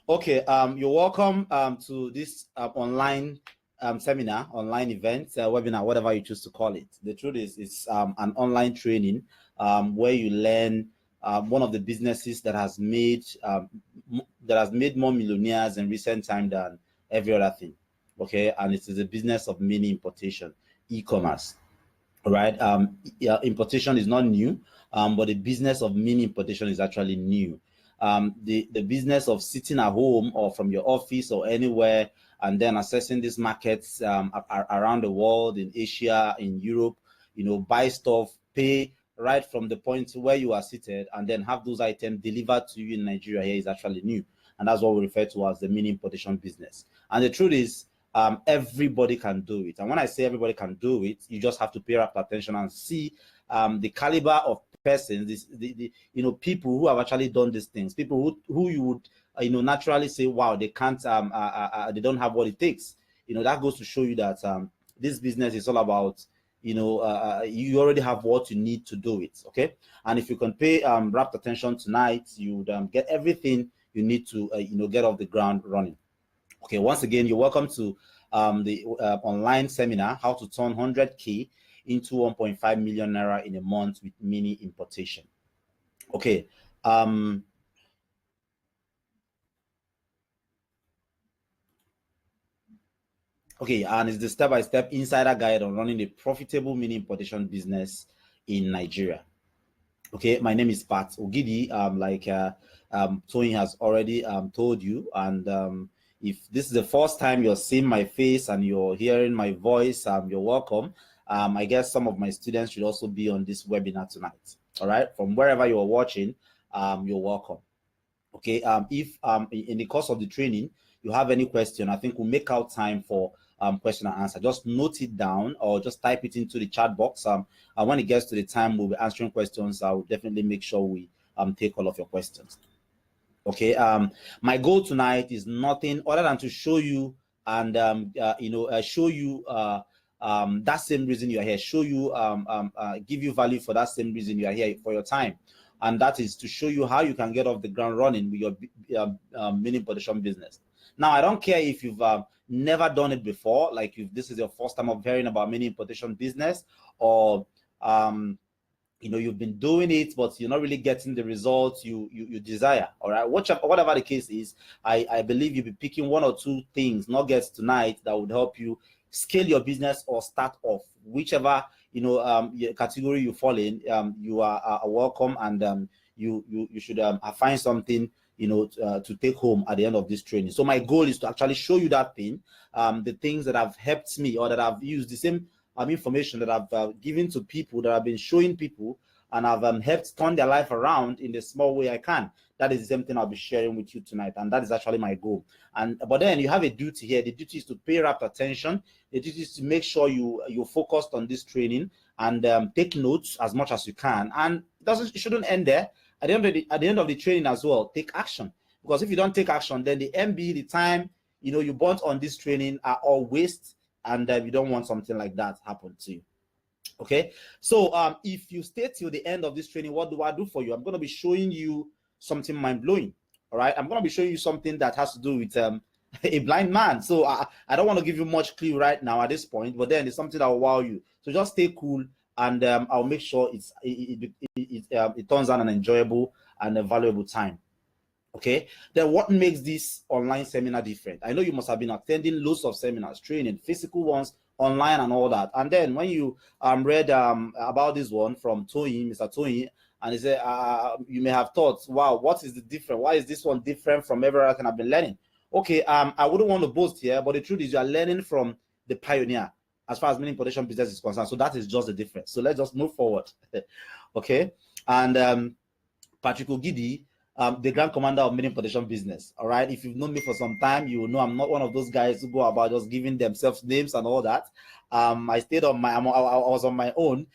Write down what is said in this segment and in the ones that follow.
Okay, you're welcome to this online seminar, online event, webinar, whatever you choose to call it. The truth is, it's an online training where you learn one of the businesses that has made more millionaires in recent time than every other thing. Okay, and it is a business of mini importation, e-commerce. Right? Yeah, importation is not new, but the business of mini importation is actually new. The business of sitting at home or from your office or anywhere and then accessing these markets around the world, in Asia, in Europe, buy stuff, pay right from the point where you are seated, and then have those items delivered to you in Nigeria here is actually new. And that's what we refer to as the mini importation business. And the truth is, everybody can do it. And when I say everybody can do it, you just have to pay up attention and see the caliber of persons, people who have actually done these things, people who you would naturally say, wow, they can't, they don't have what it takes. That goes to show you that this business is all about, you already have what you need to do it. Okay, and if you can pay rapt attention tonight, you would get everything you need to get off the ground running. Okay, once again, you're welcome to the online seminar, how to turn 100K into 1.5 million naira in a month with mini importation. Okay. Okay, and it's the step-by-step insider guide on running a profitable mini importation business in Nigeria. Okay, my name is Pat Ogidi. Tony has already told you, and if this is the first time you're seeing my face and you're hearing my voice, you're welcome. I guess some of my students should also be on this webinar tonight. All right, from wherever you're watching, you're welcome. Okay, if in the course of the training you have any question, I think we'll make out time for question and answer. Just note it down or just type it into the chat box. And when it gets to the time we'll be answering questions, I will definitely make sure we take all of your questions. Okay, my goal tonight is nothing other than to show you and show you that same reason you're here, show you give you value for that same reason you are here, for your time. And that is to show you how you can get off the ground running with your mini importation business. Now, I don't care if you've never done it before, like if this is your first time of hearing about mini importation business, or you've been doing it, but you're not really getting the results you desire. All right, whatever the case is, I believe you'll be picking one or two things, nuggets tonight that would help you scale your business or start off, whichever category you fall in. You are welcome, and you should find something to take home at the end of this training. So my goal is to actually show you that thing, the things that have helped me or that I've used, the same information that I've given to people, that I've been showing people, and I've helped turn their life around in the small way I can. That is the same thing I'll be sharing with you tonight, and that is actually my goal. But then you have a duty here. The duty is to pay rapt attention. The duty is to make sure you're focused on this training and take notes as much as you can. And it shouldn't end there. At the end of the training as well, take action. Because if you don't take action, then the MB, the time you burnt on this training are all waste, and you don't want something like that happen to you. Okay, so if you stay till the end of this training, what do I do for you? I'm going to be showing you something mind-blowing. All right, I'm going to be showing you something that has to do with a blind man. So I don't want to give you much clue right now at this point, but then it's something that will wow you. So just stay cool, and I'll make sure it turns out an enjoyable and a valuable time. Okay, then what makes this online seminar different? I know you must have been attending loads of seminars, training, physical ones, online, and all that. And then when you read about this one from Mr. Tony, and he said, you may have thought, wow, what is the difference? Why is this one different from everything I've been learning? Okay, I wouldn't want to boast here, but the truth is you are learning from the pioneer as far as mini importation business is concerned. So that is just the difference. So let's just move forward. Okay, and Patrick Ogidi, the grand commander of mini importation business. All right, if you've known me for some time, you will know I'm not one of those guys who go about just giving themselves names and all that. I stayed on I was on my own.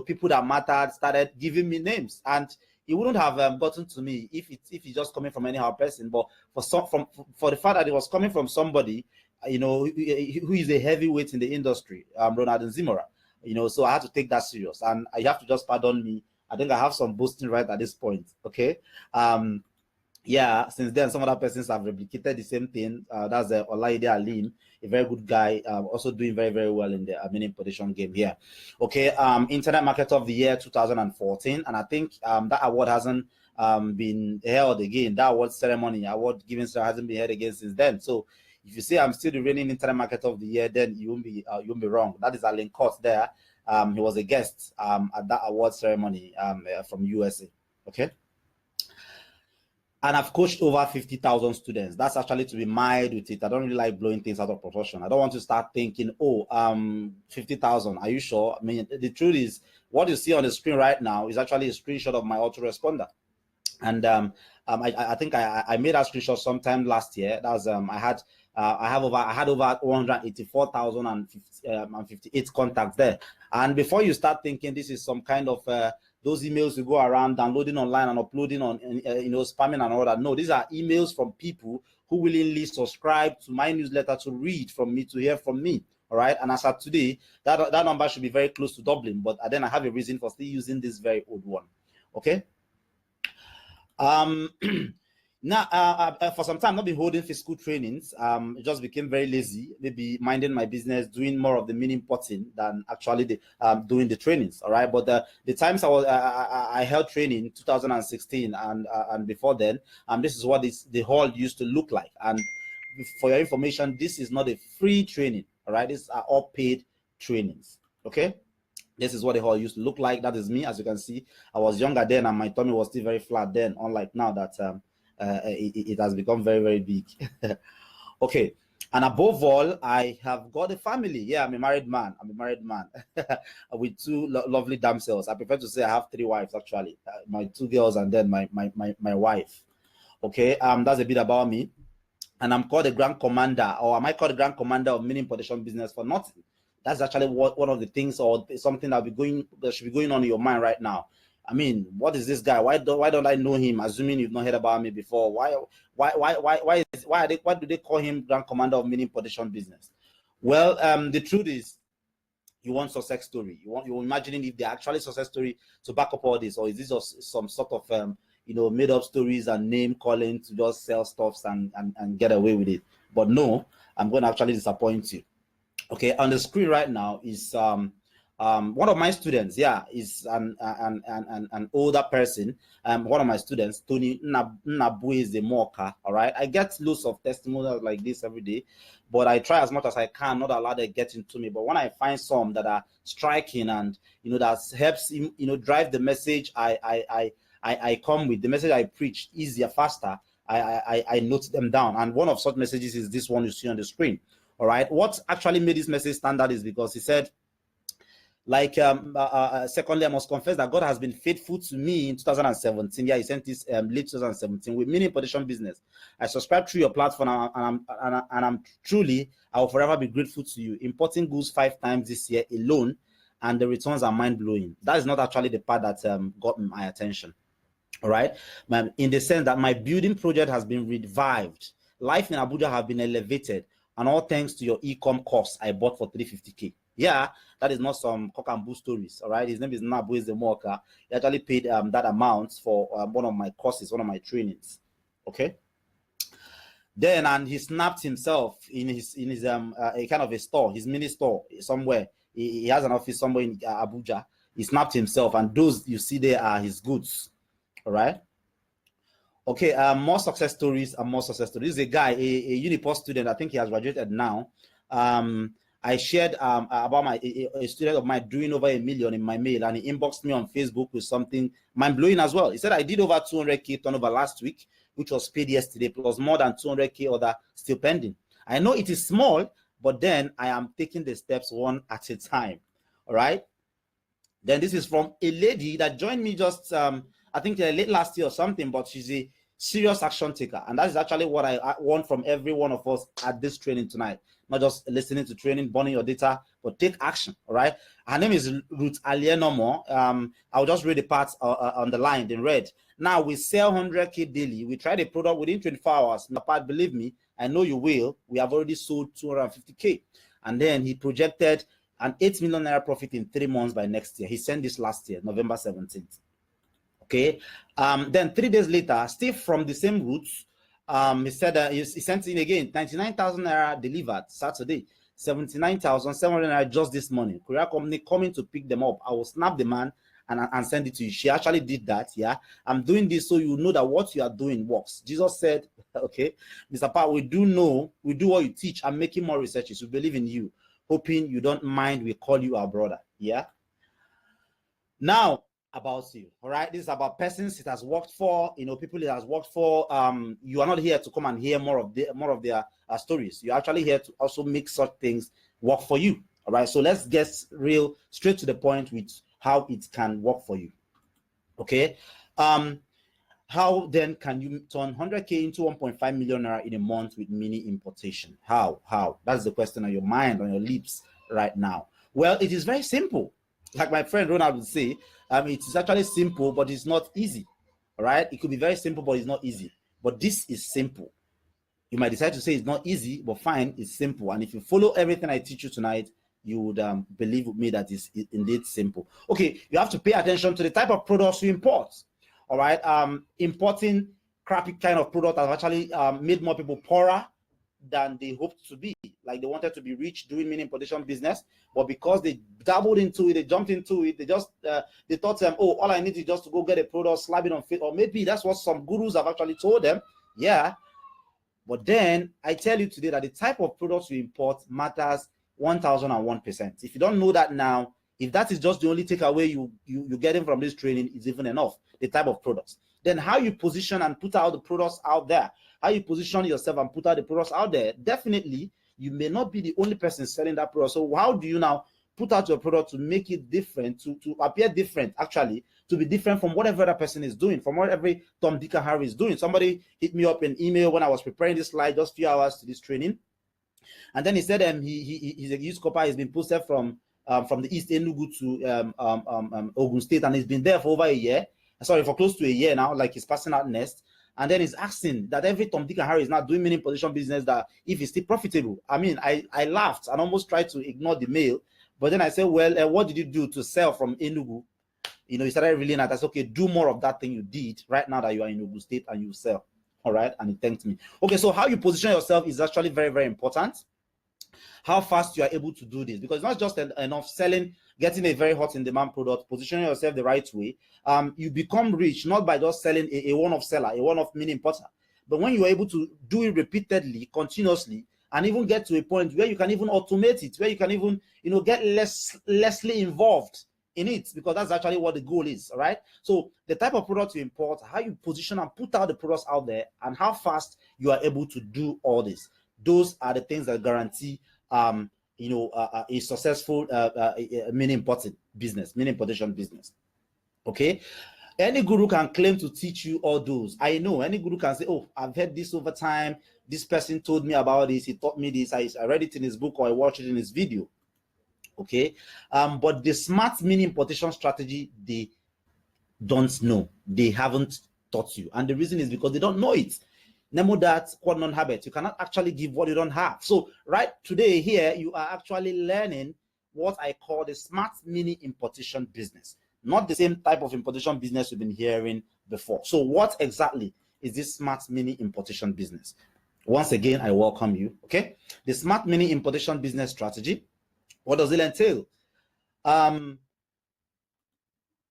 People that mattered started giving me names, and it wouldn't have gotten to me if it's just coming from anyhow person. But for the fact that it was coming from somebody, who is a heavyweight in the industry, Ronald Zimora. So I had to take that serious, and you have to just pardon me. I think I have some boasting right at this point. Okay. Yeah, since then, some other persons have replicated the same thing. That's Olaide Alim, a very good guy, also doing very, very well in the mini importation game here. Okay, Internet Market of the Year 2014, and I think that award hasn't been held again. That award ceremony, award giving ceremony hasn't been held again since then. So if you say I'm still the reigning Internet Market of the Year, then you won't be wrong. That is Alan Court there. He was a guest at that award ceremony from USA. Okay. And I've coached over 50,000 students. That's actually to be mild with it. I don't really like blowing things out of proportion. I don't want to start thinking, oh, 50,000. Are you sure? I mean, the truth is, what you see on the screen right now is actually a screenshot of my autoresponder. And I think I made that screenshot sometime last year. That was I had over 184,058 contacts there. And before you start thinking this is some kind of those emails you go around downloading online and uploading on spamming and all that. No, these are emails from people who willingly subscribe to my newsletter to read from me, to hear from me. All right. And as of today, that number should be very close to doubling. But then I have a reason for still using this very old one. Okay. Now for some time, not been holding physical trainings. It just became very lazy, maybe minding my business, doing more of the mini importing than actually doing the trainings. All right, but the times I held training 2016 and before then, this is what the hall used to look like. And for your information, this is not a free training. All right, these are all paid trainings. Okay. This is what the hall used to look like. That is me. As you can see, I was younger then and my tummy was still very flat then, unlike now that it has become very, very big. Okay. And above all, I have got a family. Yeah, I'm a married man. With two lovely damsels. I prefer to say I have 3 wives, actually. My 2 girls and then my wife. Okay. That's a bit about me. And I'm called the Grand Commander, or am I called the Grand Commander of mini importation business for nothing? That's actually one of the things, or something that should be going on in your mind right now. I mean, what is this guy? Why don't I know him? Assuming you've not heard about me before, why do they call him Grand Commander of mini importation business? Well, the truth is, you want success story. You're imagining if they're actually success story to back up all this, or is this just some sort of made up stories and name calling to just sell stuffs and get away with it? But no, I'm going to actually disappoint you. Okay, on the screen right now is one of my students. Yeah, is an older person. One of my students, Tony Nabu, is the Moka. All right, I get loads of testimonials like this every day, but I try as much as I can not allow them get into me. But when I find some that are striking and that helps drive the message I come with, the message I preach easier, faster, I note them down. And one of such messages is this one you see on the screen. All right. What actually made this message stand out is because he said, like, secondly, I must confess that God has been faithful to me in 2017. Yeah, he sent this late 2017 with mini importation business. I subscribe through your platform, and I'm truly, I will forever be grateful to you. Importing goods 5 times this year alone, and the returns are mind blowing. That is not actually the part that got my attention. All right, in the sense that my building project has been revived. Life in Abuja has been elevated, and all thanks to your e-com course I bought for 350K. Yeah, that is not some cock and bull stories. All right, his name is Nabu Zemoka. He actually paid that amount for one of my courses, one of my trainings. Okay. Then, and he snapped himself in his a kind of a store, his mini store somewhere. He has an office somewhere in Abuja. He snapped himself, and those you see there are his goods. All right. Okay, more success stories and more success stories. This is a guy, a Unipos student. I think he has graduated now. I shared about a student of mine doing over 1 million in my mail, and he inboxed me on Facebook with something mind-blowing as well. He said, I did over 200K turnover last week, which was paid yesterday, plus more than 200K other still pending. I know it is small, but then I am taking the steps one at a time. All right. Then this is from a lady that joined me just I think late last year or something, but she's a serious action taker. And that is actually what I want from every one of us at this training tonight. Not just listening to training, burning your data, but take action. All right. Her name is Ruth Alienomo. I'll just read the parts on the line in red. Now we sell 100K daily. We try the product within 24 hours. Part, believe me, I know you will. We have already sold 250K. And then he projected an 8 million naira profit in 3 months by next year. He sent this last year, November 17th. Okay. Then 3 days later, still from the same routes, he said that he sent in again 99,000 naira delivered Saturday, 79,700 naira just this morning. Courier company coming to pick them up. I will snap the man and send it to you. She actually did that. Yeah, I'm doing this so you know that what you are doing works. Jesus said, okay, Mr. Pat, we do what you teach. I'm making more researches. We believe in you, hoping you don't mind. We call you our brother. Yeah. Now, about you, all right, this is about persons it has worked for, people it has worked for. You are not here to come and hear more of their stories. You're actually here to also make such things work for you. All right, so let's get real straight to the point with how it can work for you. Okay. How then can you turn 100K into 1.5 million naira in a month with mini importation? How that's the question on your mind, on your lips right now. Well, it is very simple. Like my friend Ronald would say, it is actually simple, but it's not easy. All right, it could be very simple, but it's not easy. But this is simple. You might decide to say it's not easy, but fine, it's simple. And if you follow everything I teach you tonight, you would believe with me that it's indeed simple. Okay, you have to pay attention to the type of products you import. All right, importing crappy kind of product has actually made more people poorer than they hoped to be. Like they wanted to be rich doing mini importation business, but because they dabbled into it, they jumped into it, they just they thought oh, all I need is just to go get a product, slap it on fit, or maybe that's what some gurus have actually told them. Yeah, but then I tell you today that the type of products you import matters 1001%. If you don't know that now, if that is just the only takeaway you getting from this training, is even enough. The type of products, then how you position and put out the products out there, how you position yourself and put out the products out there. Definitely, you may not be the only person selling that product. So how do you now put out your product to make it different, to appear different, actually, to be different from whatever that person is doing, from what every Tom, Dick, and Harry is doing? Somebody hit me up in email when I was preparing this slide just a few hours to this training, and then he said he's a used copper has been posted from the East Enugu to Ogun State, and he's been there for over a year. Sorry, for close to a year now, like he's passing out next. And then he's asking that every Tom, Dick, and Harry is now doing mini position business, that if it's still profitable. I mean, I laughed and almost tried to ignore the mail. But then I said, well, what did you do to sell from Enugu? He started reeling out. I said, okay, do more of that thing you did right now that you are in Ogun State and you sell. All right. And he thanked me. Okay, so how you position yourself is actually very, very important. How fast you are able to do this, because it's not just enough selling, getting a very hot in demand product, positioning yourself the right way. You become rich not by just selling a one-off seller, a one-off mini importer, but when you are able to do it repeatedly, continuously, and even get to a point where you can even automate it, where you can even get lessly involved in it, because that's actually what the goal is. All right, so the type of product you import, how you position and put out the products out there, and how fast you are able to do all this, those are the things that guarantee a successful mini importation business. Okay, any guru can claim to teach you all those. I know any guru can say, oh, I've heard this over time, this person told me about this, he taught me this, I read it in his book, or I watched it in his video. Okay, but the smart mini importation strategy, they don't know, they haven't taught you, and the reason is because they don't know it. Nemo that quad non-habit. You cannot actually give what you don't have. So right today here, you are actually learning what I call the smart mini importation business, not the same type of importation business you've been hearing before. So what exactly is this smart mini importation business? Once again, I welcome you. Okay, the smart mini importation business strategy. What does it entail?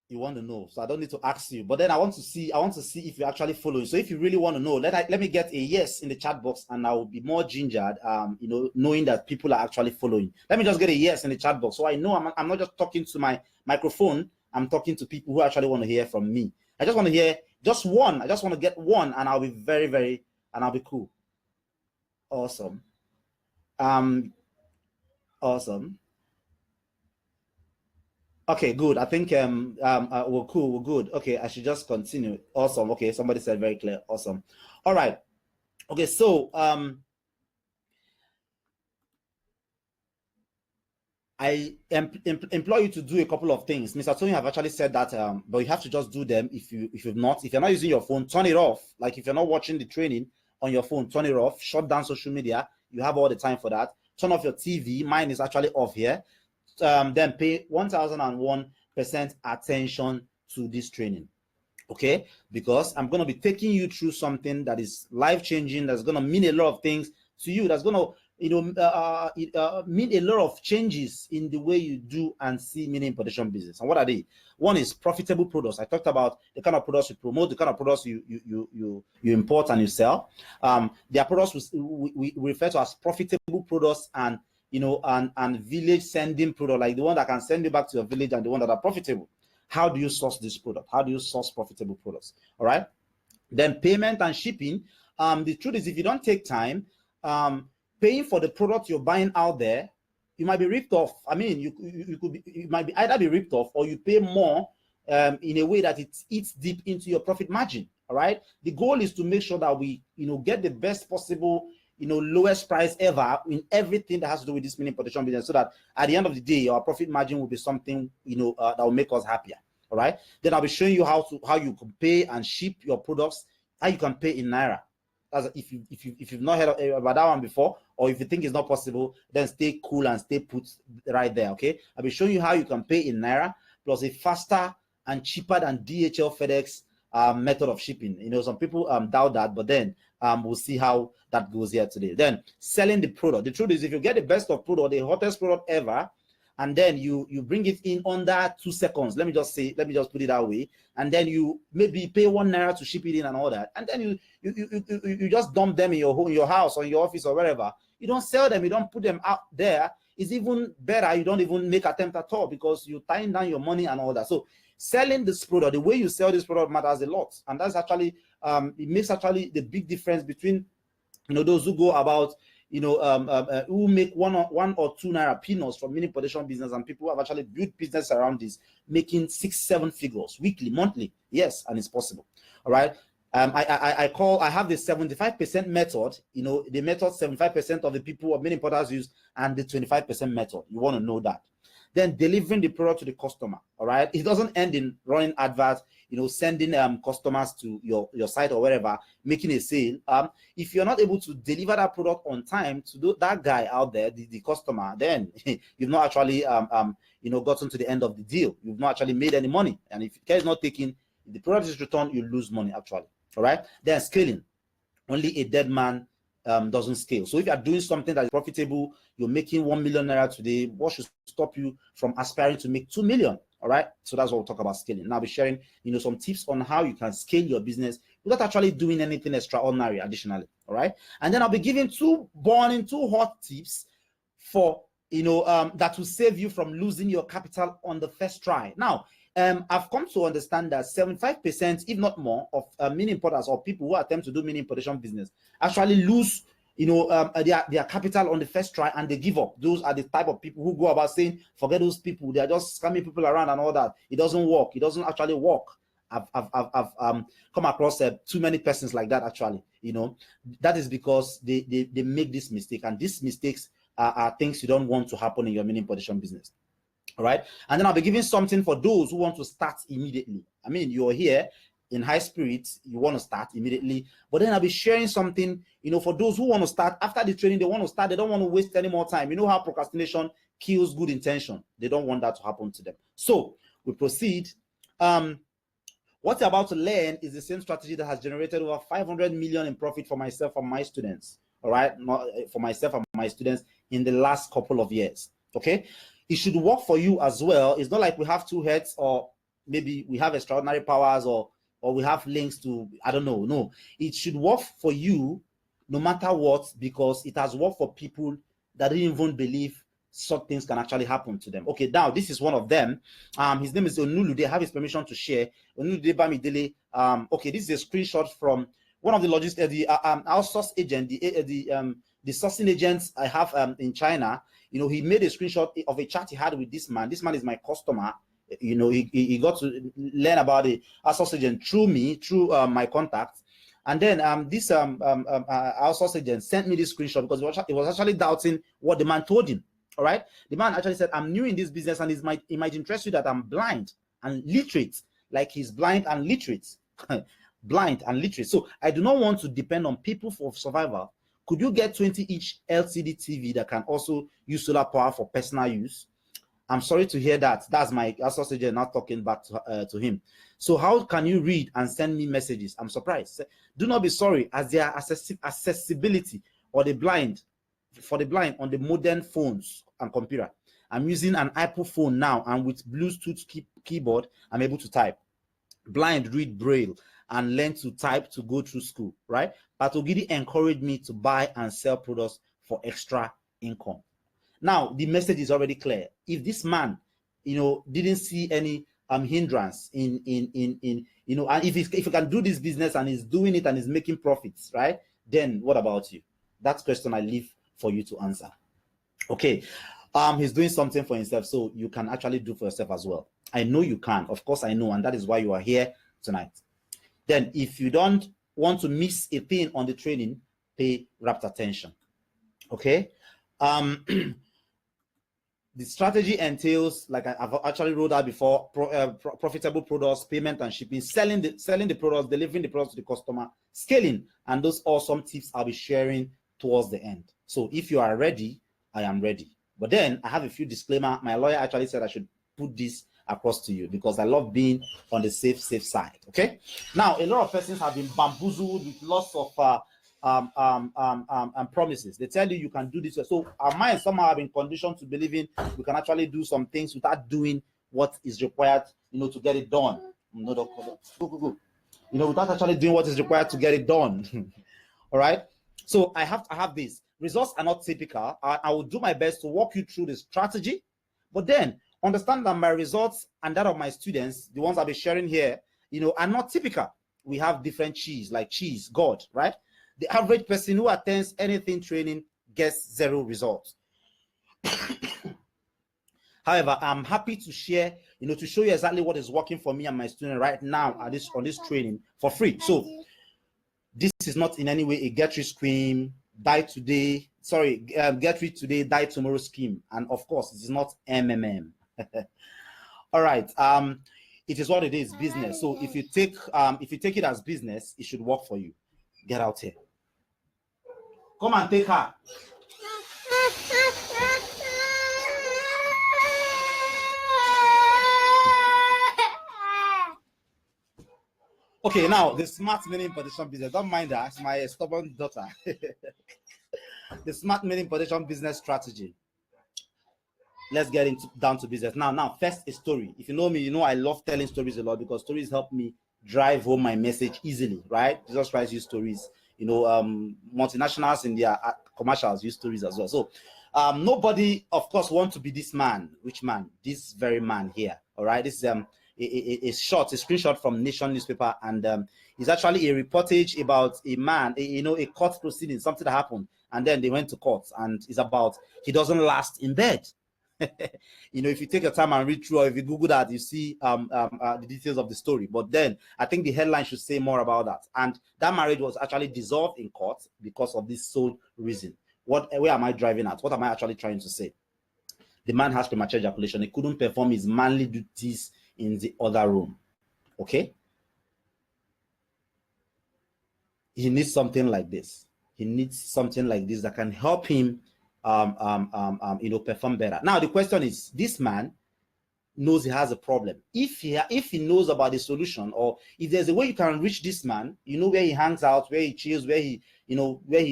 You want to know, so I don't need to ask you, but then I want to see if you actually follow. So if you really want to know, let me get a yes in the chat box, and I will be more gingered, knowing that people are actually following. Let me just get a yes in the chat box, so I know I'm not just talking to my microphone, I'm talking to people who actually want to hear from me. I just want to hear just one. I just want to get one, and I'll be very, and I'll be cool. Awesome. Awesome. Okay, good. I think we're cool. We're good. Okay, I should just continue. Awesome. Okay, somebody said very clear. Awesome. All right. Okay, so I employ you to do a couple of things. Mr. Tony have actually said that, but you have to just do them. If you're not using your phone, turn it off. Like if you're not watching the training on your phone, turn it off. Shut down social media. You have all the time for that. Turn off your TV. Mine is actually off here. Then pay 1001% attention to this training. Okay, because I'm going to be taking you through something that is life-changing, that's going to mean a lot of things to you, that's going to mean a lot of changes in the way you do and see mini importation business. And what are they? One is profitable products. I talked about the kind of products you promote, the kind of products you import and you sell. Their products we refer to as profitable products, and and village sending product, like the one that can send you back to your village and the one that are profitable. How do you source this product? How do you source profitable products? All right. Then payment and shipping. The truth is, if you don't take time, paying for the product you're buying out there, you might be ripped off. I mean, you might be either be ripped off, or you pay more in a way that it eats deep into your profit margin. All right. The goal is to make sure that we get the best possible lowest price ever in everything that has to do with this mini importation business, so that at the end of the day, our profit margin will be something that will make us happier. All right. Then I'll be showing you how you can pay and ship your products, how you can pay in Naira. As if you've not heard about that one before, or if you think it's not possible, then stay cool and stay put right there. Okay. I'll be showing you how you can pay in Naira, plus a faster and cheaper than DHL, FedEx method of shipping. Some people doubt that, but then we'll see how that goes here today. Then selling the product. The truth is, if you get the best of product, the hottest product ever, and then you bring it in under 2 seconds, let me just put it that way, and then you maybe pay 1 naira to ship it in and all that, and then you just dump them in your home, your house, or in your office, or wherever. You don't sell them, you don't put them out there. It's even better, you don't even make attempt at all, because you're tying down your money and all that. So selling this product, the way you sell this product matters a lot, and that's actually it makes actually the big difference between those who go about who make one or 2 naira peanuts from mini importation business, and people who have actually built business around this, making 6-7 figures weekly, monthly. Yes, and it's possible. All right. I have the 75% method, the method 75% of the people of mini importers use, and the 25% method. You want to know that. Then delivering the product to the customer. All right. It doesn't end in running adverts, sending customers to your site or wherever, making a sale. If you're not able to deliver that product on time to that guy out there, the customer, then you've not actually gotten to the end of the deal. You've not actually made any money. And if care is not taken, if the product is returned, you lose money actually. All right. Then scaling. Only a dead man doesn't scale. So if you are doing something that is profitable, you're making 1 million naira today, what should stop you from aspiring to make 2 million? All right. So that's what we'll talk about scaling. Now I'll be sharing, some tips on how you can scale your business without actually doing anything extraordinary additionally. All right. And then I'll be giving 2 hot tips for, that will save you from losing your capital on the first try. Now, I've come to understand that 75%, if not more, of mini importers or people who attempt to do mini importation business actually lose, their capital on the first try, and they give up. Those are the type of people who go about saying, forget those people, they are just scamming people around and all that. It doesn't work. It doesn't actually work. I've come across too many persons like that actually. That is because they make this mistake, and these mistakes are things you don't want to happen in your mini importation business. All right. And then I'll be giving something for those who want to start immediately. I mean, you're here in high spirits, you want to start immediately, but then I'll be sharing something, for those who want to start after the training. They want to start, they don't want to waste any more time. You know how procrastination kills good intention. They don't want that to happen to them. So we proceed. What you're about to learn is the same strategy that has generated over 500 million in profit for myself and my students. All right. Not for myself and my students in the last couple of years. Okay. It should work for you as well. It's not like we have 2 heads, or maybe we have extraordinary powers, or we have links to, I don't know. No, it should work for you no matter what, because it has worked for people that didn't even believe such things can actually happen to them. Okay, now this is one of them. His name is Onulude. I have his permission to share. Onulude Bamidele. Okay, this is a screenshot from one of the logistics, the outsource agent, the sourcing agents I have in China. He made a screenshot of a chat he had with this man. This man is my customer. He got to learn about the outsource agent through me, through my contacts. And then this outsource agent sent me this screenshot because he was actually doubting what the man told him. All right. The man actually said, I'm new in this business, and it might interest you that I'm blind and literate. Like he's blind and literate. Blind and literate. So I do not want to depend on people for survival. Could you get 20-inch LCD TV that can also use solar power for personal use? I'm sorry to hear that. That's my associate agent not talking back to him. So how can you read and send me messages? I'm surprised. Do not be sorry, as their accessibility or the blind for the blind on the modern phones and computer. I'm using an Apple phone now, and with Bluetooth keyboard, I'm able to type. Blind read Braille and learn to type to go through school, right? But Ogidi encouraged me to buy and sell products for extra income. Now, the message is already clear. If this man, didn't see any hindrance in and if he can do this business and he's doing it and is making profits, right? Then what about you? That's question I leave for you to answer. Okay. He's doing something for himself, so you can actually do for yourself as well. I know you can. Of course, I know, and that is why you are here tonight. Then, if you don't want to miss a thing on the training, pay rapt attention. Okay. The strategy entails, like I've actually wrote out before, profitable products, payment and shipping, selling the products, delivering the products to the customer, scaling, and those awesome tips I'll be sharing towards the end. So if you are ready, I am ready. But then I have a few disclaimers. My lawyer actually said I should put this across to you because I love being on the safe side. Okay. Now, a lot of persons have been bamboozled with lots of promises. They tell you can do this. So our minds somehow have been conditioned to believing we can actually do some things without doing what is required, to get it done. Go. Without actually doing what is required to get it done. All right. So I have this. Results are not typical. I will do my best to walk you through the strategy, but then understand that my results and that of my students, the ones I'll be sharing here, are not typical. We have different cheese, like cheese, God, right? The average person who attends anything training gets 0 results. However, I'm happy to share, to show you exactly what is working for me and my student right now on this training for free. So this is not in any way a get rich scheme, get rich today, die tomorrow scheme. And of course, it is not MMM. All right. It is what it is, business. So if you take it as business, it should work for you. Get out here. Come and take her. Okay, now the smart meaning importation business. Don't mind her, it's my stubborn daughter. The smart meaning importation business strategy. Let's get down to business. Now, first a story. If you know me, you know I love telling stories a lot because stories help me drive home my message easily, right? Jesus Christ use stories. Multinationals in their commercials use stories as well. So nobody, of course, wants to be this man. Which man? This very man here. All right. This is a screenshot from Nation newspaper, and it's actually a reportage about a man, a court proceeding, something that happened, and then they went to court, and it's about he doesn't last in bed. If you take your time and read through, or if you Google that, you see the details of the story. But then I think the headline should say more about that. And that marriage was actually dissolved in court because of this sole reason. Where am I driving at? What am I actually trying to say? The man has premature ejaculation. He couldn't perform his manly duties in the other room. Okay? He needs something like this. He needs something like this that can help him perform better. Now the question is, this man knows he has a problem. If he knows about the solution, or if there's a way you can reach this man, where he hangs out, where he chills, where he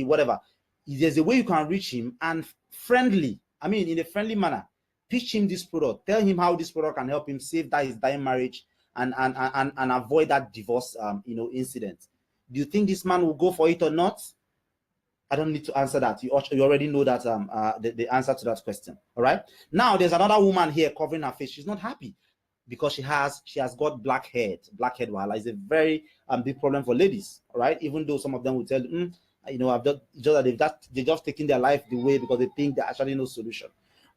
whatever. If there's a way you can reach him and in a friendly manner, pitch him this product, tell him how this product can help him save his dying marriage and avoid that divorce incident. Do you think this man will go for it or not? I don't need to answer that. You already know that the answer to that question. All right. Now there's another woman here covering her face. She's not happy because she has got blackhead. Blackhead is a very big problem for ladies. All right. Even though some of them will tell you, they've just taken their life away because they think there's actually no solution.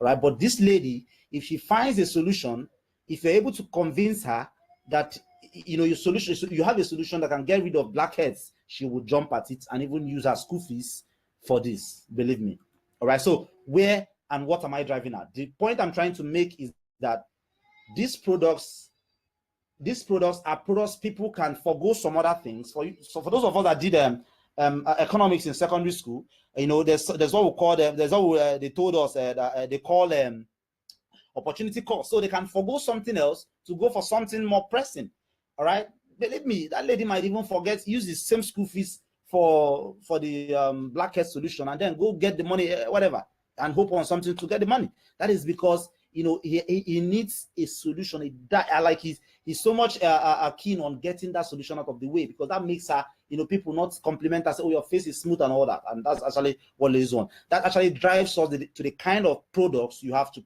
All right. But this lady, if she finds a solution, if you're able to convince her that your solution, you have a solution that can get rid of blackheads, she will jump at it and even use her school fees for this. Believe me. All right. So where and what am I driving at? The point I'm trying to make is that these products are products people can forgo some other things for you. So for those of us that did economics in secondary school, there's what we call them. There's what they told us that they call opportunity cost. So they can forgo something else to go for something more pressing. All right. Believe me, that lady might even forget, use the same school fees for the blackhead solution, and then go get the money, whatever, and hope on something to get the money. That is because, you know, he needs a solution. Like he's so much keen on getting that solution out of the way, because that makes her, you know, people not compliment us, oh, your face is smooth and all that. And that's actually what ladies want. That actually drives us to the kind of products you have to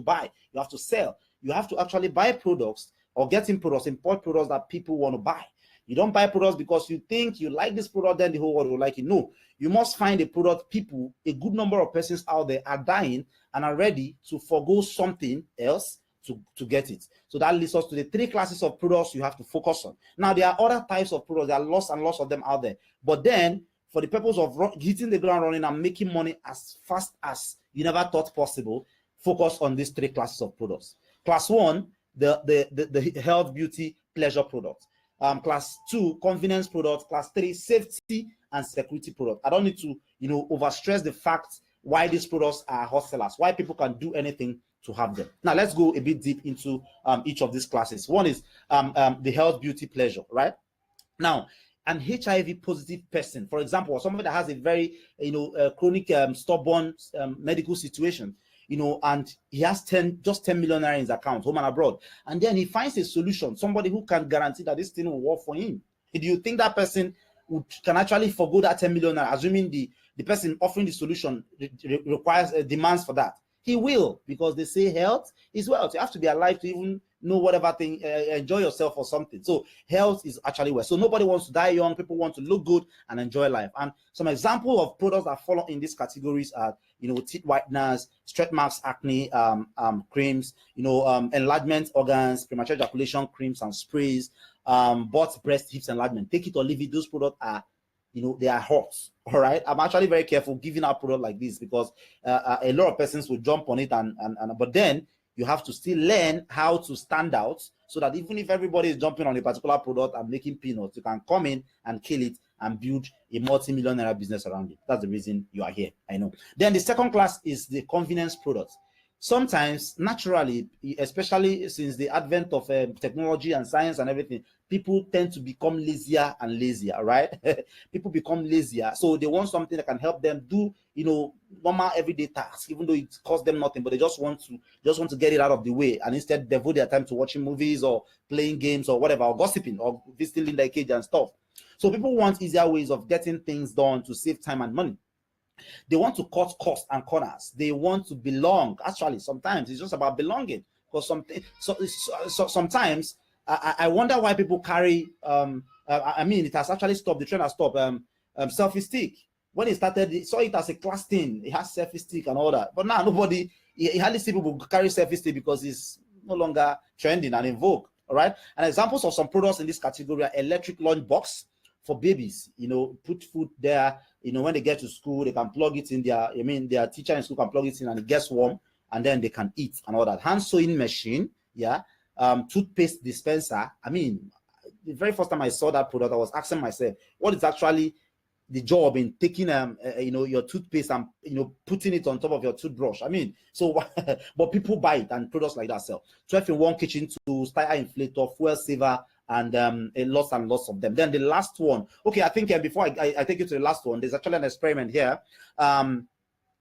buy, you have to sell. You have to actually buy products or getting products, import products that people want to buy. You don't buy products because you think you like this product, then the whole world will like it. No, you must find a product people, a good number of persons out there are dying and are ready to forgo something else to get it. So that leads us to the 3 classes of products you have to focus on. Now, there are other types of products. There are lots and lots of them out there. But then, for the purpose of hitting the ground running and making money as fast as you never thought possible, focus on these 3 classes of products. Class 1, the health, beauty, pleasure products. Class 2, convenience products. Class 3, safety and security products. I don't need to, you know, overstress the fact why these products are hot sellers, why people can do anything to have them. Now let's go a bit deep into each of these classes. One is the health, beauty, pleasure, right? Now, an HIV positive person, for example, or somebody that has a very, you know, chronic, stubborn medical situation, you know, and he has just 10 million naira in his account, home and abroad, and then he finds a solution, somebody who can guarantee that this thing will work for him. Do you think that person can actually forgo that 10 million naira, assuming the person offering the solution requires demands for that? He will, because they say health is wealth. You have to be alive to even know whatever thing, enjoy yourself or something. So health is actually wealth. So nobody wants to die young. People want to look good and enjoy life. And some example of products that fall in these categories are, you know, teeth whiteners, stretch marks, acne creams, you know, enlargement organs, premature ejaculation creams and sprays, butt, breast, hips enlargement. Take it or leave it. Those products are, you know, they are hot. All right, I'm actually very careful giving out product like this, because a lot of persons will jump on it, but then you have to still learn how to stand out, so that even if everybody is jumping on a particular product and making peanuts, you can come in and kill it and build a multi-million-naira business around it. That's the reason you are here, I know. Then the second class is the convenience products. Sometimes, naturally, especially since the advent of technology and science and everything, people tend to become lazier and lazier, right? People become lazier, so they want something that can help them do, you know, normal everyday tasks, even though it costs them nothing, but they just want to get it out of the way, and instead devote their time to watching movies or playing games or whatever, or gossiping or visiting Linda Cage and stuff. So people want easier ways of getting things done to save time and money. They want to cut costs and corners. They want to belong. Actually, sometimes it's just about belonging. Because sometimes I wonder why people carry. I mean, it has actually stopped. The trend has stopped. Selfie stick. When it started, they saw it as a class thing. It has selfie stick and all that. But now nobody. You hardly see people carry selfie stick because it's no longer trending and in vogue. All right. And examples of some products in this category are electric lunch box for babies. You know, put food there. You know, when they get to school, they can plug it in their teacher in school can plug it in and it gets warm, and then they can eat and all that. Hand sewing machine, yeah. Toothpaste dispenser. I mean, the very first time I saw that product, I was asking myself, what is actually the job in taking you know, your toothpaste and, you know, putting it on top of your toothbrush? I mean, so but people buy it, and products like that sell. 12-in-1 kitchen tools, tire inflator, fuel saver, and lots and lots of them. Then the last one, okay, I think before I take you to the last one, there's actually an experiment here.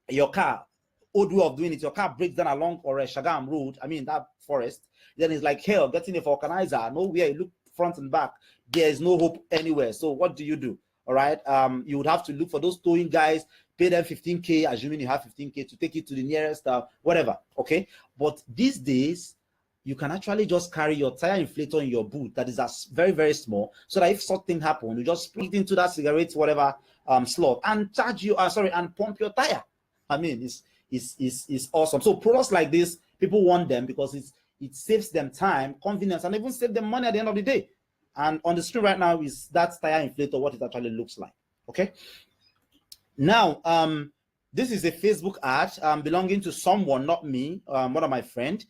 Your car, old way of doing it, your car breaks down along or a Shagam road, I mean that forest, then it's like hell getting a vulcanizer, nowhere, you look front and back, there is no hope anywhere. So what do you do? All right, you would have to look for those towing guys, pay them 15K, assuming you have 15K, to take it to the nearest whatever. Okay, but these days you can actually just carry your tire inflator in your boot that is as very, very small, so that if something happens, you just split it into that cigarette, whatever slot, and charge you, and pump your tire. I mean, it's awesome. So products like this, people want them because it saves them time, convenience, and even save them money at the end of the day. And on the screen right now is that tire inflator, what it actually looks like. Okay. Now, this is a Facebook ad belonging to someone, not me, one of my friends.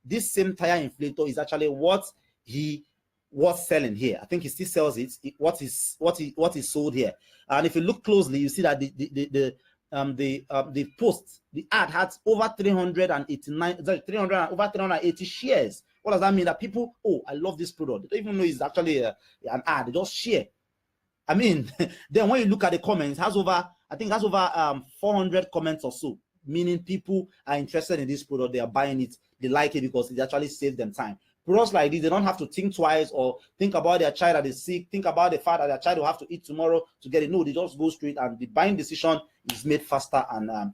This same tire inflator is actually what he was selling here. I think he still sells it. What is sold here. And if you look closely, you see that the post, the ad had over 389, over 380 shares. What does that mean? That people, oh, I love this product. They don't even know it's actually an ad. They just share. I mean, then when you look at the comments, it has over, I think it has over 400 comments or so, meaning people are interested in this product. They are buying it. They like it because it actually saves them time. Products like this, they don't have to think twice or think about their child that is sick, think about the fact that their child will have to eat tomorrow to get it. No, they just go straight, and the buying decision is made faster and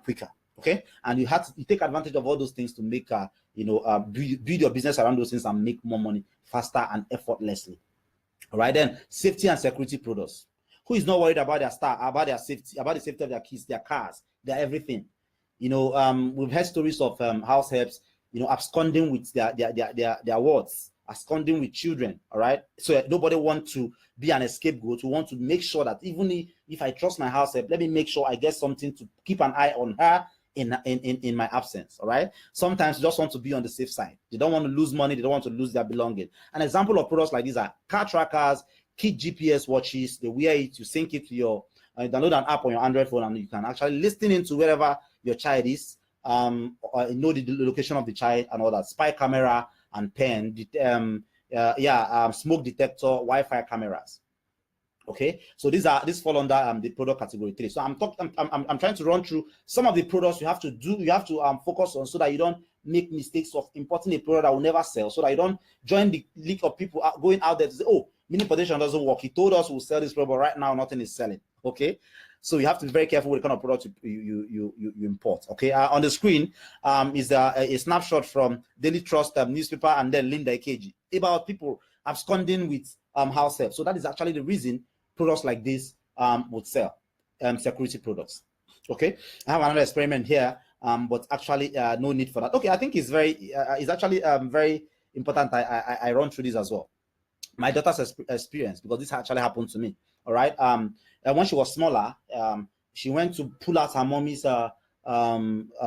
quicker. Okay, and you take advantage of all those things to make build your business around those things and make more money faster and effortlessly. All right, then safety and security products. Who is not worried about their safety, about the safety of their kids, their cars, their everything? We've heard stories of house helps, absconding with their wards, absconding with children. All right, so nobody wants to be an scapegoat. We want to make sure that even if I trust my house help, let me make sure I get something to keep an eye on her in my absence. All right, sometimes you just want to be on the safe side. They don't want to lose money. They don't want to lose their belonging. An example of products like these are car trackers, kid GPS watches. They wear it, you sync it to your download an app on your Android phone, and you can actually listen into wherever your child is, or know the location of the child and all that. Spy camera and pen, smoke detector, Wi-Fi cameras. Okay, so these fall under the product category 3. So I'm trying to run through some of the products you have to focus on, so that you don't make mistakes of importing a product that will never sell, so that you don't join the league of people going out there to say, oh, mini potential doesn't work. He told us we'll sell this product, but right now nothing is selling. Okay, so you have to be very careful with the kind of product you import. Okay, on the screen is a snapshot from Daily Trust newspaper and then Linda Ikeji about people absconding with house help. So that is actually the reason products like this would sell, security products. Okay, I have another experiment here, but actually no need for that. Okay, I think it's actually very important. I run through this as well. My daughter's experience, because this actually happened to me. All right, when she was smaller, she went to pull out her mommy's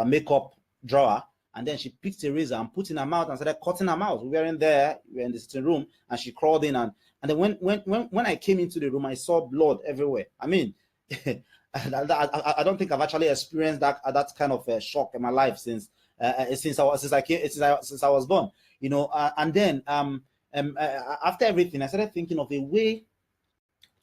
makeup drawer, and then she picked a razor and put in her mouth and started cutting her mouth. We were in the sitting room, and she crawled in, and then when I came into the room, I saw blood everywhere. I mean, I don't think I've actually experienced that kind of shock in my life since I was born. And then after everything, I started thinking of a way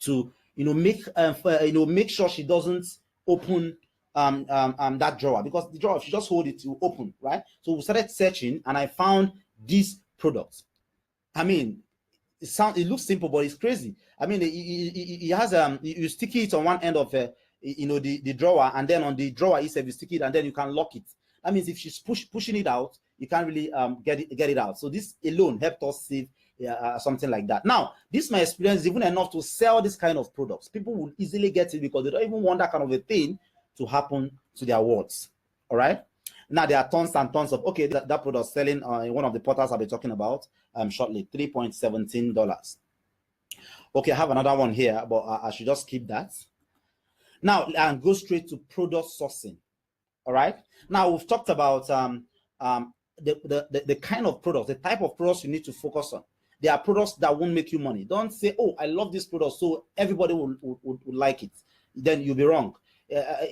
to make sure she doesn't open that drawer, because the drawer, if you just hold it, you open, right? So we started searching, and I found this product. I mean, it looks simple, but it's crazy. I mean, it has you stick it on one end of the drawer, and then on the drawer itself you stick it, and then you can lock it. That means if she's pushing it out, you can't really get it out. So this alone helped us save something like that. Now, this my experience is even enough to sell this kind of products. People will easily get it because they don't even want that kind of a thing to happen to their wards. All right. Now there are tons and tons of that product selling in one of the portals I'll be talking about shortly, $3.17. Okay, I have another one here, but I should just keep that. Now and go straight to product sourcing. All right. Now we've talked about the kind of products, the type of products you need to focus on. There are products that won't make you money. Don't say, oh, I love this product, so everybody will like it. Then you'll be wrong.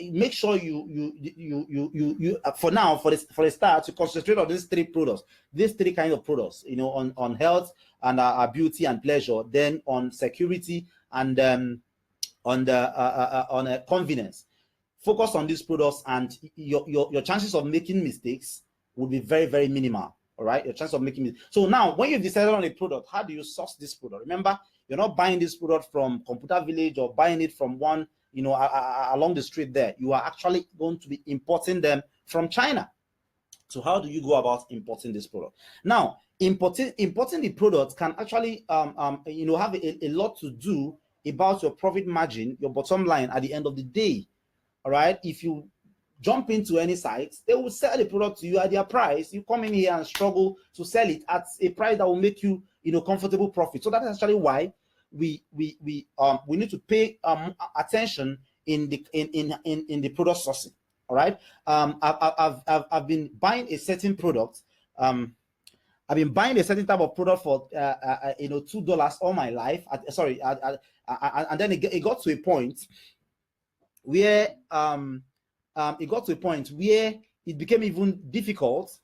Make sure you for now, for the start, to concentrate on these three kind of products, on health and beauty and pleasure, then on security and on convenience. Focus on these products, and your chances of making mistakes will be very, very minimal. All right, your chance of making it. So now, when you've decided on a product, how do you source this product? Remember, you're not buying this product from Computer Village or buying it from one, along the street there. You are actually going to be importing them from China. So how do you go about importing this product? Now, importing the product can actually, have a lot to do about your profit margin, your bottom line at the end of the day. All right, if you jump into any site, they will sell the product to you at their price. You come in here and struggle to sell it at a price that will make you, comfortable profit. So that is actually why we need to pay attention in the product sourcing. All right. I've been buying a certain product. I've been buying a certain type of product for $2 all my life. And then it got to a point where it got to a point where it became even difficult.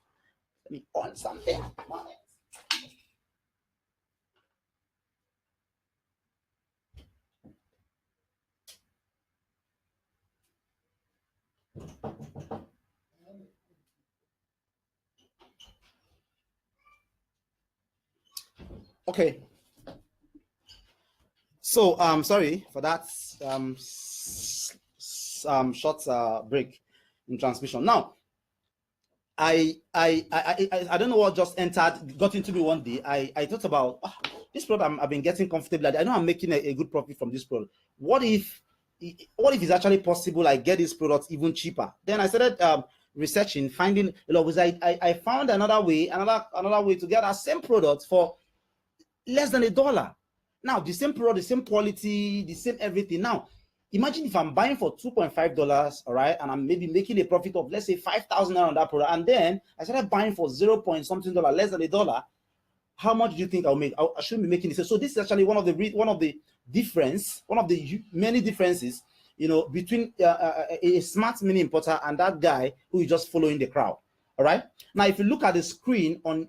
Let me on something. Okay. So sorry for that short break in transmission. Now, I don't know what just got into me one day. I thought about this product. I've been getting comfortable. I know I'm making a good profit from this product. What if it's actually possible I get this product even cheaper? Then I started researching, finding a lot of ways. I found another way to get that same product for less than $1. Now, the same product, the same quality, the same everything. Now, imagine if I'm buying for $2.5, all right, and I'm maybe making a profit of, let's say, 5,000 on that product, and then I started buying for 0 point something dollar, less than $1. How much do you think I'll make? I shouldn't be making this. So this is actually one of the many differences, between a smart mini importer and that guy who is just following the crowd. All right. Now, if you look at the screen right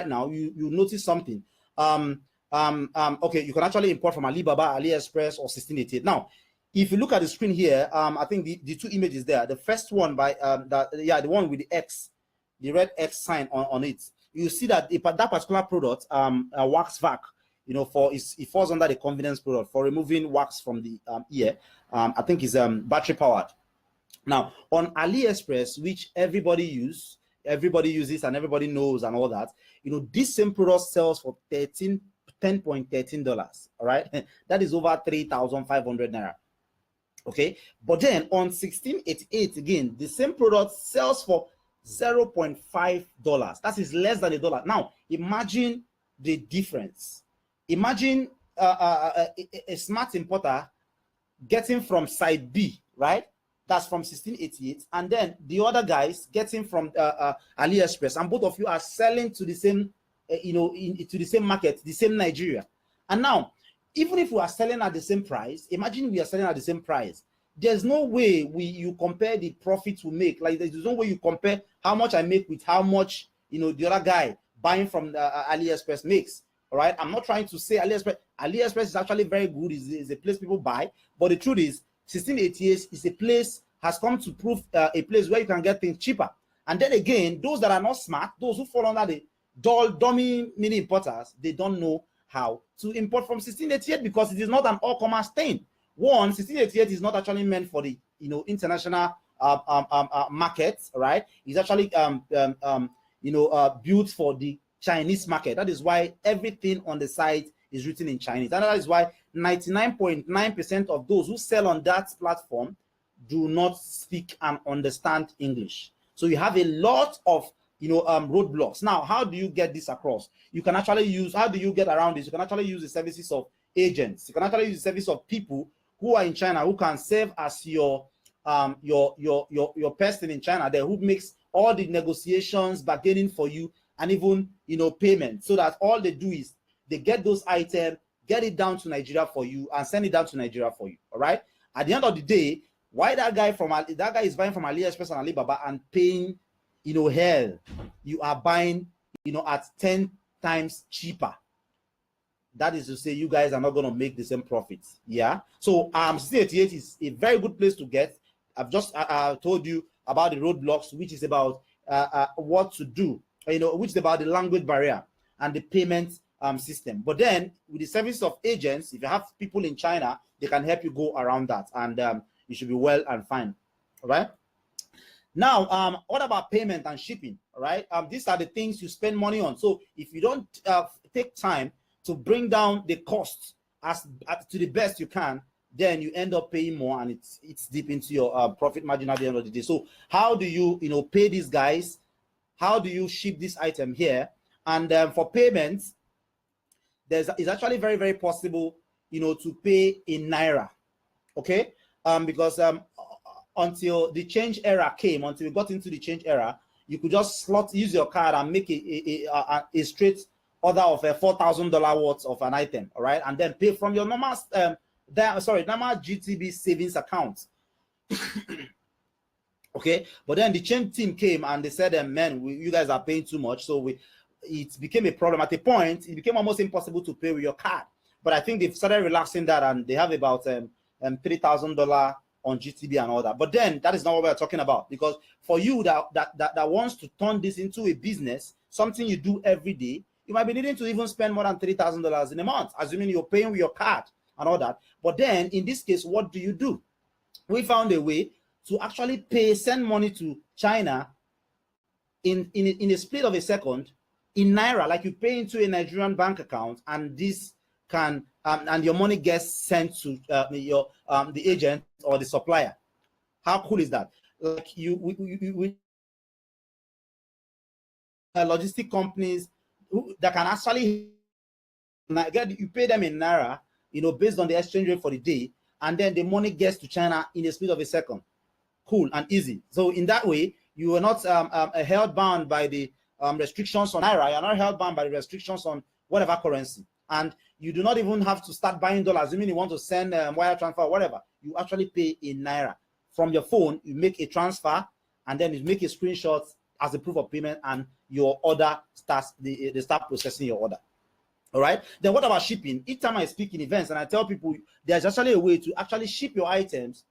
now, you notice something. Okay, you can actually import from Alibaba, AliExpress, or 1688. Now, if you look at the screen here, I think the two images there. The first one by the one with the X, the red X sign on it. You see that that particular product, wax vac, it falls under the convenience product for removing wax from the ear. I think it's battery powered. Now, on AliExpress, which everybody uses and everybody knows and all that, this same product sells for $10.13. All right, that is over 3,500 naira. Okay, but then on 1688 again, the same product sells for $0.5. That is less than $1. Now, imagine the difference. Imagine a smart importer getting from side B, right? That's from 1688, and then the other guys getting from AliExpress, and both of you are selling to the same, to the same market, the same Nigeria. And now, even if we are selling at the same price, imagine we are selling at the same price. There's no way you compare the profits we make. Like, there's no way you compare how much I make with how much the other guy buying from AliExpress makes. All right, I'm not trying to say AliExpress is actually very good. Is a place people buy, but the truth is, 1688 is a place, has come to prove a place where you can get things cheaper. And then again, those that are not smart, those who fall under the dummy mini importers, they don't know how to import from 1688 because it is not an all-commerce thing. One, 1688 is not actually meant for the international markets, right? It's actually built for the Chinese market. That is why everything on the site is written in Chinese. And that is why 99.9% of those who sell on that platform do not speak and understand English. So you have a lot of roadblocks. Now, how do you get this across? You can actually how do you get around this? You can actually use the services of agents. You can actually use the service of people who are in China who can serve as your person in China there, who makes all the negotiations, bargaining for you, and even payment, so that all they do is they get those items, get it down to Nigeria for you, and send it down to Nigeria for you. All right. At the end of the day, why that guy is buying from AliExpress and Alibaba and paying hell, you are buying at 10 times cheaper. That is to say, you guys are not going to make the same profits. Yeah. So 1688 is a very good place to get. I've just told you about the roadblocks, which is about what to do, which is about the language barrier and the payment system. But then with the service of agents, if you have people in China, they can help you go around that, and you should be well and fine. All right. Now, what about payment and shipping? All right. These are the things you spend money on. So if you don't take time to bring down the costs as to the best you can, then you end up paying more, and it's deep into your profit margin at the end of the day. So how do you pay these guys? How do you ship this item here? And for payments, it's actually very, very possible to pay in Naira. Okay, because until the change era came, until we got into the change era, you could just use your card and make a straight order of $4,000 worth of an item, all right, and then pay from your normal Nama GTB savings account. Okay, but then the change team came and they said, man, you guys are paying too much. So it became a problem. At a point, it became almost impossible to pay with your card. But I think they've started relaxing that, and they have about $3,000 on GTB and all that. But then that is not what we're talking about, because for you that wants to turn this into a business, something you do every day, you might be needing to even spend more than $3,000 in a month, assuming you're paying with your card and all that. But then in this case, what do? We found a way to actually send money to China in a split of a second in Naira, like you pay into a Nigerian bank account, and this can and your money gets sent to the agent or the supplier. How cool is that? Like we logistic companies that can actually you pay them in Naira, based on the exchange rate for the day, and then the money gets to China in a split of a second. Cool and easy. So in that way, you are not held bound by the restrictions on Naira. You're not held bound by the restrictions on whatever currency. And you do not even have to start buying dollars. You mean you want to send wire transfer or whatever. You actually pay in Naira. From your phone, you make a transfer, and then you make a screenshot as a proof of payment, and your order starts, they start processing your order. All right. Then what about shipping? Each time I speak in events and I tell people there's actually a way to actually ship your items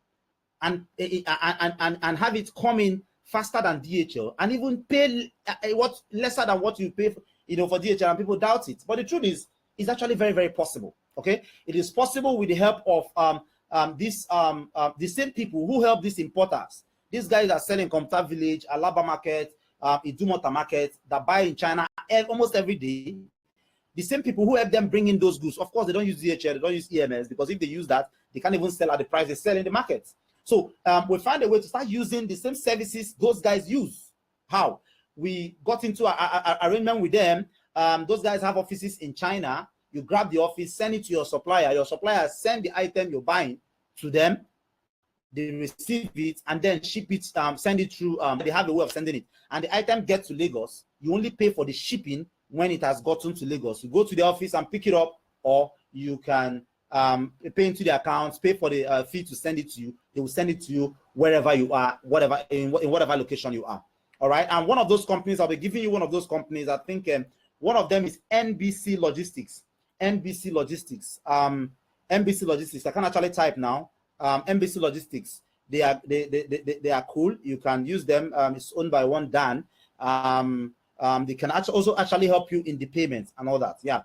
and have it come in faster than DHL, and even pay what lesser than what you pay for, for DHL, and people doubt it. But the truth is, it's actually very, very possible. Okay, it is possible with the help of the same people who help these importers. These guys are selling Computer Village, Alaba Market, Idumota Market, that buy in China almost every day. The same people who help them bring in those goods. Of course, they don't use DHL, they don't use EMS, because if they use that, they can't even sell at the price they sell in the market. So we find a way to start using the same services those guys use. How? We got into an arrangement with them. Those guys have offices in China. You grab the office, send it to your supplier. Your supplier send the item you're buying to them. They receive it and then ship it, send it through. They have a way of sending it. And the item gets to Lagos. You only pay for the shipping when it has gotten to Lagos. You go to the office and pick it up, or you can pay into the account, pay for the fee to send it to you. They will send it to you wherever you are, in whatever location you are. All right. And one of those companies, I'll be giving you one of those companies. I think one of them is NBC Logistics. NBC Logistics. NBC Logistics. I can actually type now. NBC Logistics. They are cool. You can use them. It's owned by one Dan. They can also actually help you in the payments and all that. Yeah.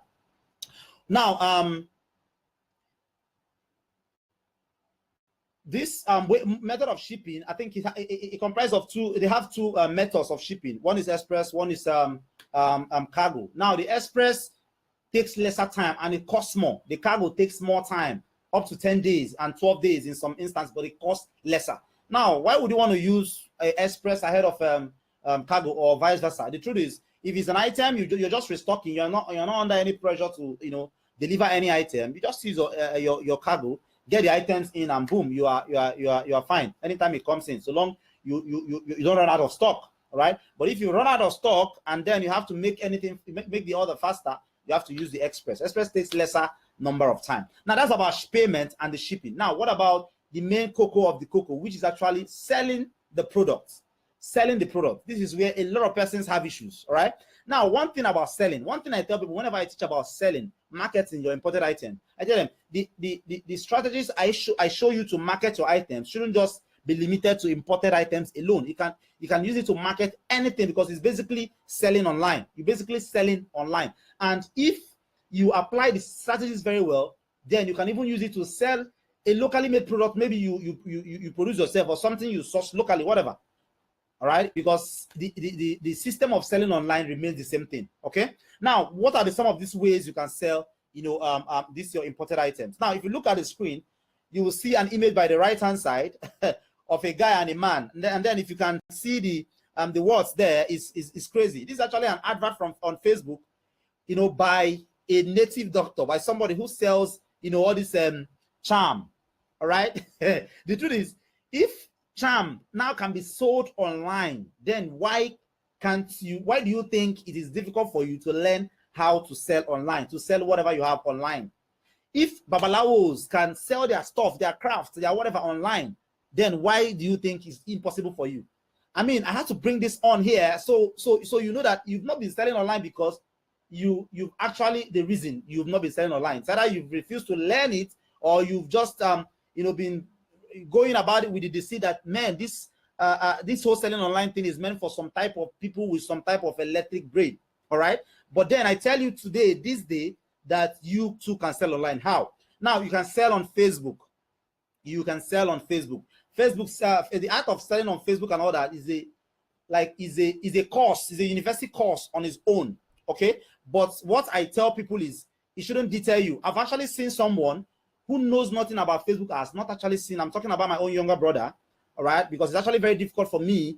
Now, this method of shipping, I think it comprises of two. They have two methods of shipping. One is express, one is cargo. Now, the express takes lesser time and it costs more. The cargo takes more time, up to 10 days and 12 days in some instances, but it costs lesser. Now, why would you want to use express ahead of cargo, or vice versa? The truth is, if it's an item you're just restocking, you're not under any pressure to deliver any item. You just use your cargo, get the items in, and boom, you are fine anytime it comes in, so long you don't run out of stock. All right. But if you run out of stock and then you have to make the order faster, you have to use the express. Express takes lesser number of time. Now that's about payment and the shipping. Now what about the main cocoa of the cocoa, which is actually selling the product? Selling the product. This is where a lot of persons have issues. All right. Now, one thing about selling, one thing I tell people whenever I teach about selling, marketing your imported item, I tell them the strategies I show you to market your items shouldn't just be limited to imported items alone. You can use it to market anything, because it's basically selling online. You're basically selling online. And if you apply the strategies very well, then you can even use it to sell a locally made product. Maybe you produce yourself, or something you source locally, whatever. All right, because the system of selling online remains the same thing. Okay. Now, what are some of these ways you can sell, this your imported items? Now, if you look at the screen, you will see an image by the right hand side of a guy and a man, and then if you can see the words there, is crazy. This is actually an advert on Facebook, by a native doctor, by somebody who sells, all this charm. All right. The truth is, if charm now can be sold online, then why do you think it is difficult for you to learn how to sell online, to sell whatever you have online? If babalawos can sell their stuff, their crafts, their whatever online, then why do you think it's impossible for you? I mean, I had to bring this on here so you know that you've not been selling online because you've actually, the reason you've not been selling online, it's either you've refused to learn it, or you've just been going about it with the deceit that, man, this whole selling online thing is meant for some type of people with some type of electric brain. All right, but then I tell you today, this day, that you too can sell online. How? Now you can sell on Facebook. You can sell on Facebook. The art of selling on Facebook and all that is a course, is a university course on its own. Okay, but what I tell people is, it shouldn't deter you. I've actually seen someone who knows nothing about Facebook ads, not actually seen. I'm talking about my own younger brother. All right, because it's actually very difficult for me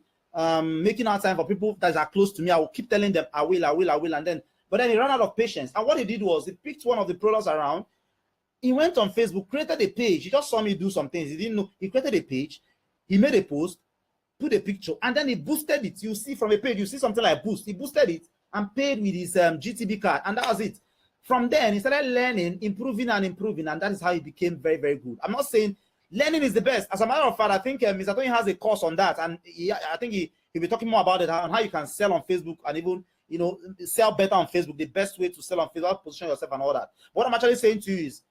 making out time for people that are close to me. I will keep telling them I will, and but then he ran out of patience. And what he did was, he picked one of the products around. He went on Facebook, created a page. He just saw me do some things. He didn't know. He created a page. He made a post, put a picture, and then he boosted it. You see from a page, you see something like boost. He boosted it and paid with his GTB card, and that was it. From then, he started learning, improving, and that is how he became very, very good. I'm not saying learning is the best. As a matter of fact, I think Mr. Tony has a course on that, and I think he'll be talking more about it, on how you can sell on Facebook and even sell better on Facebook. The best way to sell on Facebook, position yourself and all that. What I'm actually saying to you is,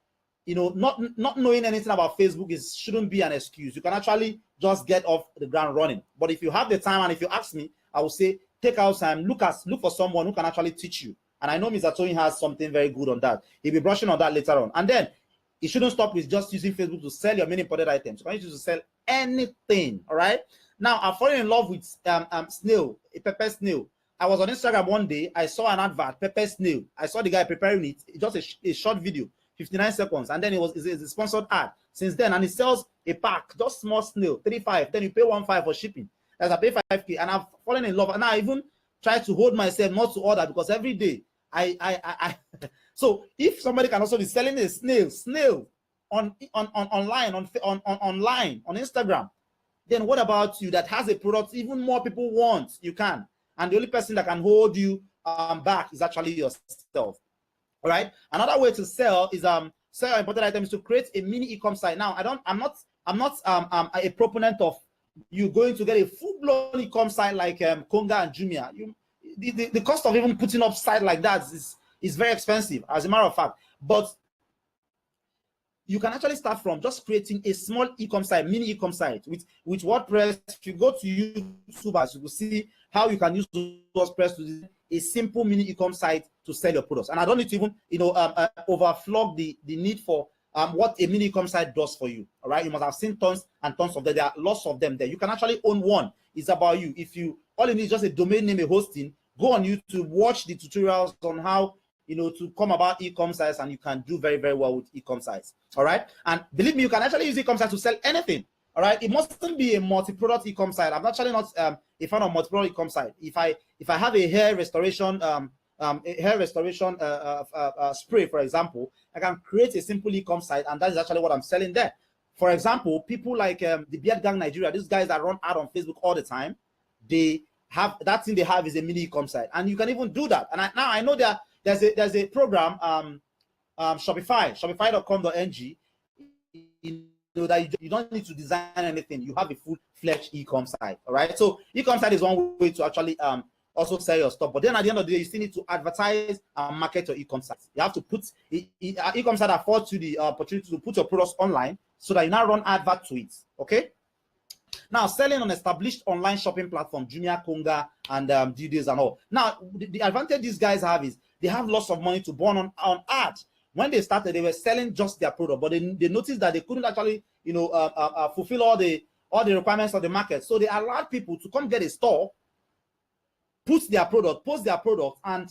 not knowing anything about Facebook shouldn't be an excuse. You can actually just get off the ground running. But if you have the time, and if you ask me, I will say take out time, look for someone who can actually teach you. And I know Mr. Tony has something very good on that. He'll be brushing on that later on. And then it shouldn't stop with just using Facebook to sell your many imported items. You can use it to sell anything. All right. Now I've fallen in love with snail, a pepper snail. I was on Instagram one day. I saw an advert, pepper snail. I saw the guy preparing it. Just a short video, 59 seconds, and then it's a sponsored ad. Since then, and it sells a pack, just small snail, 35. Then you pay 1.5 for shipping. As I pay 5K, and I've fallen in love. And I even try to hold myself not to order, because every day I so if somebody can also be selling a snail on online on Instagram, then what about you that has a product even more people want? You can, and the only person that can hold you back is actually yourself. All right. Another way to sell is sell imported items, to create a mini e-com site. Now I'm not a proponent of you going to get a full-blown e-com site like Konga and Jumia. The cost of even putting up site like that is very expensive, as a matter of fact. But you can actually start from just creating a small e-com site, mini e-com site with WordPress. If you go to YouTube, you will see how you can use WordPress to do a simple mini e-com site to sell your products. And I don't need to even overflog the need for what a mini e-com site does for you. All right, you must have seen tons and tons of them. There are lots of them there. You can actually own one. It's about you. All you need is just a domain name, a hosting. Go on YouTube, watch the tutorials on how to come about e-com sites, and you can do very, very well with e-com sites. All right, and believe me, you can actually use e-com sites to sell anything. All right, it mustn't be a multi-product e-com site. I'm actually not a fan of multi-product e-com site. If I have a hair restoration spray, for example, I can create a simple e-com site, and that is actually what I'm selling there. For example, people like the Beard Gang Nigeria, these guys that run ad on Facebook all the time, they have that thing. They have is a mini e-com site, and you can even do that. And now I know there's a program, Shopify.com.ng. That you don't need to design anything. You have a full-fledged e-com site. All right. So e-com site is one way to actually also sell your stuff. But then at the end of the day, you still need to advertise and market your e-com site. You have to put e-com site affords you the opportunity to put your products online, so that you now run advert to it. Okay. Now, selling on established online shopping platform, Jumia, Konga, and DDs and all. Now, the advantage these guys have is they have lots of money to burn on ads. When they started, they were selling just their product, but they noticed that they couldn't actually, fulfill all the requirements of the market. So they allowed people to come get a store, post their product, and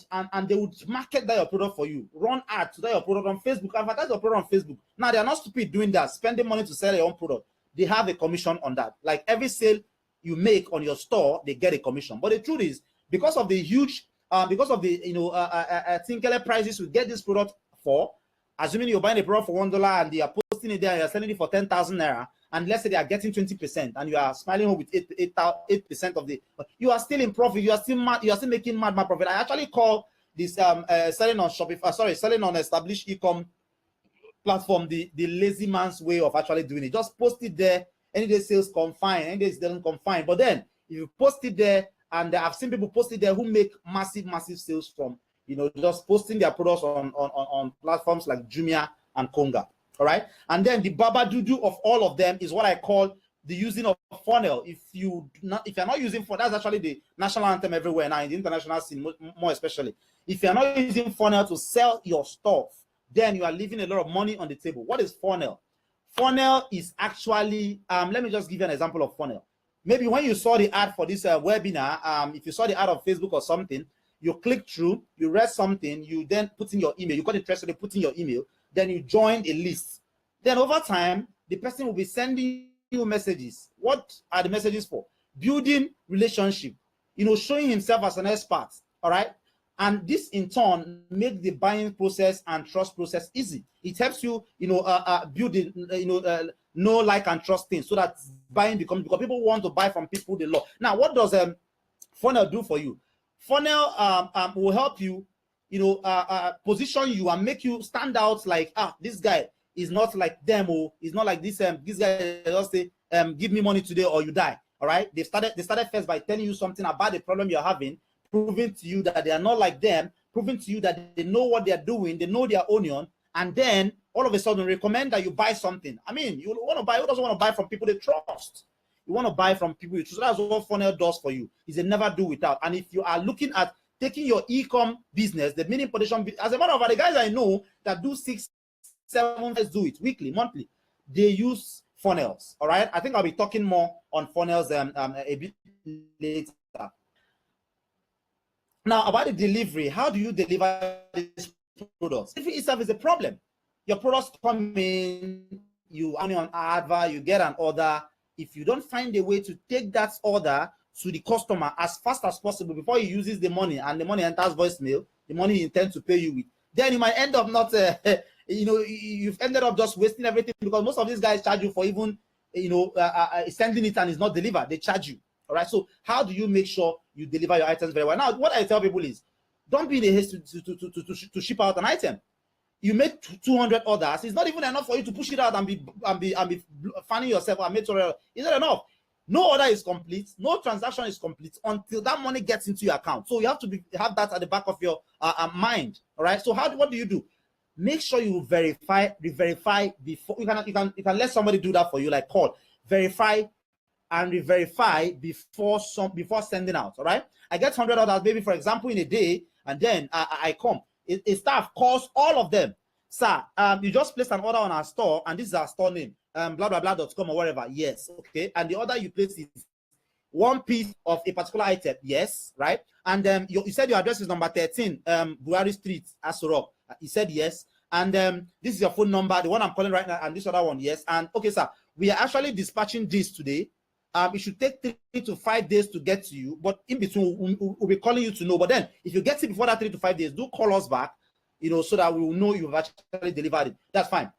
they would market that your product for you, run ads to that your product on Facebook, advertise your product on Facebook. Now, they are not stupid doing that, spending money to sell their own product. They have a commission on that. Like every sale you make on your store, they get a commission. But the truth is, because of the huge, Tinkele prices we get this product for, assuming you're buying a product for $1 and they are posting it there and you're selling it for 10,000 naira, and let's say they are getting 20%, and you are smiling home with 8% of the, you are still in profit. You are still making mad profit. I actually call this selling on Shopify, selling on established e-com platform the lazy man's way of actually doing it. Just post it there. Any day sales come fine, any days doesn't come fine. But then if you post it there, and I've seen people post it there who make massive sales from, you know, just posting their products on platforms like Jumia and Konga. All right. And then the babadoodoo of all of them is what I call the using of funnel. If you're not using funnel, that's actually the national anthem everywhere now in the international scene, more especially. If you're not using funnel to sell your stuff, then you are leaving a lot of money on the table. What is funnel? Funnel is actually, let me just give you an example of funnel. Maybe when you saw the ad for this webinar, if you saw the ad on Facebook or something, you click through, you read something, you then put in your email, you got interested in putting your email, then you join a list. Then over time, the person will be sending you messages. What are the messages for? Building relationship, you know, showing himself as an expert, all right? And this in turn makes the buying process and trust process easy. It helps you, you know, build it, you know, like and trust things so that buying becomes, because people want to buy from people they love. Now, what does funnel do for you? Funnel will help you, you know, position you and make you stand out. Like, this guy is not like them, or is not like this guy just say, give me money today or you die. All right. They started first by telling you something about the problem you're having, proving to you that they are not like them, proving to you that they know what they're doing, they know their onion, and then all of a sudden recommend that you buy something. I mean, you want to buy, who doesn't want to buy from people they trust? You want to buy from people you trust. So that's what funnel does for you. Is a never do without. And if you are looking at taking your e-com business, the mini importation, as a matter of fact, the guys I know that do 6, 7, let's do it weekly, monthly, they use funnels. All right. I think I'll be talking more on funnels a bit later. Now, about the delivery, how do you deliver these products? Delivery itself is a problem. Your products come in, you on an advert, you get an order. If you don't find a way to take that order to the customer as fast as possible before he uses the money and the money enters voicemail, the money he intends to pay you with, then you might end up not, you know, you've ended up just wasting everything, because most of these guys charge you for even, you know, sending it and it's not delivered. They charge you. All right. So how do you make sure you deliver your items very well? Now, what I tell people is, don't be in a haste to ship out an item. You made 200 orders. It's not even enough for you to push it out and be fanning yourself. I made 200. Is that enough? No order is complete. No transaction is complete until that money gets into your account. So you have to have that at the back of your mind. All right. So what do you do? Make sure you re-verify before you can let somebody do that for you, like call, verify and re-verify before sending out. All right. I get 100 orders, maybe for example, in a day, and then I come. A staff calls all of them. Sir, you just placed an order on our store, and this is our store name, blah blah blah.com or whatever. Yes, okay. And the order you placed is one piece of a particular item. Yes, right. And you said your address is number 13, Buhari Street, Asorok. He said yes. And this is your phone number, the one I'm calling right now, and this other one, yes. And okay, sir, we are actually dispatching this today. It should take 3 to 5 days to get to you, but in between we'll be calling you to know. But then if you get it before that 3 to 5 days, do call us back, you know, so that we will know you've actually delivered it. That's fine.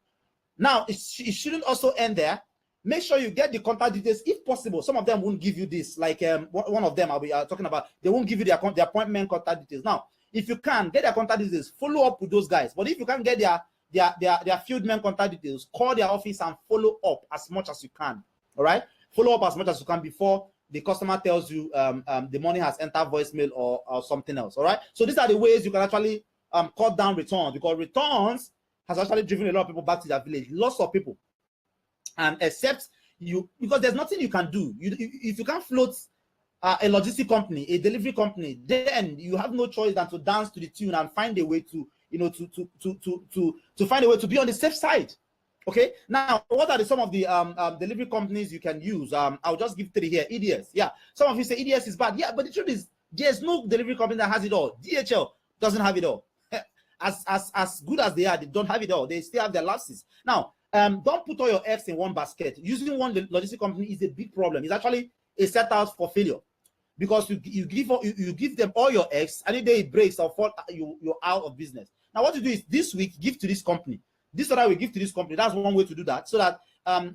Now it shouldn't also end there. Make sure you get the contact details if possible. Some of them won't give you this, like one of them I'll be talking about. They won't give you the appointment contact details. Now, if you can get their contact details, follow up with those guys. But if you can't get their field men contact details, call their office and follow up as much as you can. All right. Follow up as much as you can before the customer tells you the money has entered voicemail or something else. All right. So these are the ways you can actually cut down returns, because returns has actually driven a lot of people back to their village. Lots of people. And except you, because there's nothing you can do. If you can't float a logistic company, a delivery company, then you have no choice than to dance to the tune and find a way to, you know, to find a way to be on the safe side. Okay. Now, what are some of the delivery companies you can use? I'll just give 3 here. EDS. Yeah. Some of you say EDS is bad. Yeah, but the truth is, there's no delivery company that has it all. DHL doesn't have it all. As good as they are, they don't have it all. They still have their lapses. Now, don't put all your eggs in one basket. Using one logistic company is a big problem. It's actually a setup for failure, because you give them all your eggs, and if it breaks or fall, you're out of business. Now, what you do is this week give to this company. This order we give to this company. That's one way to do that, so that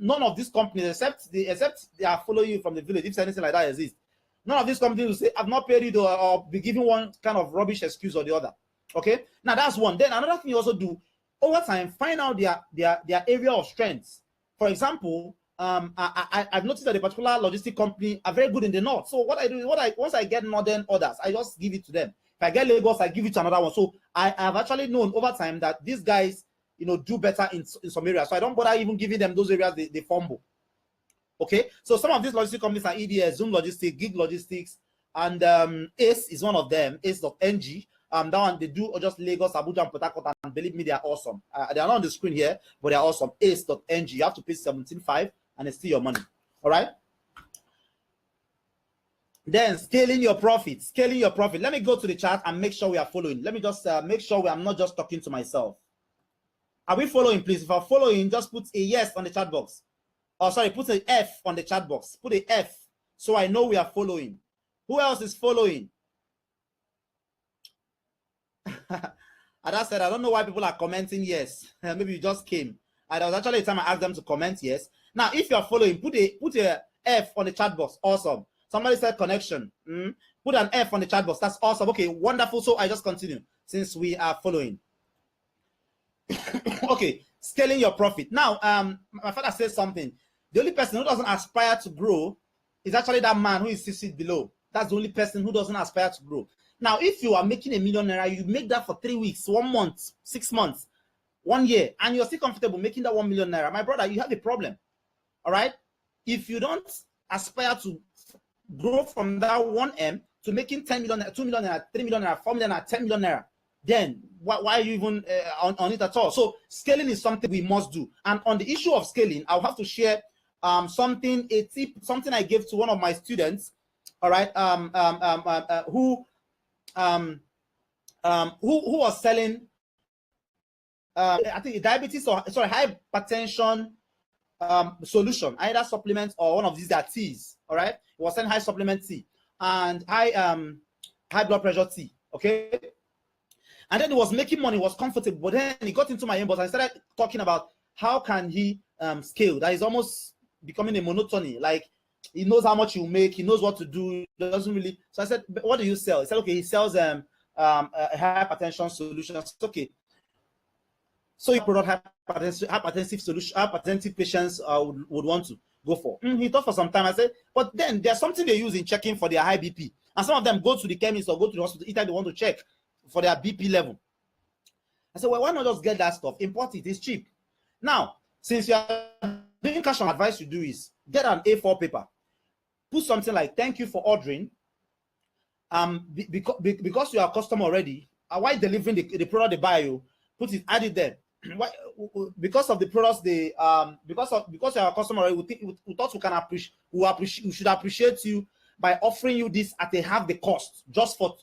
none of these companies, except they are following you from the village, if anything like that exists, none of these companies will say, I've not paid you, or be giving one kind of rubbish excuse or the other. Okay, now that's one. Then another thing you also do, over time, find out their area of strengths. For example, I've noticed that a particular logistic company are very good in the north. So what I do, once I get northern orders, I just give it to them. If I get Lagos, I give it to another one. So I have actually known over time that these guys, do better in some areas. So I don't bother even giving them those areas they fumble. Okay, so some of these logistic companies are EDS, Zoom Logistics, Gig Logistics, and ACE is one of them, ace.ng. That one, they do just Lagos, Abuja, and Port Harcourt, and believe me, they are awesome. They are not on the screen here, but they are awesome. Ace.ng. You have to pay 17.5 and it's still your money. All right. Then scaling your profit. Scaling your profit. Let me go to the chat and make sure we are following. Let me just make sure I'm not just talking to myself. Are we following, please? If I'm following, just put a yes on the chat box. Oh, sorry, put an F on the chat box. Put a F so I know we are following. Who else is following? As I said, I don't know why people are commenting yes. Maybe you just came. And there was actually a time I asked them to comment yes. Now, if you are following, put a F on the chat box. Awesome. Somebody said connection. Put an F on the chat box. That's awesome. Okay, wonderful. So I just continue since we are following. Okay, scaling your profit. Now, my father says something. The only person who doesn't aspire to grow is actually that man who is 6 feet below. That's the only person who doesn't aspire to grow. Now, if you are making $1 million, you make that for 3 weeks, 1 month, 6 months, 1 year, and you're still comfortable making that $1 million. My brother, you have a problem. All right? If you don't aspire to grow from that 1M to making 10 million, 2 million, 3 million, 4 million, 10 million, then why are you even on it at all? So scaling is something we must do. And on the issue of scaling, I'll have to share a tip, something I gave to one of my students, all right, who was selling I think diabetes or hypertension solution, either supplements or one of these are teas. All right, he was selling high supplement tea and high blood pressure tea. Okay, and then he was making money, was comfortable, but then he got into my inbox and I started talking about how can he scale. That is almost becoming a monotony. Like he knows how much you make, he knows what to do, doesn't really. So I said, what do you sell? He said, okay, he sells hypertension solutions. Okay. So you product hypertensive solution, hypertensive patients would want to go for. He thought for some time. I said, but then there's something they use in checking for their high BP. And some of them go to the chemist or go to the hospital anytime they want to check for their BP level. I said, well, why not just get that stuff? Import it, it's cheap. Now, since you are doing cash on advice, you do is get an A4 paper. Put something like, thank you for ordering. Because you are a customer already, while delivering the product they buy you, put it, add it there. Why, because of the products they because you are a customer already, we thought we should appreciate you by offering you this at a half the cost just for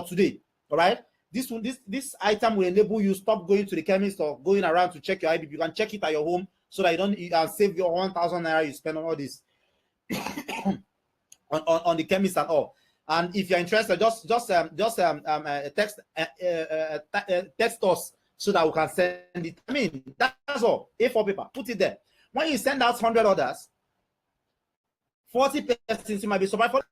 today. All right, this item will enable you stop going to the chemist or going around to check your IBP. You can check it at your home so that you can save your 1,000 naira you spend on all this on the chemist and all. And if you're interested, just text us so that we can send it. I mean, that's all. A4 paper, put it there. When you send out 100 orders, 40 persons you might be surprised for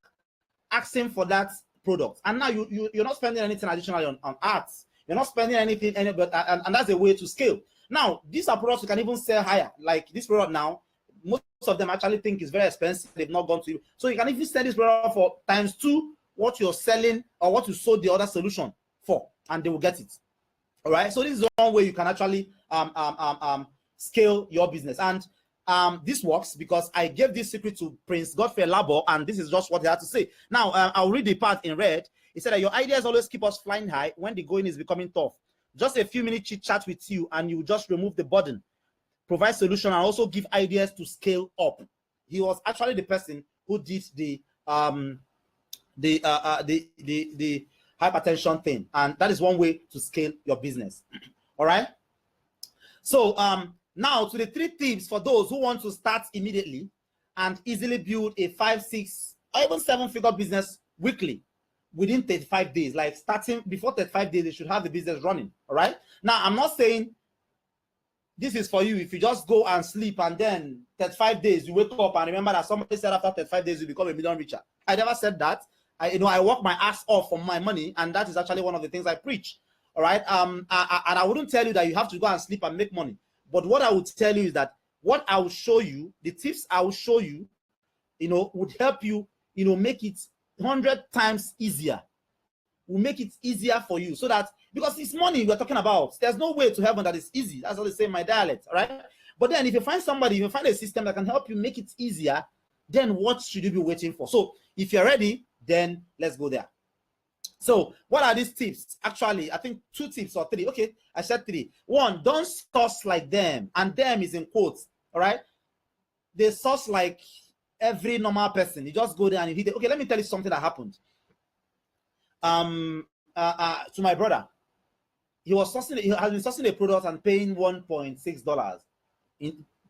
asking for that product. And now you're not spending anything additionally on ads. You're not spending anything, and that's a way to scale. Now, these are products you can even sell higher. Like this product now, most of them actually think it's very expensive. They've not gone to you. So you can even sell this product for ×2 what you're selling or what you sold the other solution for, and they will get it. All right. So this is one way you can actually scale your business. And this works because I gave this secret to Prince Godfrey Labo, and this is just what he had to say. Now, I'll read the part in red. He said that your ideas always keep us flying high when the going is becoming tough. Just a few minutes chit chat with you, and you just remove the burden, provide solution, and also give ideas to scale up. He was actually the person who did the hypertension thing, and that is one way to scale your business. All right. So now to the 3 tips for those who want to start immediately and easily build a 5, 6, or even 7-figure business weekly within 35 days. Like starting before 35 days, they should have the business running. All right. Now, I'm not saying this is for you if you just go and sleep and then 35 days you wake up and remember that somebody said after 35 days you become $1 million richer. I never said that. I work my ass off for my money, and that is actually one of the things I preach. All right. And I wouldn't tell you that you have to go and sleep and make money. But what I would tell you is that what I will show you, the tips I will show you, would help you, make it 100 times easier. Will make it easier for you, so that, because it's money we're talking about, there's no way to heaven that is easy. That's what they say in my dialect. All right. But then if you find somebody, if you find a system that can help you make it easier, then what should you be waiting for? So if you're ready, then let's go there. So what are these tips? Actually, I think 2 tips or 3. Okay, I said 3. 1, don't source like them, and them is in quotes. All right. They source like every normal person. You just go there and you hit it. Okay, let me tell you something that happened. To my brother, he has been sourcing a product and paying $1.6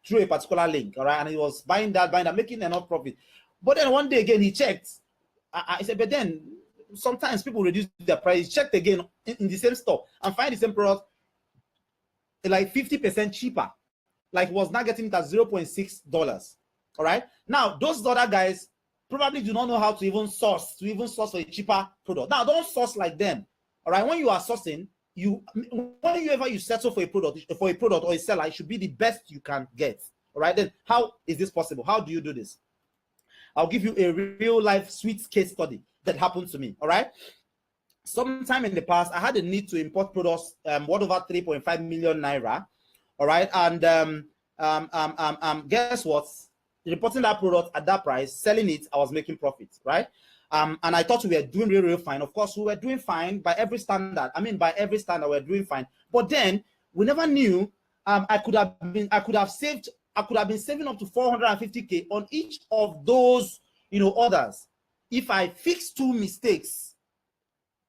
through a particular link. All right, and he was buying that, making enough profit. But then one day again, he checked. I said, but then sometimes people reduce their price. He checked again in the same store and find the same product like 50% cheaper. Like, was not getting it at $0.6. All right. Now those other guys probably do not know how to even source for a cheaper product. Now don't source like them. All right. When you are sourcing, whenever you settle for a product or a seller, it should be the best you can get. All right. Then how is this possible? How do you do this? I'll give you a real life sweet case study that happened to me. All right. Sometime in the past, I had a need to import products worth over 3.5 million naira. All right. And guess what? Reporting that product at that price, selling it, I was making profit, right? And I thought we were doing really, really fine. Of course, we were doing fine by every standard. I mean, by every standard, we're doing fine. But then we never knew. I could have been saving up to 450K on each of those, orders. If I fix 2 mistakes,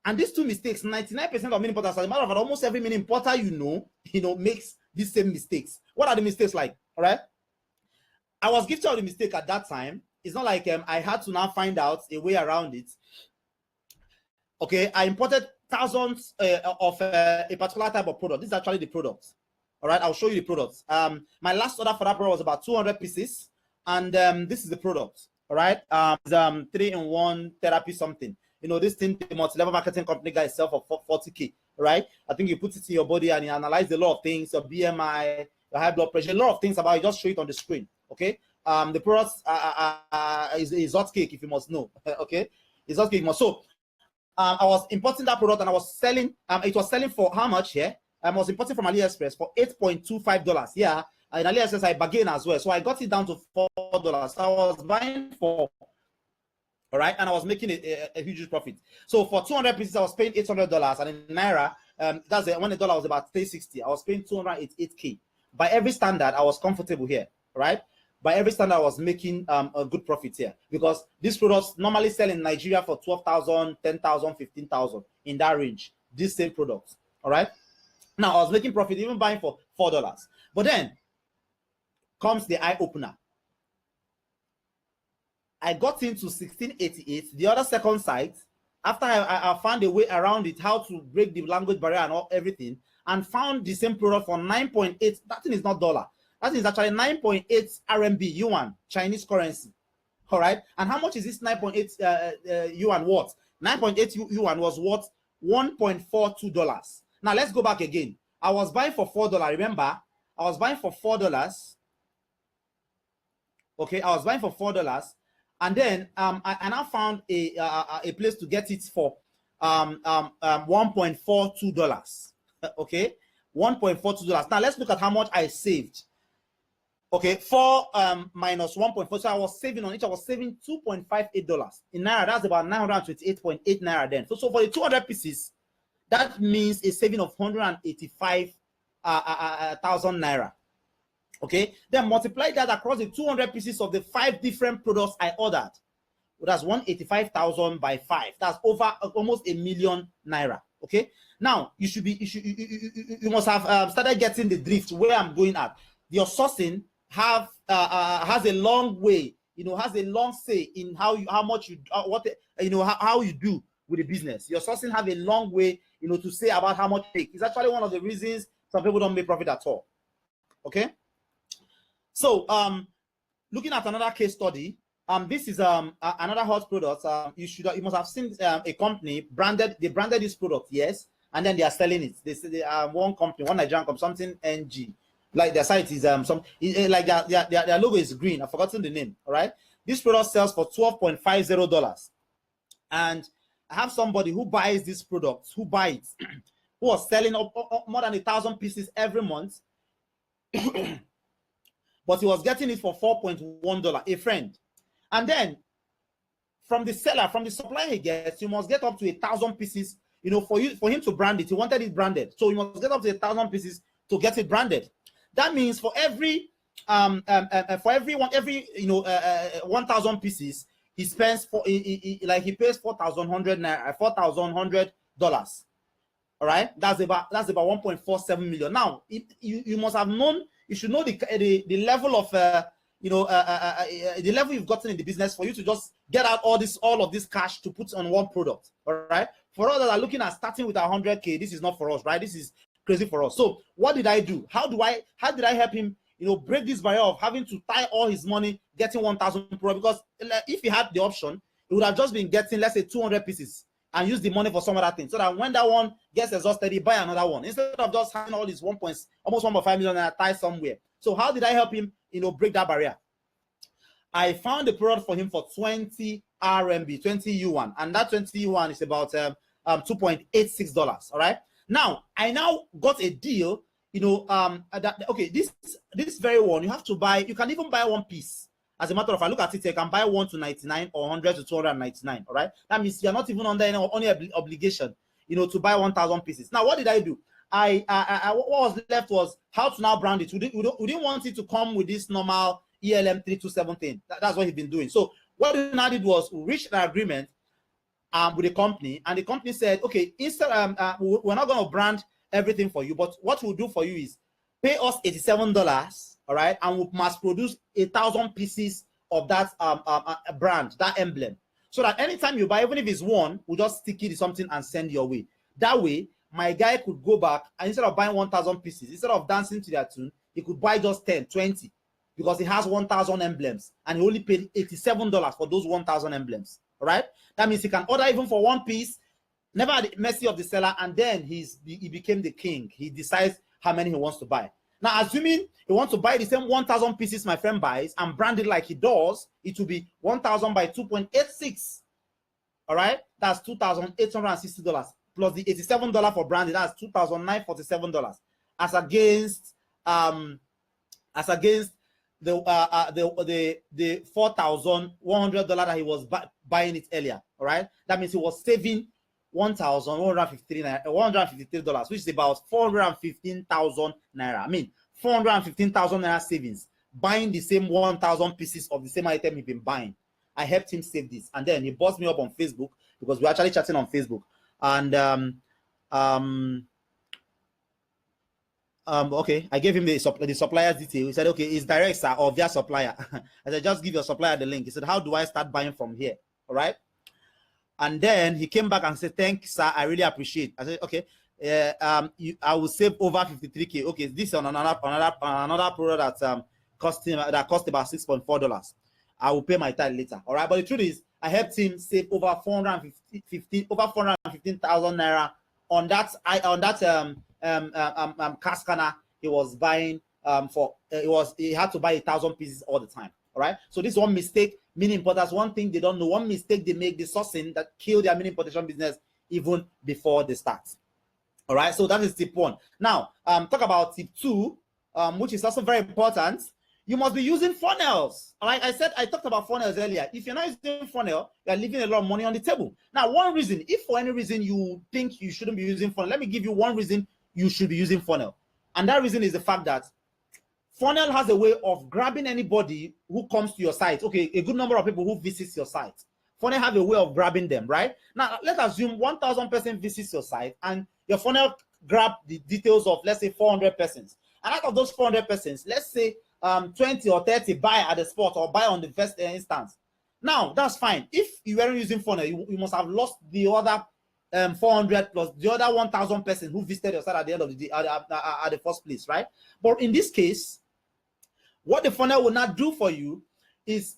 and these 2 mistakes, 99% of mini importers, as a matter of fact, almost every mini importer makes these same mistakes. What are the mistakes like? All right. I was gifted of the mistake at that time. It's not like I had to now find out a way around it. Okay, I imported thousands of a particular type of product. This is actually the product. All right, I'll show you the products. My last order for that product was about 200 pieces, and this is the product. All right, it's 3-in-1 therapy something. This thing, the multi-level marketing company guy sell for 40K. Right? I think you put it in your body and you analyze a lot of things, your BMI, your high blood pressure, a lot of things about it. Just show it on the screen. Okay. The product is hot cake, if you must know. Okay, it's hot cake. So I was importing that product and I was selling. It was selling for how much here? I was importing from AliExpress for $8.25. Yeah, in AliExpress I bargained as well, so I got it down to $4. So I was buying for, all right, and I was making a huge profit. So for 200 pieces, I was paying $800, and in naira, that's when the dollar was about 360. I was paying 288K. By every standard, I was comfortable here, right? By every standard, I was making a good profit here, because these products normally sell in Nigeria for 12,000, 10,000, 15,000, in that range. These same products, all right? Now, I was making profit even buying for $4. But then comes the eye opener. I got into 1688, the other second site, after I found a way around it, how to break the language barrier and everything, and found the same product for 9.8. That thing is not dollar. That is actually 9.8 RMB, yuan, Chinese currency. All right. And how much is this 9.8 yuan worth? 9.8 yuan was worth $1.42. Now let's go back again. I was buying for $4. Remember, I was buying for $4. Okay, I was buying for $4, and then I now found a place to get it for $1.42. Okay, $1.42. Now let's look at how much I saved. Okay, 4 minus 1.4, so I was saving on each. I was saving $2.58 in naira. That's about 928.8 naira then. So for the 200 pieces, that means a saving of 185,000 naira. Okay, then multiply that across the 200 pieces of the 5 different products I ordered. That's 185,000 by 5. That's over almost $1 million naira. Okay, now you must have started getting the drift where I'm going at. Your sourcing has a long way, has a long say in how you do with the business. Your sourcing have a long way, to say about how much you make. It's actually one of the reasons some people don't make profit at all. Okay. So, looking at another case study, this is another hot product. You must have seen a company branded. They branded this product, yes, and then they are selling it. They say they are one company, one Nigerian company, something NG. Like their site is like their logo is green. I've forgotten the name. All right. This product sells for $12.50. And I have somebody who buys this product, who buys it, who was selling up more than 1,000 pieces every month. But he was getting it for $4.1, a friend. And then from the seller, from the supplier he gets, you must get up to 1,000 pieces, for him to brand it. He wanted it branded. So you must get up to 1,000 pieces to get it branded. That means for every 1,000 pieces, he spends he pays $4,100. All right, that's about 1.47 million. Now, you must have known, you should know the level of the level you've gotten in the business for you to just get out all of this cash to put on one product. All right, for us that are looking at starting with 100K, this is not for us, right? This is crazy for us. So what did I do? How did I help him, break this barrier of having to tie all his money getting 1,000 product? Because if he had the option, he would have just been getting, let's say, 200 pieces and use the money for some other thing, so that when that one gets exhausted, he buy another one, instead of just having all these almost 1.5 million and tie somewhere. So how did I help him, break that barrier? I found the product for him for 20 RMB, 20 yuan, and that 20 yuan is about $2.86. All right. Now I got a deal. This very one you have to buy. You can even buy one piece. As a matter of fact, look at it. You can buy 1 to 99 or 100 to 299. All right. That means you're not even under any obligation, to buy 1,000 pieces. Now, what did I do? What was left was how to now brand it. We didn't want it to come with this normal ELM 327 thing. That's what he's been doing. So what we now did was we reached an agreement with the company, and the company said, okay, instead we're not going to brand everything for you, but what we'll do for you is pay us $87. All right, and we mass produce 1,000 pieces of that brand, that emblem, so that anytime you buy, even if it's one, we'll just stick it in something and send your way. That way, my guy could go back, and instead of buying 1,000 pieces, instead of dancing to their tune, he could buy just 10, 20, because he has 1,000 emblems, and he only paid $87 for those 1,000 emblems. All right, that means he can order even for one piece, never at the mercy of the seller, and then he became the king. He decides how many he wants to buy. Now, assuming he wants to buy the same 1,000 pieces my friend buys and brand it like he does, it will be 1,000 by 2.86. All right, that's $2,860 plus the $87 for branding. That's $2,947 as against the $4,100 that he was buying it earlier. All right, that means he was saving $1,153, which is about 415,000 naira. I mean, 415,000 naira savings buying the same 1,000 pieces of the same item he's been buying. I helped him save this, and then he buzzed me up on Facebook, because we're actually chatting on Facebook. And okay, I gave him the supplier's detail. He said, okay, it's direct, sir, or via supplier. I said, just give your supplier the link. He said, how do I start buying from here? All right. And then he came back and said, thanks, sir, I really appreciate. I said, okay, I will save over 53K. Okay, this is on another product that cost about $6.4. I will pay my tithe later. All right, but the truth is, I helped him save over 415,000 naira on that cash scanner he was buying he had to buy 1,000 pieces all the time. All right, so this one mistake, mini importers, one thing they don't know, one mistake they make, the sourcing that kill their mini importation business even before they start. All right, so that is tip one. Now, talk about tip two, which is also very important. You must be using funnels. Like I said, I talked about funnels earlier. If you're not using funnel, you're leaving a lot of money on the table. Now, one reason, if for any reason you think you shouldn't be using funnel, let me give you one reason you should be using funnel. And that reason is the fact that funnel has a way of grabbing anybody who comes to your site. Okay, a good number of people who visits your site. Funnel have a way of grabbing them, right? Now, let's assume 1,000 persons visits your site, and your funnel grab the details of, let's say, 400 persons. And out of those 400 persons, let's say 20 or 30 buy at the spot or buy on the first instance. Now, that's fine. If you weren't using funnel, you must have lost the other 400 plus the other 1,000 persons who visited your site at the end of the day, at the first place, right? But in this case, what the funnel will not do for you is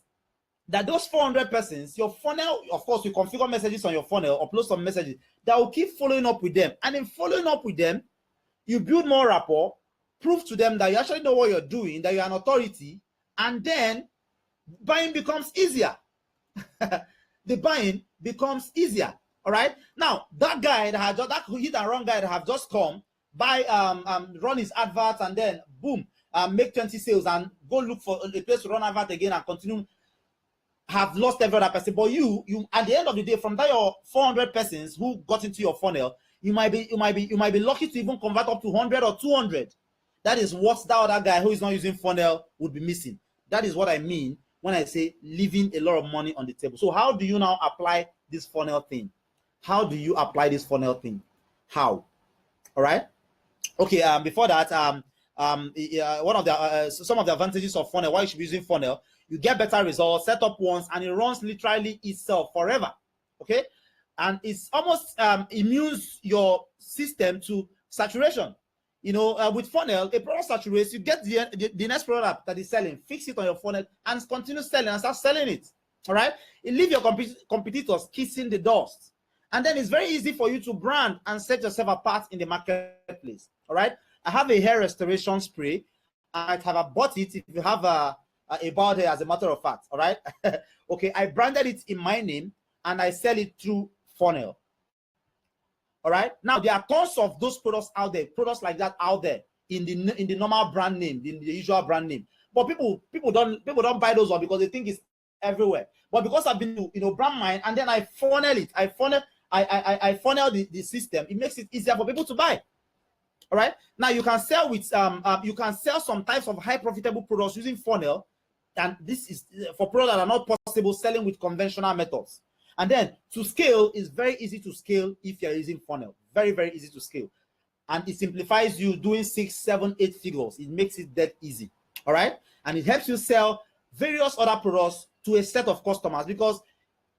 that those 400 persons, your funnel, of course, you configure messages on your funnel, upload some messages that will keep following up with them. And in following up with them, you build more rapport, prove to them that you actually know what you're doing, that you're an authority, and then buying becomes easier. The buying becomes easier. All right. Now, that guy that had just, that hit and run guy that have just come, buy, run his adverts, and then boom, make 20 sales and go look for a place to run advert again and continue, have lost every other person. But you at the end of the day, from that your 400 persons who got into your funnel, you might be lucky to even convert up to 100 or 200. That is what that other guy who is not using funnel would be missing. That is what I mean when I say leaving a lot of money on the table. So how do you now apply this funnel thing? How do you apply this funnel thing? How? All right. Okay. Before that, one of the some of the advantages of funnel, why you should be using funnel, you get better results, set up once, and it runs literally itself forever. Okay, and it's almost immunes your system to saturation. You know, with funnel, a product saturates, you get the next product that is selling, fix it on your funnel, and continue selling and start selling it. All right, it leave your competitors kissing the dust, and then it's very easy for you to brand and set yourself apart in the marketplace. All right. I have a hair restoration spray. I have bought it if you have a bald hair, as a matter of fact. All right. Okay. I branded it in my name and I sell it through funnel. All right. Now there are tons of those products out there, products like that out there in the normal brand name, in the usual brand name. But people don't buy those ones because they think it's everywhere. But because I've been to brand mine, and then I funnel it, I funnel the system. It makes it easier for people to buy. All right. Now you can sell with you can sell some types of high profitable products using funnel, and this is for products that are not possible selling with conventional methods. And then to scale is very easy to scale if you're using funnel. Very, very easy to scale, and it simplifies you doing 6, 7, 8 figures. It makes it that easy. All right, and it helps you sell various other products to a set of customers, because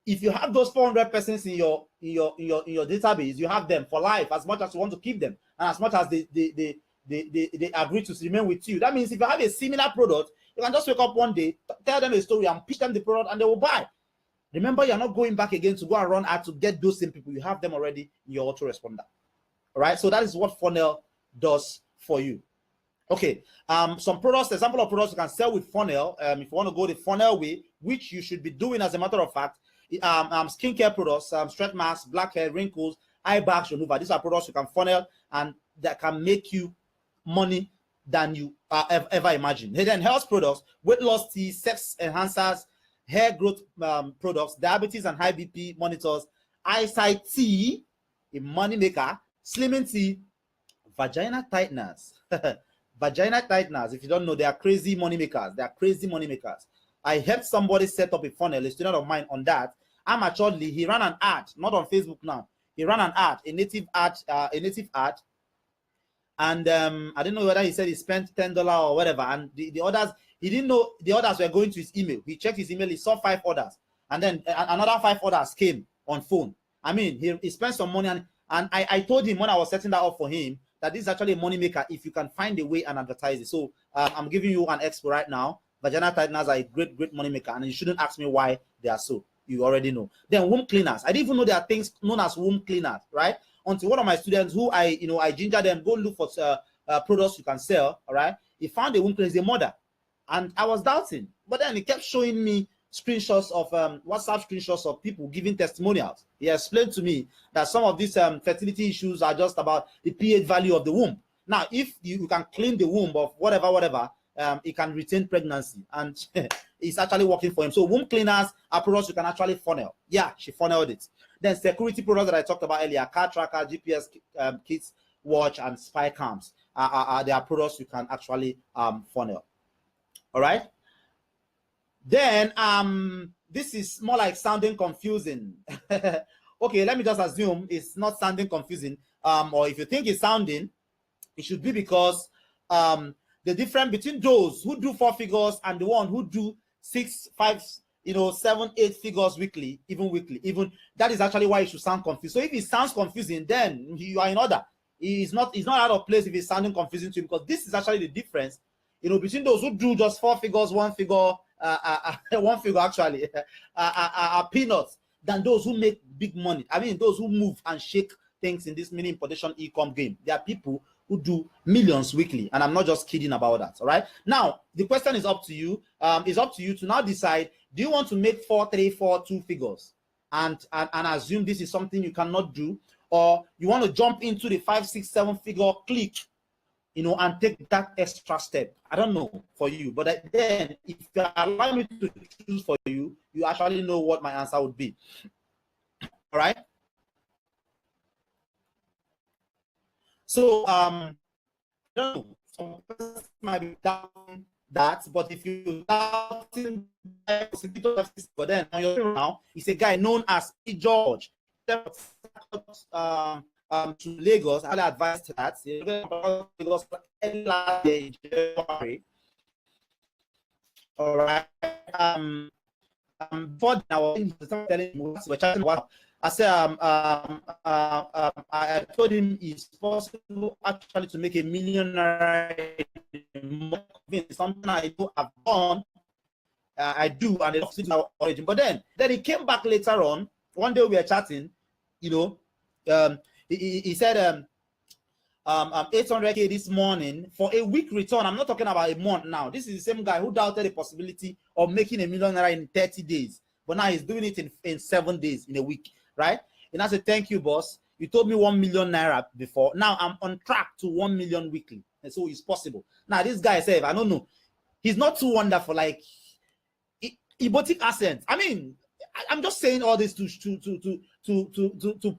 if you have those 400 persons in your database, you have them for life, as much as you want to keep them, and as much as they agree to remain with you. That means if you have a similar product, you can just wake up one day, tell them a story, and pitch them the product, and they will buy. Remember, you're not going back again to go and run ad to get those same people. You have them already in your autoresponder. All right, so that is what funnel does for you. Okay, some products, example of products you can sell with funnel. If you want to go the funnel way, which you should be doing as a matter of fact, skincare products, stretch masks, blackhead, wrinkles, eye bags remover. These are products you can funnel and that can make you money than you ever imagine. Then health products, weight loss tea, sex enhancers, hair growth products, diabetes and high BP monitors, eyesight tea, a money maker, slimming tea, vagina tighteners. Vagina tighteners, if you don't know, they are crazy money makers. They are crazy money makers. I helped somebody set up a funnel, a student of mine, on that. Amateurly, he ran an ad, not on Facebook now. He ran an ad, a native ad, and I didn't know whether he said he spent $10 or whatever. And the others, he didn't know the others were going to his email. He checked his email, he saw 5 orders, and then another 5 orders came on phone. I mean, he spent some money, and I told him when I was setting that up for him that this is actually a money maker if you can find a way and advertise it. So I'm giving you an expo right now. Vagina tighteners are a great money maker, and you shouldn't ask me why they are so. You already know. Then womb cleaners. I didn't even know there are things known as womb cleaners, right? Until one of my students, who I ginger them, go look for products you can sell. All right, he found a womb cleaner, a mother, and I was doubting, but then he kept showing me screenshots of WhatsApp screenshots of people giving testimonials. He explained to me that some of these fertility issues are just about the pH value of the womb. Now, if you can clean the womb of whatever, it can retain pregnancy, and it's actually working for him. So womb cleaners are products you can actually funnel. Yeah, she funneled it. Then security products that I talked about earlier, car tracker, GPS kits, watch, and spy cams they are products you can actually funnel. All right. Then this is more like sounding confusing. Okay, let me just assume it's not sounding confusing. Or if you think it's sounding, it should be because the difference between those who do 4 figures and the one who do 6, 5, 7, 8 figures weekly, even that is actually why it should sound confused. So if it sounds confusing, then you are in order. It's not out of place if it's sounding confusing to you, because this is actually the difference, between those who do just 4 figures, 1 figure, one figure actually, are peanuts than those who make big money. I mean, those who move and shake things in this mini importation e-com game. There are people who do millions weekly, and I'm not just kidding about that. All right. Now the question is up to you. It's up to you to now decide: do you want to make 4, 3, 4, 2 figures, and assume this is something you cannot do, or you want to jump into the 5, 6, 7 figure click, and take that extra step? I don't know for you, but then if you allow me to choose for you, you actually know what my answer would be. All right. So I don't know, some person might be down that, but if you doubting but then on your now, it's a guy known as P. George. To Lagos, I advised that Lagos January. All right. Before I was telling him we're chatting about, I said I told him it's possible actually to make $1 million. Something I do have done, I do, and it's our origin. But then he came back later on. One day we were chatting, he said 800K this morning for a week return. I'm not talking about a month now. This is the same guy who doubted the possibility of making $1 million in 30 days, but now he's doing it in 7 days, in a week, right? And I said, thank you, boss. You told me 1 million naira before. Now I'm on track to 1 million weekly, and so it's possible. Now this guy said, I don't know, he's not too wonderful, like erotic accent. I mean, I'm just saying all this to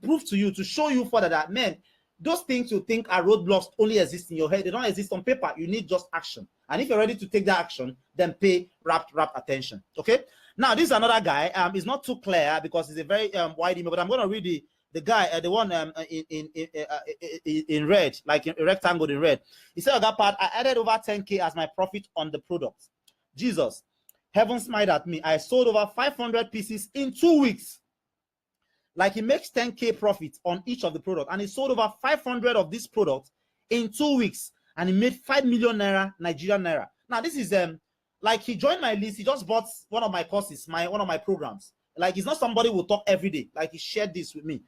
prove to you, to show you further that, man, those things you think are roadblocks only exist in your head. They don't exist on paper. You need just action. And if you're ready to take that action, then pay rapt attention. Okay. Now this is another guy. It's not too clear because it's a very wide email, but I'm going to read the guy, the one in red, like a rectangle in red. He said, "Oga Pat, I added over 10K as my profit on the product. Jesus, heaven smiled at me. I sold over 500 pieces in 2 weeks. Like, he makes 10K profit on each of the products, and he sold over 500 of this product in 2 weeks, and he made 5 million naira, Nigerian naira. Now this is like, he joined my list. He just bought one of my courses, one of my programs. Like, he's not somebody who will talk every day. Like, he shared this with me.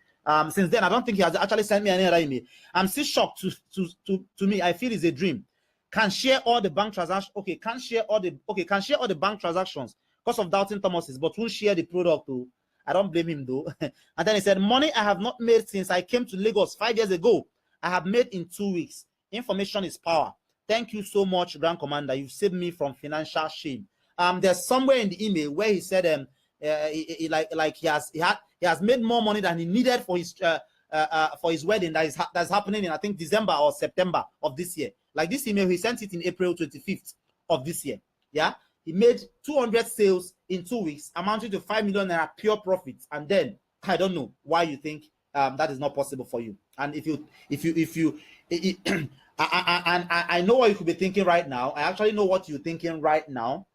Since then, I don't think he has actually sent me any other email. I'm still shocked. To me, I feel it's a dream. Can share all the bank transactions. Okay, can share all the bank transactions because of doubting Thomas's, but won't share the product though. I don't blame him though. And then he said, money I have not made since I came to Lagos 5 years ago, I have made in 2 weeks. Information is power. Thank you so much, Grand Commander. You've saved me from financial shame. There's somewhere in the email where he said he has made more money than he needed for his wedding that's happening in, I think, December or September of this year. Like, this email, he sent it in April 25th of this year. Yeah, he made 200 sales in 2 weeks, amounting to 5 million naira pure profits. And then I don't know why you think that is not possible for you. And I know what you could be thinking right now. I actually know what you're thinking right now.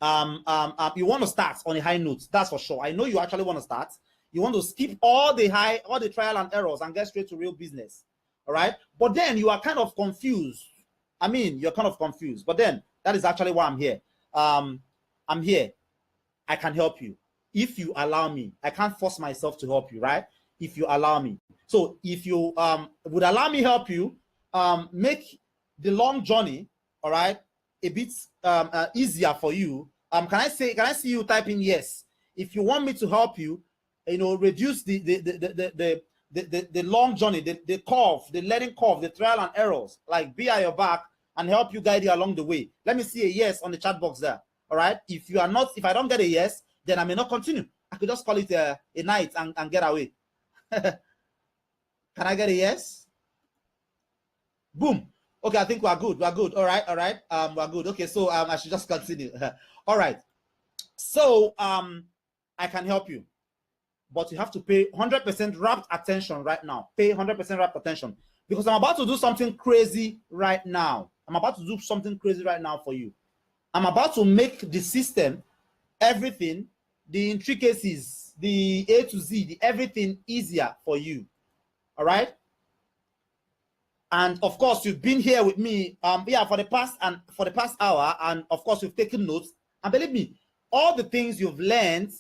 You want to start on a high note, that's for sure. I know you actually want to start. You want to skip all the trial and errors and get straight to real business. All right, but then you are kind of confused. I mean, you're kind of confused, but then that is actually why I'm here. I'm here. I can help you if you allow me. I can't force myself to help you, right? If you allow me. So if you would allow me help you, make the long journey, all right, a bit easier for you. Can I see you type in yes? If you want me to help you, reduce the long journey, the curve, the learning curve, the trial and errors, like be at your back and help you guide you along the way. Let me see a yes on the chat box there. All right. If I don't get a yes, then I may not continue. I could just call it a night and get away. Can I get a yes? Boom. Okay, I think we're good. We're good. All right. We're good. Okay, so I should just continue. All right. So I can help you, but you have to pay 100% rapt attention right now. Pay 100% rapt attention, because I'm about to do something crazy right now. I'm about to do something crazy right now for you. I'm about to make the system, everything, the intricacies, the A to Z, the everything easier for you. All right. And of course, you've been here with me, for the past hour, and of course, you've taken notes. And believe me, all the things you've learned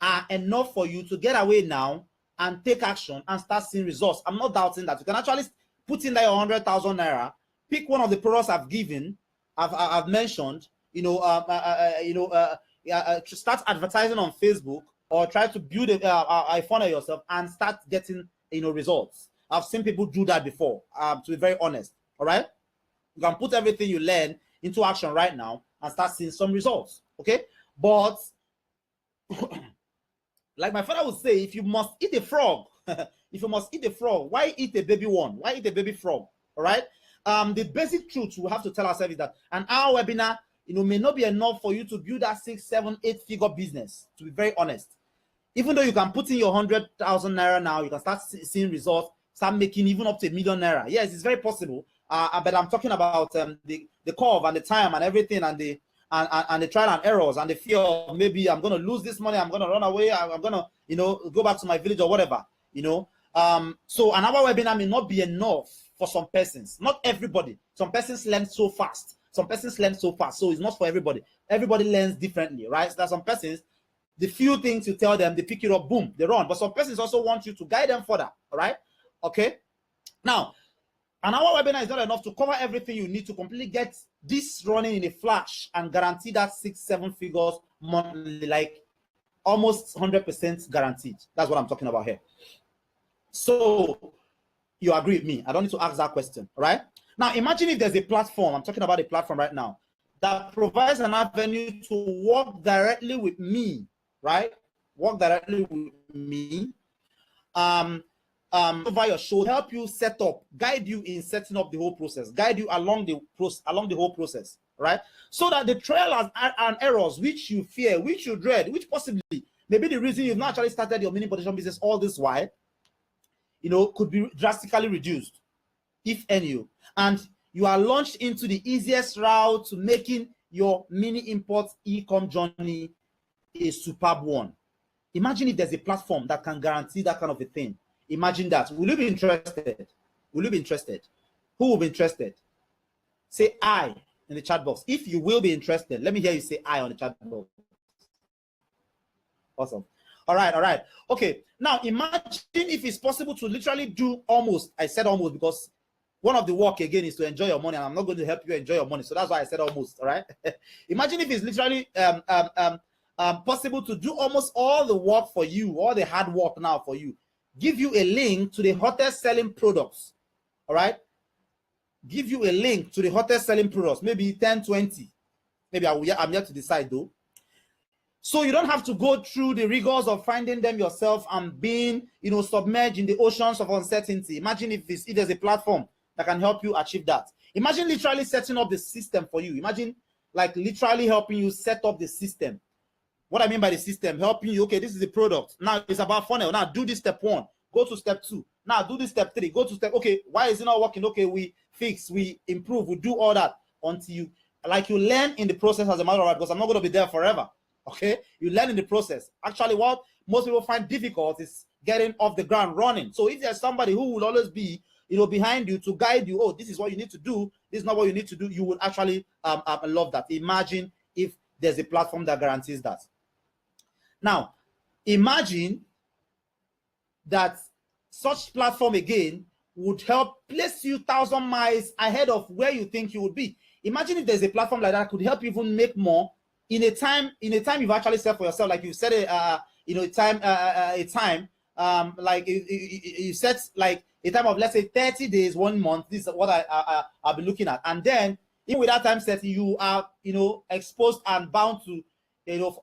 are enough for you to get away now and take action and start seeing results. I'm not doubting that. You can actually put in that your 100,000 naira, pick one of the products I've given, I've mentioned, start advertising on Facebook, or try to build a funnel yourself and start getting, results. I've seen people do that before, to be very honest. All right, you can put everything you learn into action right now and start seeing some results. Okay, but like my father would say, if you must eat a frog, if you must eat a frog, why eat a baby one? Why eat a baby frog? All right. The basic truth we have to tell ourselves is that an hour webinar, may not be enough for you to build that 6, 7, 8-figure business. To be very honest, even though you can put in your 100,000 naira now, you can start seeing results, start making even up to 1 million naira. Yes, it's very possible. But I'm talking about the curve and the time and everything, and the trial and errors and the fear of maybe I'm going to lose this money, I'm going to run away, I'm going to, go back to my village or whatever, So an hour webinar may not be enough for some persons. Not everybody. Some persons learn so fast. So it's not for everybody. Everybody learns differently, right? So there are some persons, the few things you tell them, they pick it up, boom, they run. But some persons also want you to guide them further, all right? Okay? Now, an hour webinar is not enough to cover everything you need to completely get this running in a flash and guarantee that 6, 7 figures monthly, like almost 100% guaranteed. That's what I'm talking about here. So you agree with me? I don't need to ask that question, right? Now, imagine if there's a platform, I'm talking about a platform right now, that provides an avenue to work directly with me, right? Work directly with me. Over your show, help you set up, guide you in setting up the whole process, guide you along the whole process, right? So that the trials and errors which you fear, which you dread, which possibly maybe the reason you've not actually started your mini potential business all this while, could be drastically reduced, if any. And you are launched into the easiest route to making your mini import e-com journey a superb one. Imagine if there's a platform that can guarantee that kind of a thing. Imagine that. Will you be interested? Will you be interested? Who will be interested? Say I in the chat box. If you will be interested, let me hear you say I on the chat box. Awesome. All right. Okay. Now imagine if it's possible to literally do almost. I said almost because one of the work again is to enjoy your money, and I'm not going to help you enjoy your money. So that's why I said almost. All right. Imagine if it's literally possible to do almost all the work for you, all the hard work now for you. Give you a link to the hottest selling products. All right. Give you a link to the hottest selling products, maybe 10, 20. Maybe I'm yet to decide though. So you don't have to go through the rigors of finding them yourself and being, submerged in the oceans of uncertainty. Imagine if there's a platform that can help you achieve that. Imagine literally setting up the system for you. Imagine like literally helping you set up the system. What I mean by the system, helping you, okay, this is the product. Now it's about funnel. Now do this step 1, go to step 2. Now do this step 3, go to step, okay, why is it not working? Okay, we fix, we improve, we do all that until you learn in the process as a matter of fact, because I'm not going to be there forever. Okay, you learn in the process. Actually, what most people find difficult is getting off the ground running. So if there's somebody who will always be, behind you to guide you, oh, this is what you need to do, this is not what you need to do, you would actually love that. Imagine if there's a platform that guarantees that. Now, imagine that such platform again would help place you 1,000 miles ahead of where you think you would be. Imagine if there's a platform like that could help you even make more in a time you've actually set for yourself. Like you said, like you set like a time of, let's say, 30 days, 1 month. This is what I'll be looking at. And then even with that time setting, you are, exposed and bound to,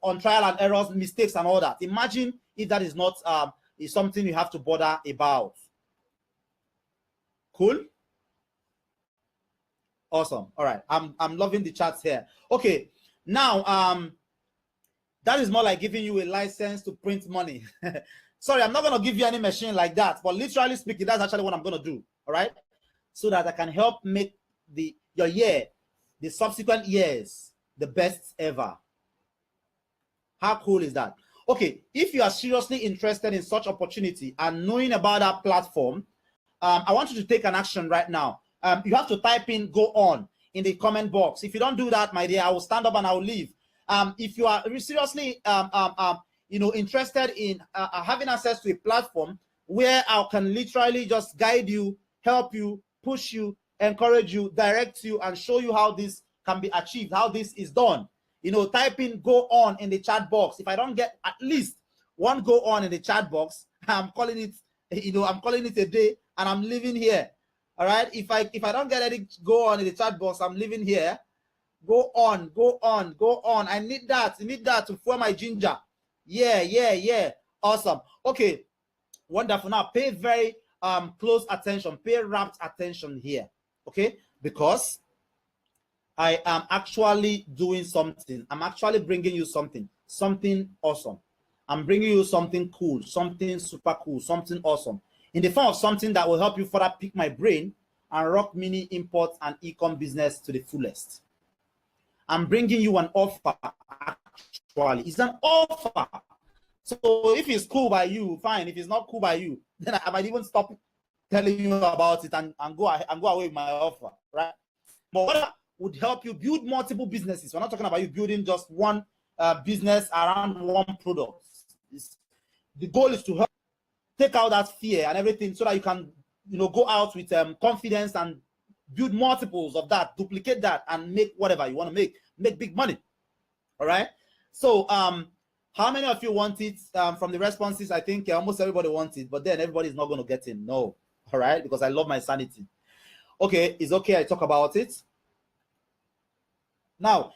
on trial and errors, mistakes and all that. Imagine if that is not is something you have to bother about. Cool. Awesome. All right. I'm loving the chats here. Okay. Now, that is more like giving you a license to print money. Sorry, I'm not going to give you any machine like that, but literally speaking, that's actually what I'm going to do. All right. So that I can help make your year, the subsequent years, the best ever. How cool is that? Okay, if you are seriously interested in such opportunity and knowing about that platform, I want you to take an action right now. You have to type in "go on" in the comment box. If you don't do that, my dear, I will stand up and I will leave. if you are seriously interested in having access to a platform where I can literally just guide you, help you, push you, encourage you, direct you, and show you how this can be achieved, how this is done. Type in "go on" in the chat box. If I don't get at least one "go on" in the chat box, I'm calling it, I'm calling it a day, and I'm leaving here. All right. If I don't get any "go on" in the chat box, I'm leaving here. Go on, go on, go on. I need that. I need that to fuel my ginger. Yeah. Awesome. Okay. Wonderful. Now pay very close attention, pay rapt attention here. Okay, because I am actually doing something. I'm actually bringing you something awesome. I'm bringing you something cool, something super cool, something awesome, in the form of something that will help you further pick my brain and rock mini import and e-com business to the fullest. I'm bringing you an offer. Actually, it's an offer. So if it's cool by you, fine. If it's not cool by you, then I might even stop telling you about it and go away with my offer, right? But what would help you build multiple businesses? We're not talking about you building just one business around one product. The goal is to help take out that fear and everything, so that you can, go out with confidence and build multiples of that, duplicate that, and make whatever you want to make big money. All right. So how many of you want it? From the responses, I think almost everybody wants it, but then everybody's not going to get it. No. All right, because I love my sanity. Okay, it's okay, I talk about it. Now,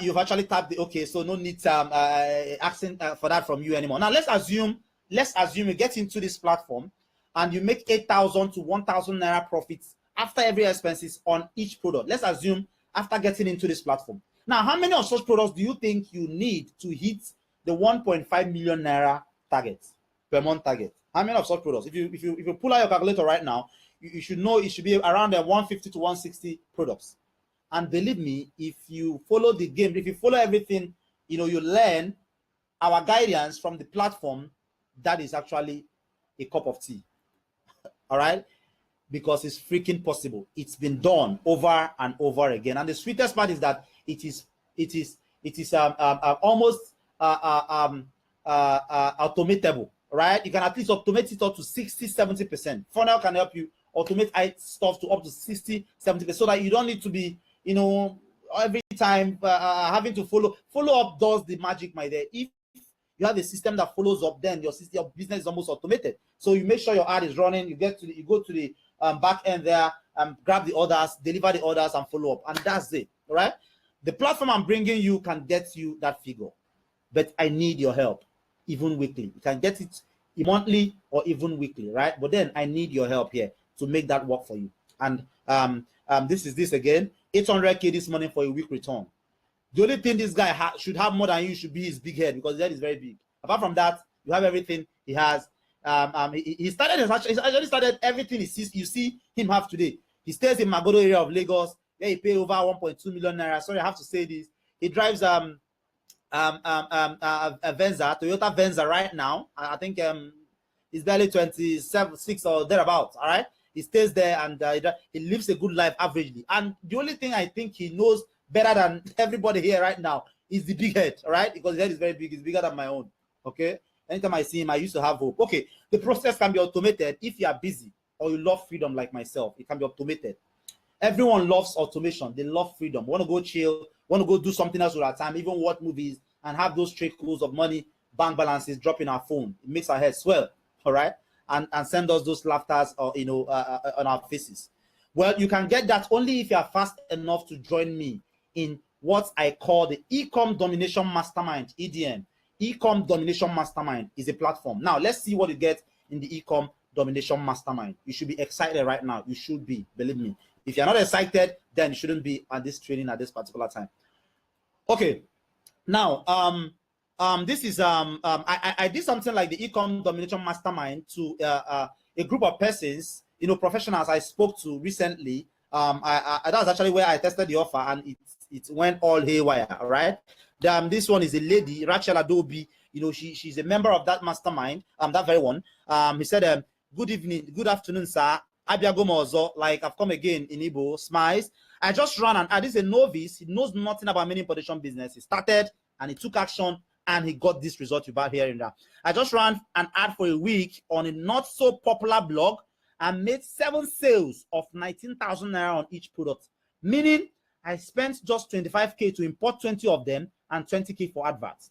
you've actually tapped the okay, so no need asking for that from you anymore. Now let's assume you get into this platform and you make 8,000 to 1,000 naira profits after every expenses on each product. Let's assume after getting into this platform. Now, how many of such products do you think you need to hit the 1.5 million naira target per month target? How many of such products? If you pull out your calculator right now, you should know it should be around 150 to 160 products. And believe me, if you follow the game, if you follow everything, you learn our guidance from the platform, that is actually a cup of tea. All right, because it's freaking possible. It's been done over and over again, and the sweetest part is that it is almost automatable. Right, you can at least automate it up to 60-70%. Funnel can help you automate stuff to up to 60-70%, so that you don't need to be, every time having to follow up does the magic, my dear. If you have a system that follows up, then your business is almost automated. So you make sure your ad is running. You go to the back end there, grab the orders, deliver the orders, and follow up, and that's it. All right. The platform I'm bringing you can get you that figure, but I need your help. Even weekly, you can get it monthly or even weekly, right? But then I need your help here to make that work for you. And this is this again, 800K this morning for a week return. The only thing this guy should have more than you should be his big head, because his head is very big. Apart from that, you have everything he has. He actually started everything you see him have today. He stays in Magodo area of Lagos, where he pay over 1.2 million naira. Sorry, I have to say this. He drives a Venza, Toyota Venza right now. I think he's barely 26 or thereabouts. All right, he stays there and he lives a good life averagely. And the only thing I think he knows better than everybody here right now is the big head. All right, because his head is very big. It's bigger than my own. Okay, anytime I see him, I used to have hope. Okay, the process can be automated if you are busy or you love freedom like myself. It can be automated. Everyone loves automation. They love freedom. Want to go chill, want to go do something else with our time, even watch movies and have those trickles of money, bank balances drop in our phone. It makes our head swell, all right? And send us those laughters or on our faces. Well, you can get that only if you are fast enough to join me in what I call the Ecom Domination Mastermind, EDM. Ecom Domination Mastermind is a platform. Now, let's see what you get in the Ecom Domination Mastermind. You should be excited right now. You should be, believe me. If you're not excited, then you shouldn't be at this training at this particular time. Okay. Now, this is I did something like the Ecom Domination Mastermind to a group of persons, professionals I spoke to recently. That was actually where I tested the offer, and it went all haywire. All right. This one is a lady, Rachel Adobe. She's a member of that mastermind. That very one. He said, "Good evening, good afternoon, sir. Abiagomozo, like I've come again in Igbo, smiles. I just ran an ad. This is a novice. He knows nothing about mini importation business. He started and he took action and he got this result you about here and there. I just ran an ad for a week on a not so popular blog and made 7 sales of 19,000 naira on each product. Meaning I spent just 25k to import 20 of them and 20k for adverts.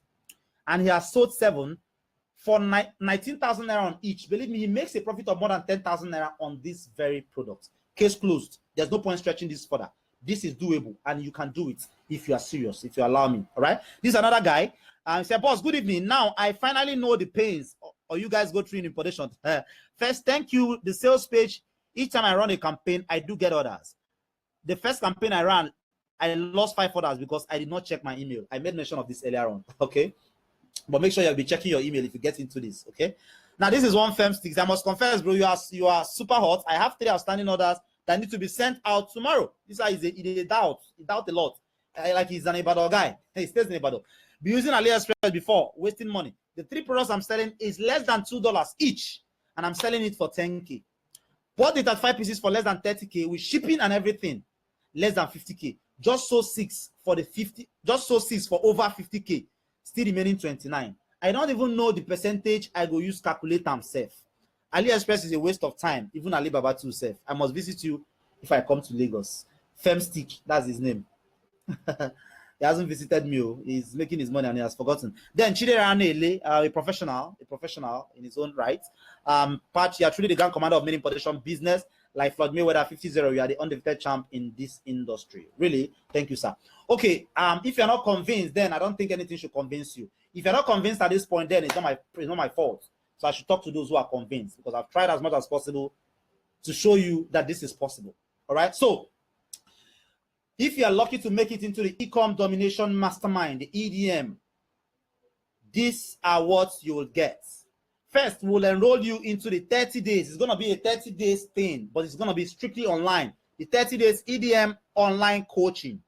And he has sold 7 for 19,000 naira on each. Believe me, he makes a profit of more than 10,000 naira on this very product. Case closed. There's no point stretching this further. This is doable and you can do it if you are serious, if you allow me. All right. This is another guy. He said, boss, good evening. Now I finally know the pains or you guys go through in importation. First, thank you. The sales page, each time I run a campaign, I do get orders. The first campaign I ran, I lost 5 orders because I did not check my email. I made mention of this earlier on. Okay. But make sure you'll be checking your email if you get into this. Okay. Now, this is one firm sticks. I must confess, bro, you are super hot. I have 3 outstanding orders that need to be sent out tomorrow. This guy is a doubt. He doubt a lot. Like he's an Ibadan guy. He stays in Ibadan. Be using AliExpress before, wasting money. The 3 products I'm selling is less than $2 each, and I'm selling it for 10k. Bought it at 5 pieces for less than 30k with shipping and everything, less than 50k. Just sold 6 for the 50. Just sold 6 for over 50k. Still remaining 29. I don't even know the percentage I go use calculate myself. AliExpress is a waste of time. Even Alibaba too self. I must visit you if I come to Lagos. Femstick, that's his name. He hasn't visited me. He's making his money and he has forgotten. Then Chidera Nele, a professional in his own right. Pat, you are truly the grand commander of mini importation business. Like Floyd Mayweather 50-0, you are the undefeated champ in this industry. Really, thank you, sir. Okay, if you're not convinced, then I don't think anything should convince you. If you're not convinced at this point, then it's not my fault. So I should talk to those who are convinced because I've tried as much as possible to show you that this is possible. All right, so if you are lucky to make it into the Ecom Domination Mastermind, the EDM, these are what you will get. First, we'll enroll you into the 30 days. It's going to be a 30 days thing, but it's going to be strictly online. The 30 days EDM online coaching.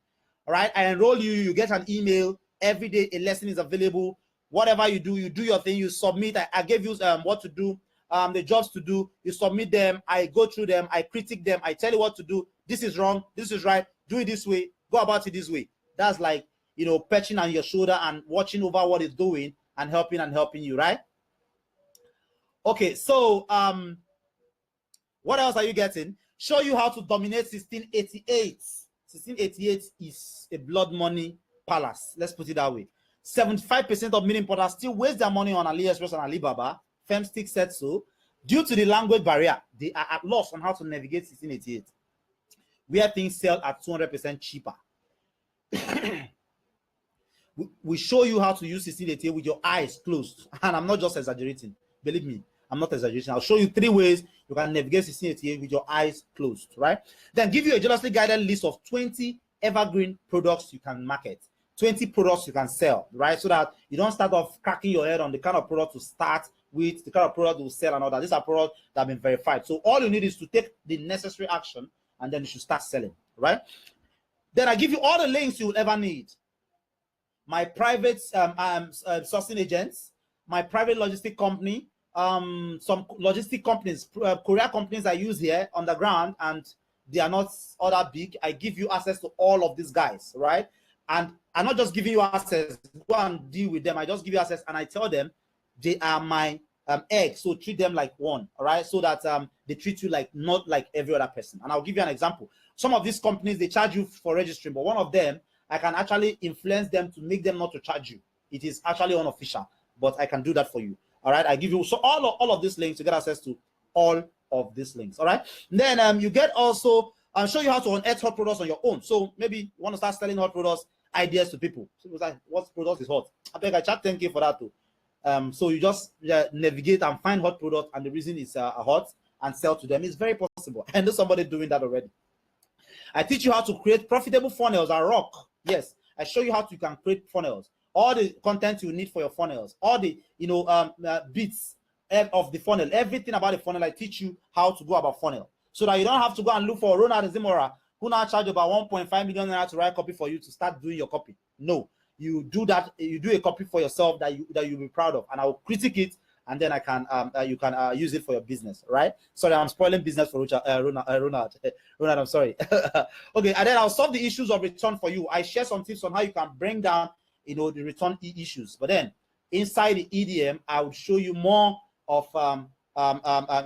All right, I enroll you, you get an email. Every day a lesson is available. Whatever you do your thing, you submit. I gave you what to do, the jobs to do. You submit them. I go through them. I critique them. I tell you what to do. This is wrong. This is right. Do it this way. Go about it this way. That's like, perching on your shoulder and watching over what it's doing and helping you, right? Okay, so what else are you getting? Show you how to dominate 1688. 1688 is a blood money palace. Let's put it that way. 75% of mini importers still waste their money on AliExpress and Alibaba. Femstick said so. Due to the language barrier, they are at loss on how to navigate 1688, where things sell at 200% cheaper. We show you how to use 1688 with your eyes closed. And I'm not just exaggerating. Believe me, I'm not exaggerating. I'll show you 3 ways you can navigate 1688 with your eyes closed, right? Then give you a jealously guided list of 20 evergreen products you can market. 20 products you can sell, right? So that you don't start off cracking your head on the kind of product to start with, the kind of product to sell and all that. These are products that have been verified. So all you need is to take the necessary action and then you should start selling, right? Then I give you all the links you will ever need. My private sourcing agents, my private logistic company, some logistic companies, courier companies I use here on the ground, and they are not all that big. I give you access to all of these guys, right? And I'm not just giving you access, go and deal with them. I just give you access and I tell them they are my eggs, so treat them like one, all right? So that they treat you like not like every other person. And I'll give you an example. Some of these companies, they charge you for registering, but one of them, I can actually influence them to make them not to charge you. It is actually unofficial, but I can do that for you, all right? I give you, so all of these links, you get access to all of these links, all right? Then you get also, I'll show you how to unearth hot products on your own. So maybe you want to start selling hot products, ideas to people. So it's like, what product is hot? I think I charge 10k for that too. So you just navigate and find hot product, and the reason it's hot, and sell to them. It's very possible. I know somebody doing that already. I teach you how to create profitable funnels at rock. Yes, I show you how you can create funnels. All the content you need for your funnels, all the bits of the funnel, everything about the funnel. I teach you how to go about funnel, so that you don't have to go and look for Ronald Zimora, who now charge about 1.5 million naira to write copy for you to start doing your copy. No, you do that. You do a copy for yourself that you'll be proud of, and I will critique it and then I can you can use it for your business, right? Sorry, I'm spoiling business for Ronald. Ronald, I'm sorry. Okay, and then I'll solve the issues of return for you. I share some tips on how you can bring down, you know, the return issues. But then inside the EDM, I will show you more of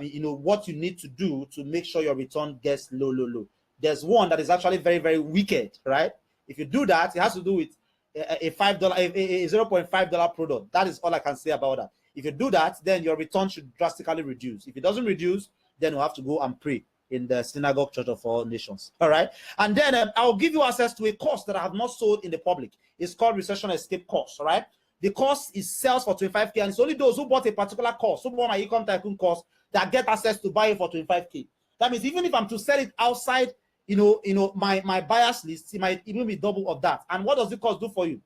you know, what you need to do to make sure your return gets low. There's one that is actually very, very wicked, right? If you do that, it has to do with a $5, a $0.5 product. That is all I can say about that. If you do that, then your return should drastically reduce. If it doesn't reduce, then you have to go and pray in the Synagogue Church of All Nations. All right. And then I'll give you access to a course that I have not sold in the public. It's called Recession Escape Course. All right. The course is sells for 25K, and it's only those who bought a particular course, who bought my Ecom Tycoon course, that get access to buy it for 25K. That means even if I'm to sell it outside, you know, my buyers list, it might even be double of that. And what does the course do for you?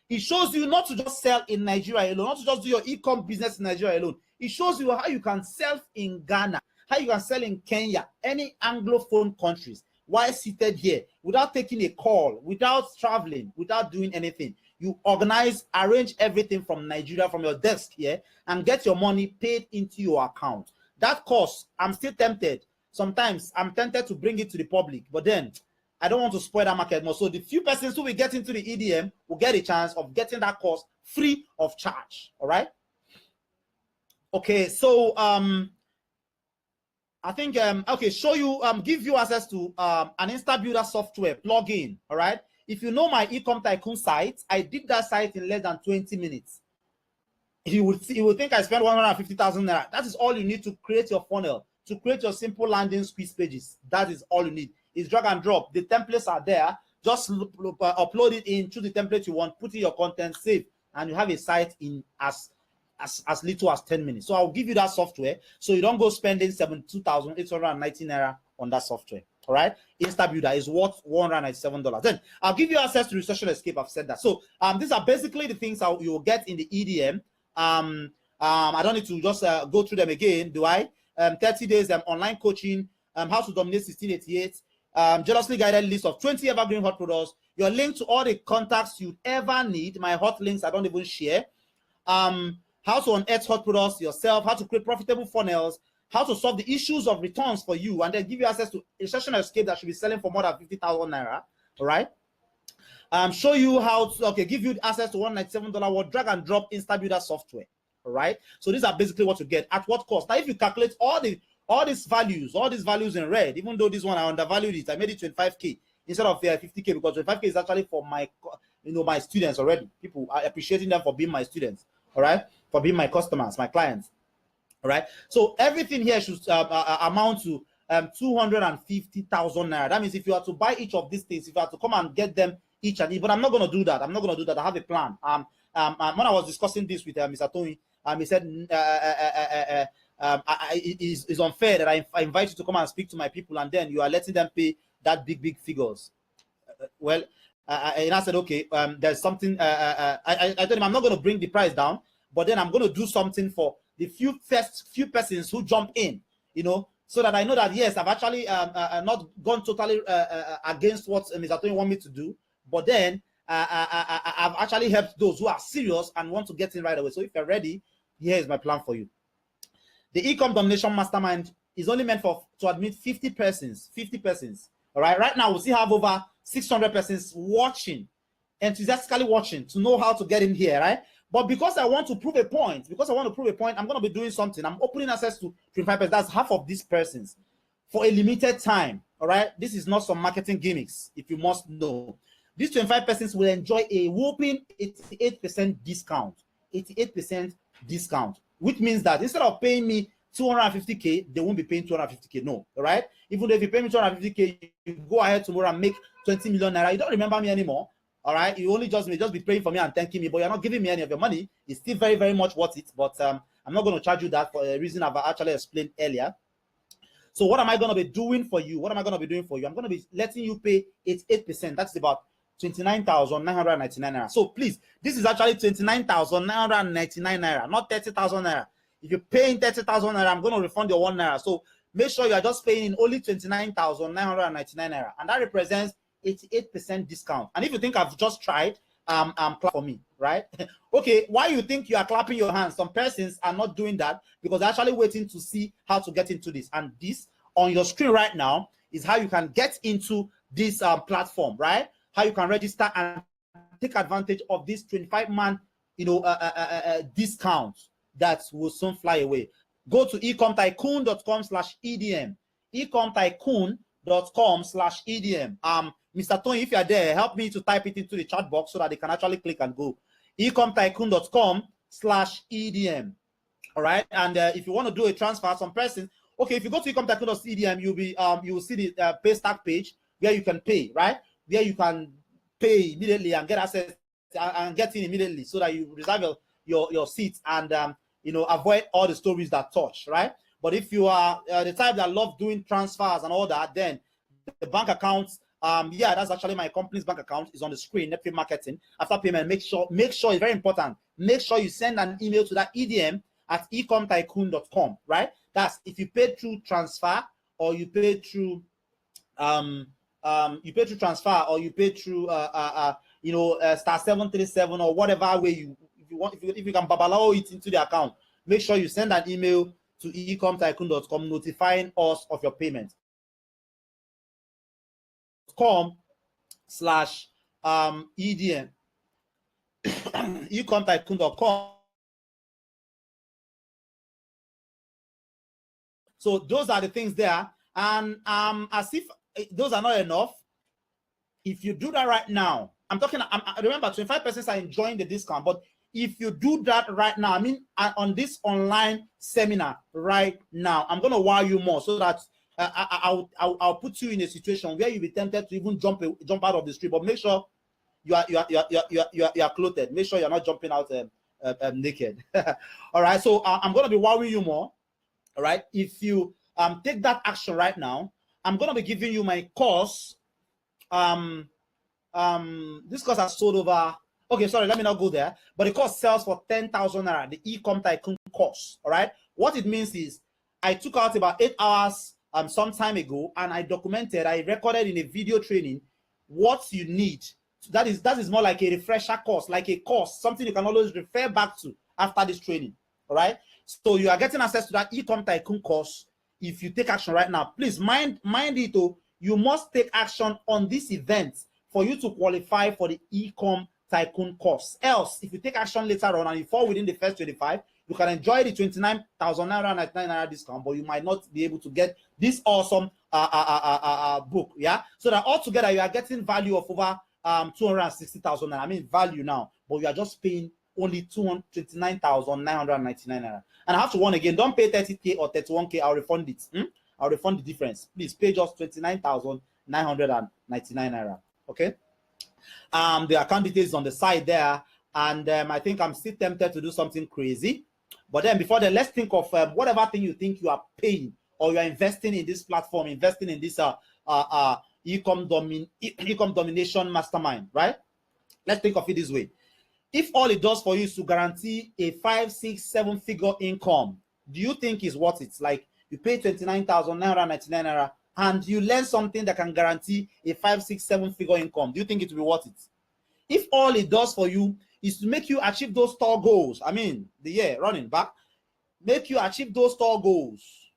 It shows you not to just sell in Nigeria alone, not to just do your e-com business in Nigeria alone. It shows you how you can sell in Ghana, how you can sell in Kenya, any Anglophone countries, while seated here, without taking a call, without traveling, without doing anything. You organize, arrange everything from Nigeria, from your desk here, and get your money paid into your account. That course, I'm still tempted. Sometimes I'm tempted to bring it to the public, but then I don't want to spoil that market more. So the few persons who will get into the EDM will get a chance of getting that course free of charge. All right. Okay, so I think okay, show you give you access to an Insta Builder software plugin. All right. If you know my Ecom Tycoon site, I did that site in less than 20 minutes. You would think I spent 150,000 naira. That is all you need to create your funnel, to create your simple landing squeeze pages. That is all you need. It's drag and drop. The templates are there. Just upload it into the template you want, put in your content, save, and you have a site in as little as 10 minutes. So I'll give you that software so you don't go spending 72,890 naira on that software. All right, Insta Builder is worth $197. Then I'll give you access to Recession Escape. I've said that. So these are basically the things you will get in the EDM. I don't need to just go through them again, do I? 30 days online coaching, how to dominate 1688, jealously guided list of 20 evergreen hot products, your link to all the contacts you ever need. My hot links I don't even share. How to unearth hot products yourself, how to create profitable funnels, how to solve the issues of returns for you, and then give you access to a Recession Escape that should be selling for more than 50,000 naira. All right. Show you how to give you access to $197 worth drag and drop Insta Builder software. All right. So these are basically what you get. At what cost? Now, if you calculate all these values in red, even though this one I undervalued it, I made it 25K instead of 50K, because 25K is actually for my, my students already. People are appreciating them for being my students. All right, for being my customers, my clients. All right. So everything here should amount to 250,000 naira. That means if you are to buy each of these things, if you are to come and get them each and each, but I'm not going to do that. I'm not going to do that. I have a plan. When I was discussing this with Mr. Tony, he said it's unfair that I invite you to come and speak to my people, and then you are letting them pay that big figures. And I said, okay, there's something. I told him I'm not going to bring the price down, but then I'm going to do something for the few persons who jump in, so that I know that yes, I've actually not gone totally against what Mr. Tony want me to do, but then I've actually helped those who are serious and want to get in right away. So if you're ready, here is my plan for you. The Ecom Domination Mastermind is only meant to admit 50 persons. 50 persons. All right. Right now, we still have over 600 persons watching, enthusiastically watching, to know how to get in here, right? But because I want to prove a point, I'm going to be doing something. I'm opening access to 25 persons. That's half of these persons for a limited time. All right. This is not some marketing gimmicks, if you must know. These 25 persons will enjoy a whopping 88% discount. 88% discount, which means that instead of paying me 250K, they won't be paying 250K. No, all right? Even though if you pay me 250K, you go ahead tomorrow and make 20 million naira. You don't remember me anymore. All right, you only just be praying for me and thanking me, but you're not giving me any of your money. It's still very, very much worth it, but I'm not going to charge you that for a reason I've actually explained earlier. So what am I going to be doing for you? I'm going to be letting you pay 88%. That's about 29,999 naira. So please, this is actually 29,999 naira, not 30,000 naira. If you're paying 30,000 naira, I'm going to refund your 1 naira. So make sure you are just paying in only 29,999 naira, and that represents 88% discount. And if you think I've just tried, clap for me, right? Okay, why you think you are clapping your hands? Some persons are not doing that because they're actually waiting to see how to get into this. And this on your screen right now is how you can get into this platform, right? How you can register and take advantage of this 25-man, discount that will soon fly away. Go to ecomtycoon.com/EDM. ecomtycoon.com/EDM. Mr. Tony, if you are there, help me to type it into the chat box so that they can actually click and go. ecomtycoon.com/EDM. All right. And if you want to do a transfer, some person, okay, if you go to ecomtycoon.com/EDM, you will see the pay stack page where you can pay, right? Where you can pay immediately and get access and get in immediately so that you reserve your seats and avoid all the stories that touch, right? But if you are the type that love doing transfers and all that, then the bank accounts, that's actually my company's bank account, is on the screen. Netflix Marketing. After payment, make sure it's very important. Make sure you send an email to that EDM at ecomtycoon.com, right? That's if you pay through transfer or you pay through transfer or you pay through star 737 or whatever way if you can babalao it into the account. Make sure you send an email to ecomtycoon.com notifying us of your payment. .com/EDM ecomtycoon.com. So those are the things there, and as if those are not enough, if you do that right now, remember 25% are enjoying the discount, but if you do that right now, on this online seminar right now, I'm going to wow you more so that I'll put you in a situation where you'll be tempted to even jump out of the street, but make sure you are clothed. Make sure you're not jumping out naked. All right. So I'm going to be wowing you more. All right. If you take that action right now, I'm going to be giving you my course. This course has sold over. Okay, sorry, let me not go there. But the course sells for 10,000 naira. The Ecom Tycoon course. All right. What it means is I took out about 8 hours some time ago, and I recorded in a video training what you need. That is more like a refresher course, like a course, something you can always refer back to after this training. All right. So you are getting access to that Ecom Tycoon course if you take action right now. Please mind it, though, you must take action on this event for you to qualify for the Ecom Tycoon course. Else, if you take action later on and you fall within the first 25, you can enjoy the 29,000 naira 99 naira discount, but you might not be able to get this awesome book. Yeah, so that altogether you are getting value of over 260,000 naira. Value now, but you are just paying only 229,999 naira. And I have to warn again, don't pay 30k or 31k. I'll refund it. I'll refund the difference. Please pay just 29,999 naira. Okay. The account details on the side there, and I think I'm still tempted to do something crazy. But then before then, let's think of whatever thing you think you are paying or you are investing in this platform, investing in this ecom domination mastermind, right? Let's think of it this way. If all it does for you is to guarantee a 5, 6, 7 figure income, do you think is worth it? Like you pay 29,999 naira and you learn something that can guarantee a 5, 6, 7 figure income. Do you think it will be worth it? If all it does for you is to make you achieve those store goals, the year running back, make you achieve those store goals,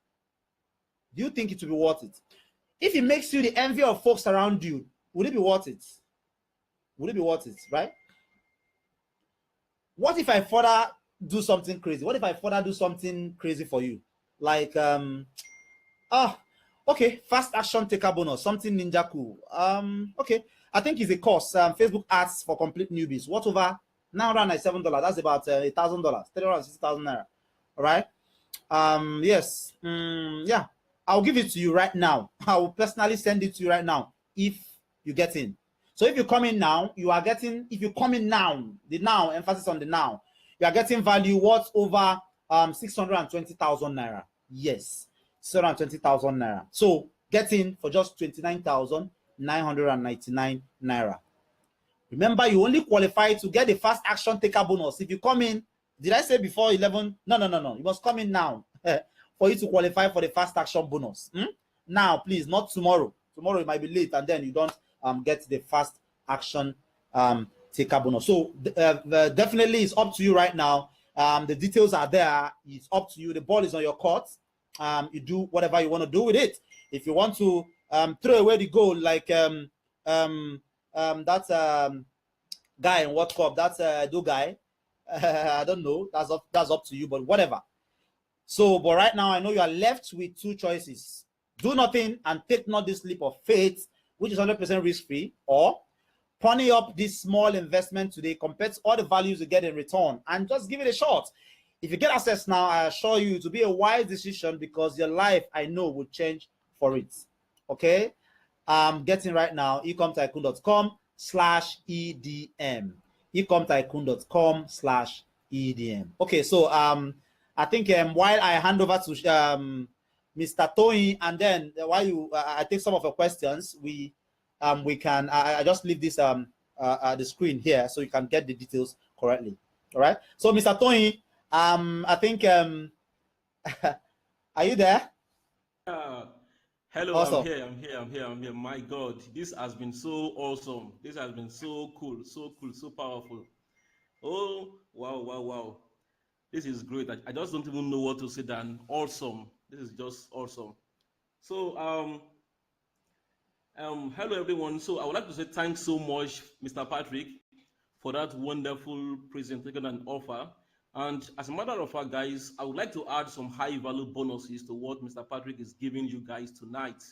do you think it will be worth it? If it makes you the envy of folks around you, would it be worth it? Would it be worth it, right? What if I further do something crazy? What if I further do something crazy for you? Like, okay, fast action taker bonus, something ninja cool. Okay, I think it's a course. Facebook ads for complete newbies. What over $997? That's about $1,000, 360,000 naira. All right. Yes. Yeah. I'll give it to you right now. I will personally send it to you right now if you get in. So if you come in now, you are getting. If you come in now, the now, emphasis on the now, you are getting value worth over 620,000 naira. Yes. 720,000 naira. So get in for just 29,999 naira. Remember, you only qualify to get the fast action taker bonus if you come in. Did I say before 11? No. You must come in now for you to qualify for the fast action bonus. Now, please, not tomorrow. Tomorrow it might be late and then you don't get the fast action taker bonus. So definitely it's up to you right now. The details are there. It's up to you. The ball is on your court. You do whatever you want to do with it. If you want to throw away the goal, like that's guy in what cup? That's do guy. I don't know. That's up to you. But whatever. So, but right now I know you are left with two choices: do nothing and take not this leap of faith, which is 100% risk free, or pony up this small investment today compared to all the values you get in return and just give it a shot. If you get access now, I assure you to be a wise decision because your life, I know, will change for it. Okay? Getting right now, ecomtycoon.com/EDM. ecomtycoon.com/EDM. Okay, so I think while I hand over to Mr. Tony, and then while you I take some of your questions, we can I just leave this the screen here so you can get the details correctly. All right. So Mr. Tony, I think are you there? Hello, Awesome. I'm here. My God, this has been so awesome. This has been so cool, so powerful. Oh, wow. This is great. I just don't even know what to say than awesome. This is just awesome. So, hello everyone. So I would like to say thanks so much, Mr. Patrick, for that wonderful presentation and offer. And as a matter of fact, guys, I would like to add some high value bonuses to what Mr. Patrick is giving you guys tonight.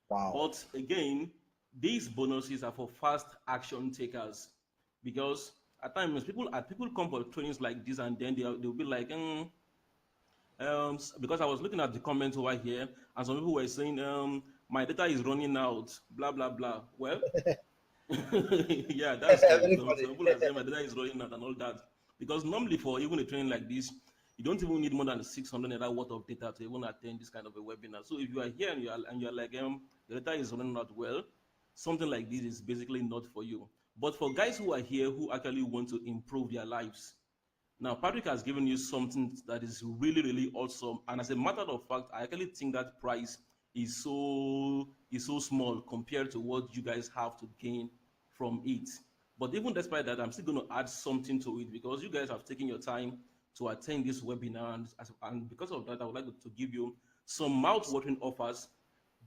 Wow. But again, these bonuses are for fast action takers because at times people come for trainings like this and then they'll be like, because I was looking at the comments over here and some people were saying, my data is running out, blah blah blah. Well, yeah, that's true. Very Some funny. people are saying my data is running out and all that. Because normally for even a training like this, you don't even need more than 600 naira worth of data to even attend this kind of a webinar. So if you are here and you're like, the data is running out, well, something like this is basically not for you. But for guys who are here who actually want to improve their lives, now Patrick has given you something that is really awesome. And as a matter of fact, I actually think that price is so small compared to what you guys have to gain from it. But even despite that, I'm still going to add something to it because you guys have taken your time to attend this webinar, and because of that, I would like to give you some mouth-watering offers,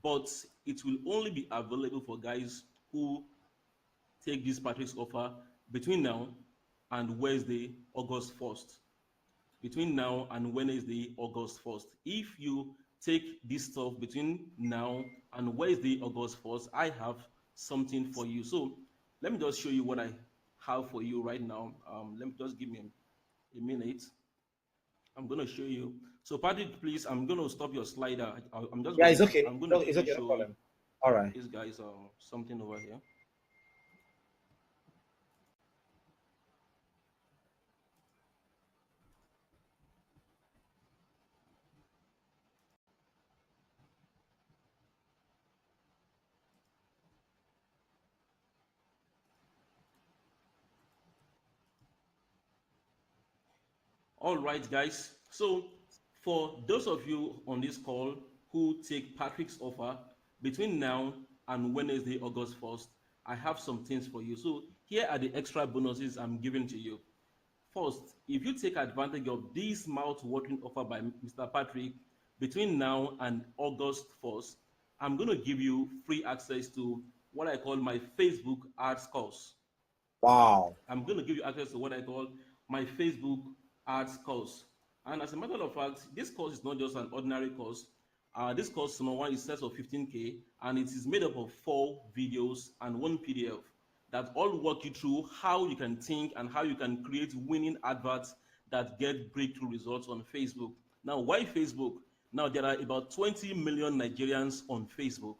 but it will only be available for guys who take this Patrick's offer between now and Wednesday, August 1st. Between now and Wednesday, August 1st. If you take this stuff between now and Wednesday, August 1st, I have something for you. So let me just show you what I have for you right now. Let me just give me a minute. I'm going to show you. So Patrick, please, I'm going to stop your slider. I'm just Yeah, going it's to, okay. I'm going to No, it's quickly okay, no show problem. All right. these guys something over here. All right, guys. So for those of you on this call who take Patrick's offer between now and Wednesday, August 1st, I have some things for you. So here are the extra bonuses I'm giving to you. First, if you take advantage of this mouth-watering offer by Mr. Patrick between now and August 1st, I'm going to give you free access to what I call my Facebook ads course. Wow. I'm going to give you access to what I call my Facebook ads course. And as a matter of fact, this course is not just an ordinary course. This course, number one, is set of 15K, and it is made up of 4 videos and 1 PDF that all walk you through how you can think and how you can create winning adverts that get breakthrough results on Facebook. Now, why Facebook? Now, there are about 20 million Nigerians on Facebook.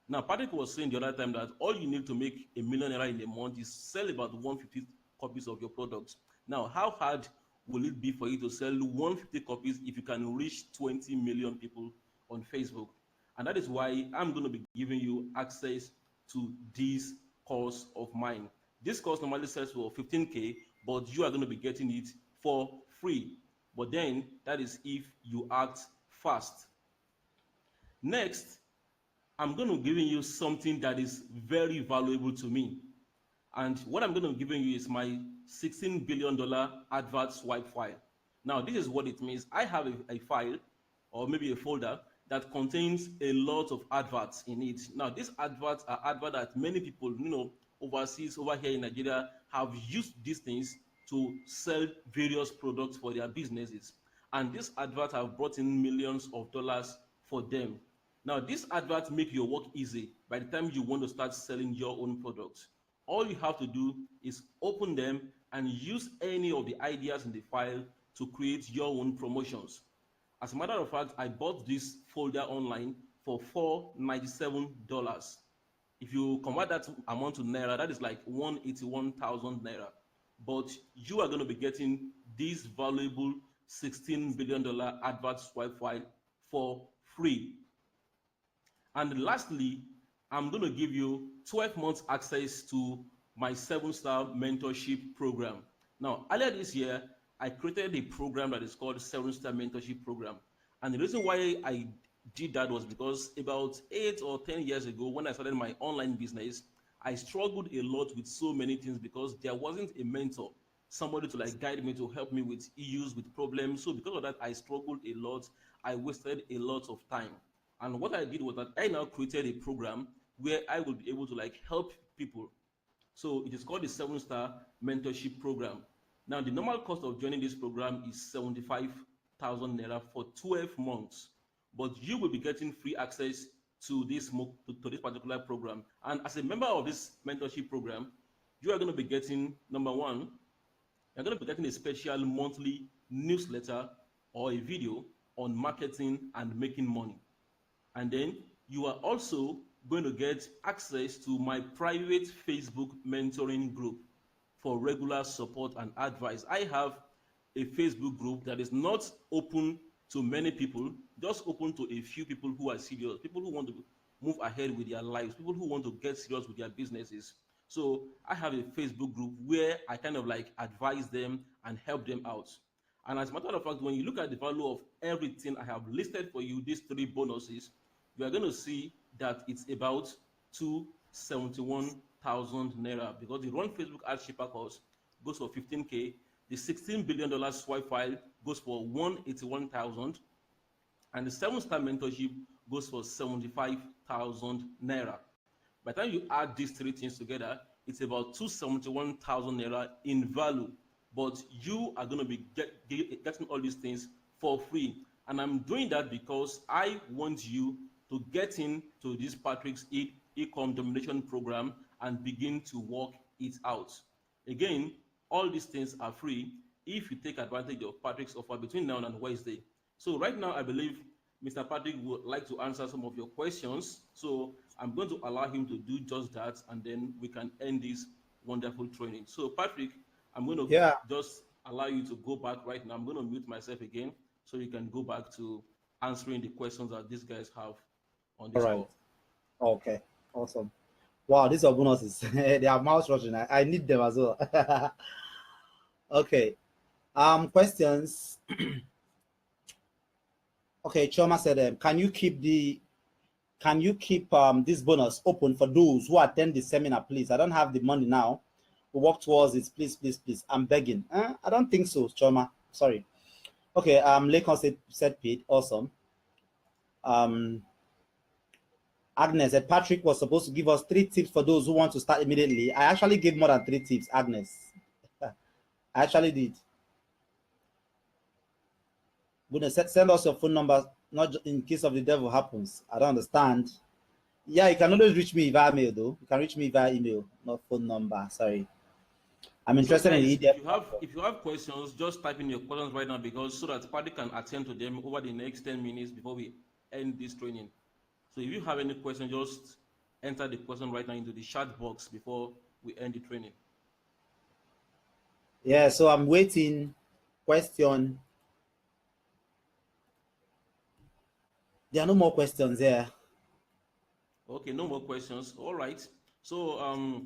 Now, Patrick was saying the other time that all you need to make a million naira in a month is sell about 150 copies of your products. Now, how hard will it be for you to sell 150 copies if you can reach 20 million people on Facebook? And that is why I'm going to be giving you access to this course of mine. This course normally sells for 15K, but you are going to be getting it for free. But then that is if you act fast. Next, I'm going to be giving you something that is very valuable to me. And what I'm going to be giving you is my $16 billion advert swipe file. Now, this is what it means. I have a file or maybe a folder that contains a lot of adverts in it. Now, these adverts are adverts that many people, overseas, over here in Nigeria, have used these things to sell various products for their businesses. And these adverts have brought in millions of dollars for them. Now, these adverts make your work easy by the time you want to start selling your own products. All you have to do is open them and use any of the ideas in the file to create your own promotions. As a matter of fact, I bought this folder online for $497. If you convert that amount to naira, that is like 181,000 naira. But you are going to be getting this valuable $16 billion advert swipe file for free. And lastly, I'm going to give you 12 months access to my 7-star mentorship program. Now, earlier this year, I created a program that is called 7-star mentorship program. And the reason why I did that was because about 8 or 10 years ago, when I started my online business, I struggled a lot with so many things because there wasn't a mentor, somebody to like guide me, to help me with issues, with problems. So because of that, I struggled a lot. I wasted a lot of time. And what I did was that I now created a program where I will be able to like help people. So it is called the 7-star mentorship program. Now the normal cost of joining this program is 75,000 naira for 12 months, but you will be getting free access to this particular program. And as a member of this mentorship program, you are going to be getting, number one, you're going to be getting a special monthly newsletter or a video on marketing and making money. And then you are also going to get access to my private Facebook mentoring group for regular support and advice. I have a Facebook group that is not open to many people, just open to a few people who are serious, people who want to move ahead with their lives, people who want to get serious with their businesses. So I have a Facebook group where I kind of like advise them and help them out. And as a matter of fact, when you look at the value of everything I have listed for you, these 3 bonuses, you are going to see that it's about 271,000 naira, because the run Facebook ad cheaper course goes for 15K. The $16 billion swipe file goes for 181,000, and the 7-star mentorship goes for 75,000 naira. By the time you add these 3 things together, it's about 271,000 naira in value. But you are going to be getting all these things for free. And I'm doing that because I want you to get into this Patrick's Ecom Domination program and begin to work it out. Again, all these things are free if you take advantage of Patrick's offer between now and Wednesday. So right now, I believe Mr. Patrick would like to answer some of your questions. So I'm going to allow him to do just that, and then we can end this wonderful training. So Patrick, I'm going to Yeah. just allow you to go back right now. I'm going to mute myself again so you can go back to answering the questions that these guys have on All this right. call. Okay. Awesome. Wow, these are bonuses. They are mouse rushing. I need them as well. Okay. Questions. Okay, Choma said, can you keep this bonus open for those who attend the seminar, please? I don't have the money now. We work towards it, please, please, please. I'm begging. I don't think so, Choma. Sorry. Okay. Lakon said paid. Awesome. Agnes said Patrick was supposed to give us 3 tips for those who want to start immediately. I actually gave more than 3 tips, Agnes. I actually did. Goodness, send us your phone number, not in case of the devil happens. I don't understand. Yeah, you can always reach me via mail, though. You can reach me via email, not phone number. Sorry. I'm So interested in guys, the if EDF you have platform. if you have questions, just type in your questions right now, because so that Paddy can attend to them over the next 10 minutes before we end this training. So if you have any question, just enter the question right now into the chat box before we end the training. Yeah, so I'm waiting. Question. There are no more questions there. Okay, no more questions. All right. So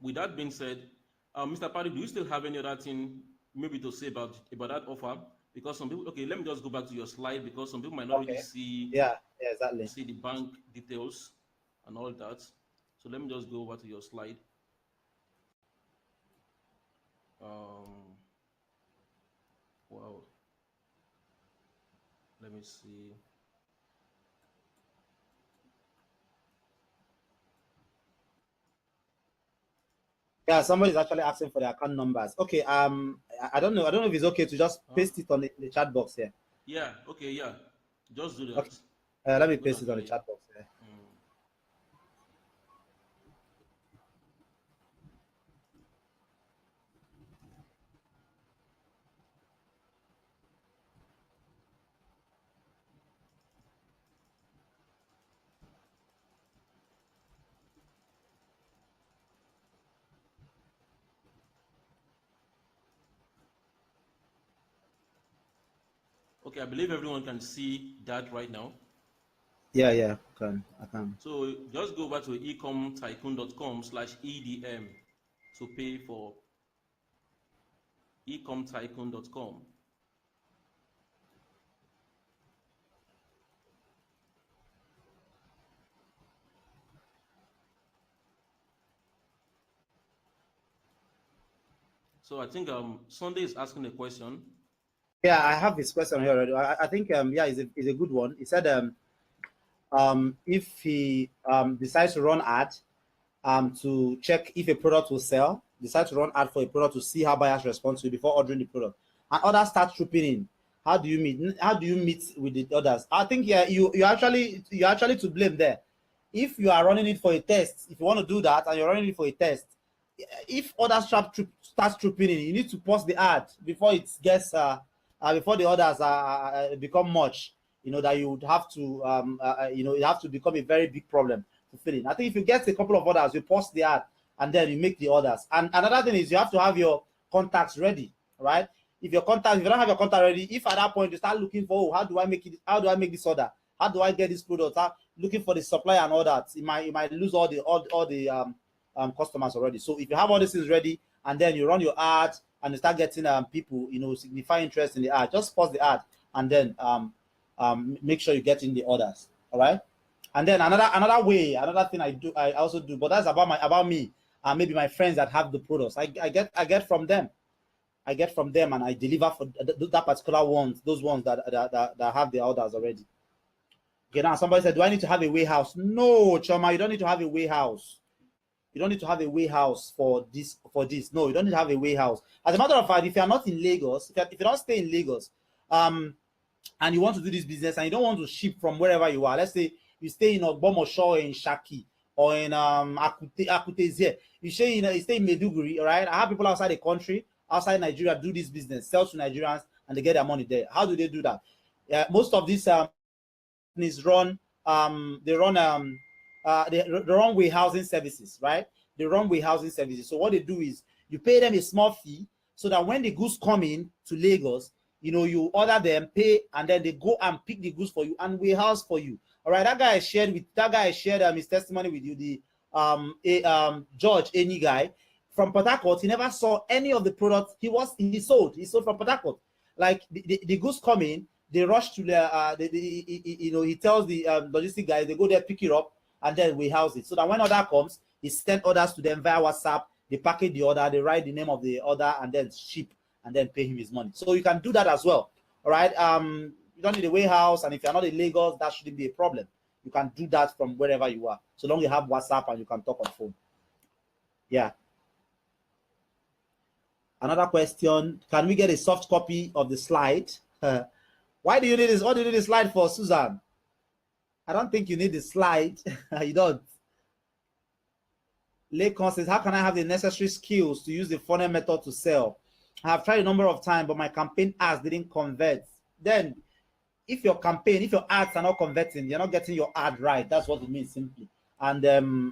with that being said, Mr. Paddy, do you still have any other thing maybe to say about that offer? Because some people, okay, let me just go back to your slide, because some people might not really Okay. Yeah, exactly. see the bank details and all that. So let me just go over to your slide. Um, wow. Let me see. Yeah, somebody's actually asking for the account numbers. Okay, I don't know. I don't know if it's okay to just Huh? paste it on the chat box here. Yeah. Okay. Yeah. Just do that. Okay, let me I'm gonna paste it on fill the it. chat box here. Mm. Okay. I believe everyone can see that right now. Yeah, yeah, I can. So just go over to ecomtycoon.com/edm to pay for ecomtycoon.com. So I think Sunday is asking a question. Yeah, I have his question here already. I think yeah, it's a good one. He said if he decides to run ad to check if a product will sell, decide to run ad for a product to see how buyers respond to it before ordering the product, and others start trooping in. How do you meet? How do you meet with the others? I think yeah, you're actually to blame there. If you are running it for a test, if you want to do that and you're running it for a test, if others starts trooping in, you need to pause the ad before it gets before the others become much. You know that you would have to you know, it have to become a very big problem to fill in. I think if you get a couple of orders, you pause the ad and then you make the orders. And another thing is you have to have your contacts ready, right? If you don't have your contact ready, if at that point you start looking for, oh, how do I make it? How do I make this order? How do I get this product? Looking for the supplier and all that, you might lose all the customers already. So if you have all these things ready and then you run your ad and you start getting people, you know, signify interest in the ad, just pause the ad and then make sure you get in the orders. All right. And then another thing I also do, but that's about me and maybe my friends that have the products. I get from them. I get from them and I deliver for that particular ones, those ones that have the orders already. Okay, now somebody said, do I need to have a warehouse? No, Choma, you don't need to have a warehouse. You don't need to have a warehouse for this. No, you don't need to have a warehouse. As a matter of fact, if you're not in Lagos, if you don't stay in Lagos, and you want to do this business and you don't want to ship from wherever you are, let's say you stay in Ogbomosho or in Shaki or in Akute, you stay in Meduguri, all right? I have people outside the country, outside Nigeria, do this business, sell to Nigerians, and they get their money there. How do they do that? Most of these companies run they run warehousing services, right? They run warehousing services. So what they do is you pay them a small fee so that when the goods come in to Lagos, you know, you order them, pay, and then they go and pick the goods for you and warehouse for you. All right, that guy shared his testimony with you, the George any guy from Port Harcourt. He never saw any of the products he sold from Port Harcourt. Like the goods come in, they rush to you know, he tells the logistic guys, they go there, pick it up, and then we house it. So that when order comes, he send orders to them via WhatsApp, they package the order, they write the name of the order, and then ship, and then pay him his money. So you can do that as well. All right. You don't need a warehouse, and if you're not in Lagos, that shouldn't be a problem. You can do that from wherever you are, so long you have WhatsApp and you can talk on phone. Yeah. Another question: can we get a soft copy of the slide? Why do you need this? What do you need the slide for, Susan? I don't think you need the slide. You don't. Laycon says, how can I have the necessary skills to use the funnel method to sell? I have tried a number of times, but my campaign ads didn't convert. Then, if your ads are not converting, you're not getting your ad right. That's what it means simply. And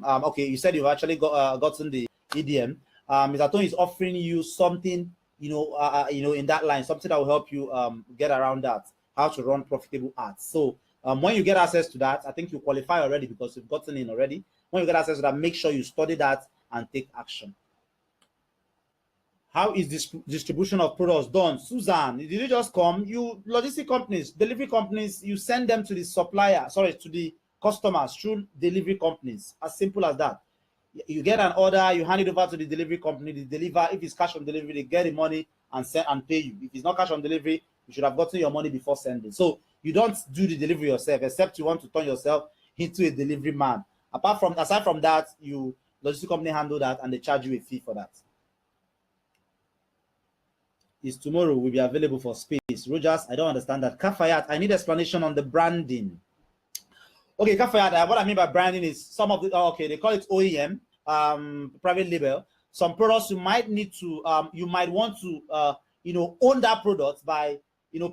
okay, you said you've actually gotten the EDM. Mr. Tony is offering you something, you know, in that line, something that will help you get around that, how to run profitable ads. So when you get access to that, I think you qualify already because you've gotten in already. When you get access to that, make sure you study that and take action. How is this distribution of products done? Susan, did you just come? You logistic companies, delivery companies, you send them to the supplier, sorry, to the customers through delivery companies. As simple as that. You get an order, you hand it over to the delivery company, they deliver. If it's cash on delivery, they get the money and send and pay you. If it's not cash on delivery, you should have gotten your money before sending. So you don't do the delivery yourself, except you want to turn yourself into a delivery man. Aside from that, you logistic company handle that and they charge you a fee for that. Is tomorrow will be available for space. Rogers, I don't understand that. Kafayat, I need explanation on the branding. Okay, Kafayat, what I mean by branding is some of the, okay, they call it OEM, private label. Some products you might need to, you might want to, own that product by,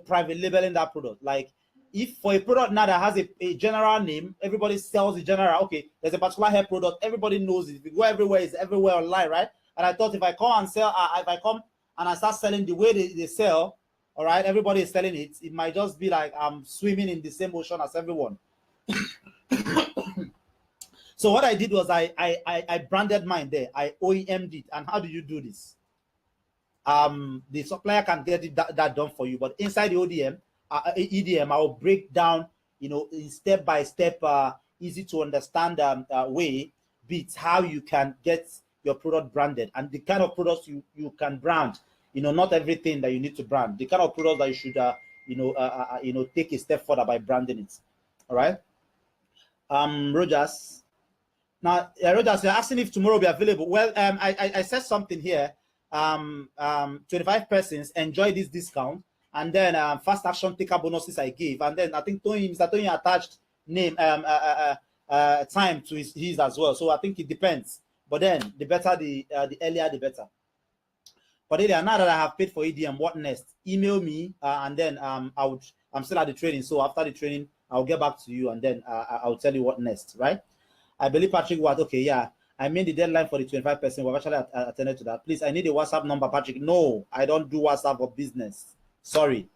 private labeling that product. Like if for a product now that has a general name, everybody sells the general. Okay, there's a particular hair product, everybody knows it. If you go everywhere, it's everywhere online, right? And I thought if I come and sell, if I come and I start selling the way they sell, all right, everybody is selling it. It might just be like I'm swimming in the same ocean as everyone. So what I did was I branded mine there. I OEM'd it. And how do you do this? The supplier can get that done for you, but inside the EDM, I will break down, in step by step, easy to understand way bits how you can get your product branded and the kind of products you can brand. Not everything that you need to brand. The kind of products that you should take a step further by branding it. All right. Rogers. Now, Rogers, you're asking if tomorrow will be available. Well, I said something here. 25 persons enjoy this discount, and then fast action taker bonuses I gave, and then I think Mr. Tony attached name time to his as well. So I think it depends. But then the better the earlier the better. But now that I have paid for EDM, what next? Email me, and then I'm still at the training. So after the training, I'll get back to you, and then I'll tell you what next, right? I believe Patrick was okay. Yeah, I mean the deadline for the 25%. We've actually attended to that. Please, I need a WhatsApp number, Patrick. No, I don't do WhatsApp for business. Sorry.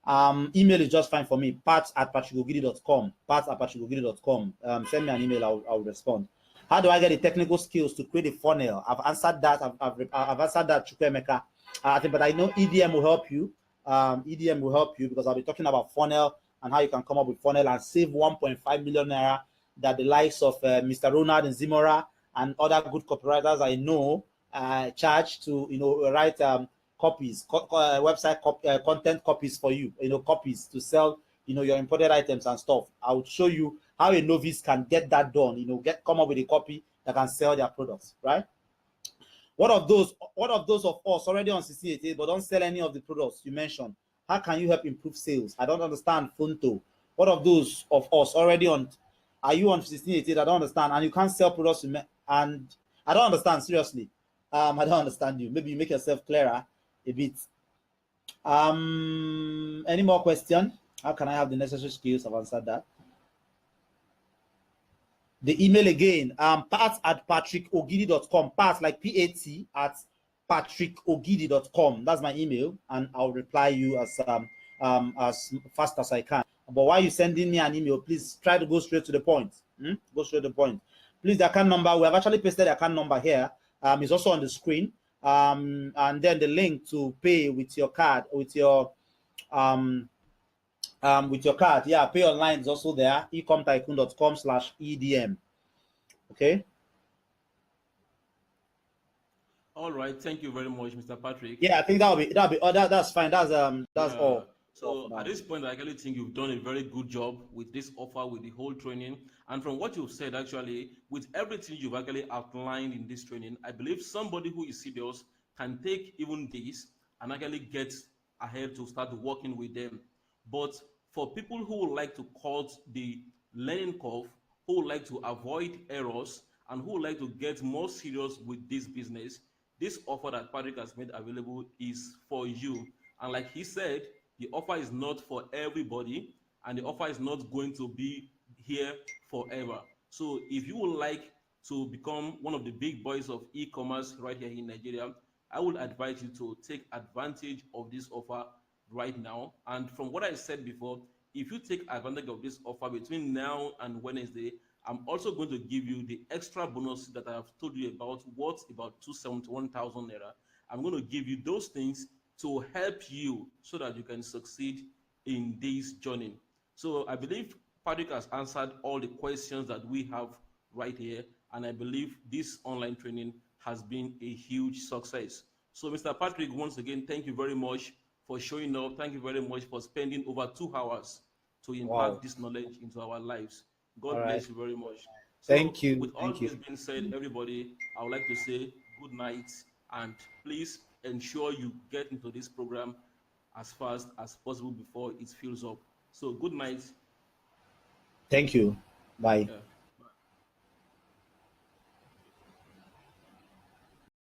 Email is just fine for me. pat@patrickogidi.com. pat@patrickogidi.com. Send me an email. I'll respond. How do I get the technical skills to create a funnel? I've answered that. I've answered that, Chukwemeka. But I know EDM will help you. EDM will help you because I'll be talking about funnel and how you can come up with funnel and save 1.5 million naira that the likes of Mr. Ronald and Zimora and other good copywriters I know charge to write copies, website content copies for you, copies to sell your imported items and stuff. I would show you how a novice can get that done. Come up with a copy that can sell their products, right? What of those of us already on 1688 but don't sell any of the products you mentioned? How can you help improve sales? I don't understand, Funto. What of those of us already on? Are you on 1688? I don't understand. And you can't sell products and I don't understand, seriously. I don't understand you. Maybe you make yourself clearer a bit. Any more question? How can I have the necessary skills? I've answered that. The email again, pat@patrickogidi.com. Pat like PAT at patrickogidi.com. That's my email, and I'll reply you as fast as I can. But while you're sending me an email, please try to go straight to the point. Go straight to the point. Please, the account number, we have actually pasted the account number here. It's also on the screen. And then the link to pay with your card, with your card. Yeah, pay online is also there. ecomtycoon.com/EDM. Okay. All right, thank you very much, Mr. Patrick. Yeah, I think that's fine. That's all. So at this point, I actually think you've done a very good job with this offer, with the whole training. And from what you've said, actually, with everything you've actually outlined in this training, I believe somebody who is serious can take even this and actually get ahead to start working with them. But for people who would like to cut the learning curve, who would like to avoid errors, and who would like to get more serious with this business, this offer that Patrick has made available is for you. And like he said, the offer is not for everybody, and the offer is not going to be here forever. So if you would like to become one of the big boys of e-commerce right here in Nigeria, I would advise you to take advantage of this offer right now. And from what I said before, if you take advantage of this offer between now and Wednesday, I'm also going to give you the extra bonus that I have told you about, worth about 271,000 naira. I'm going to give you those things to help you so that you can succeed in this journey. So I believe Patrick has answered all the questions that we have right here. And I believe this online training has been a huge success. So, Mr. Patrick, once again, thank you very much for showing up. Thank you very much for spending over 2 hours to Wow. impart this knowledge into our lives. All God right. bless you very much. Thank So, you. with all Thank you. this being said, everybody, I would like to say good night, and please ensure you get into this program as fast as possible before it fills up. So, good night. Thank you. Bye. Yeah.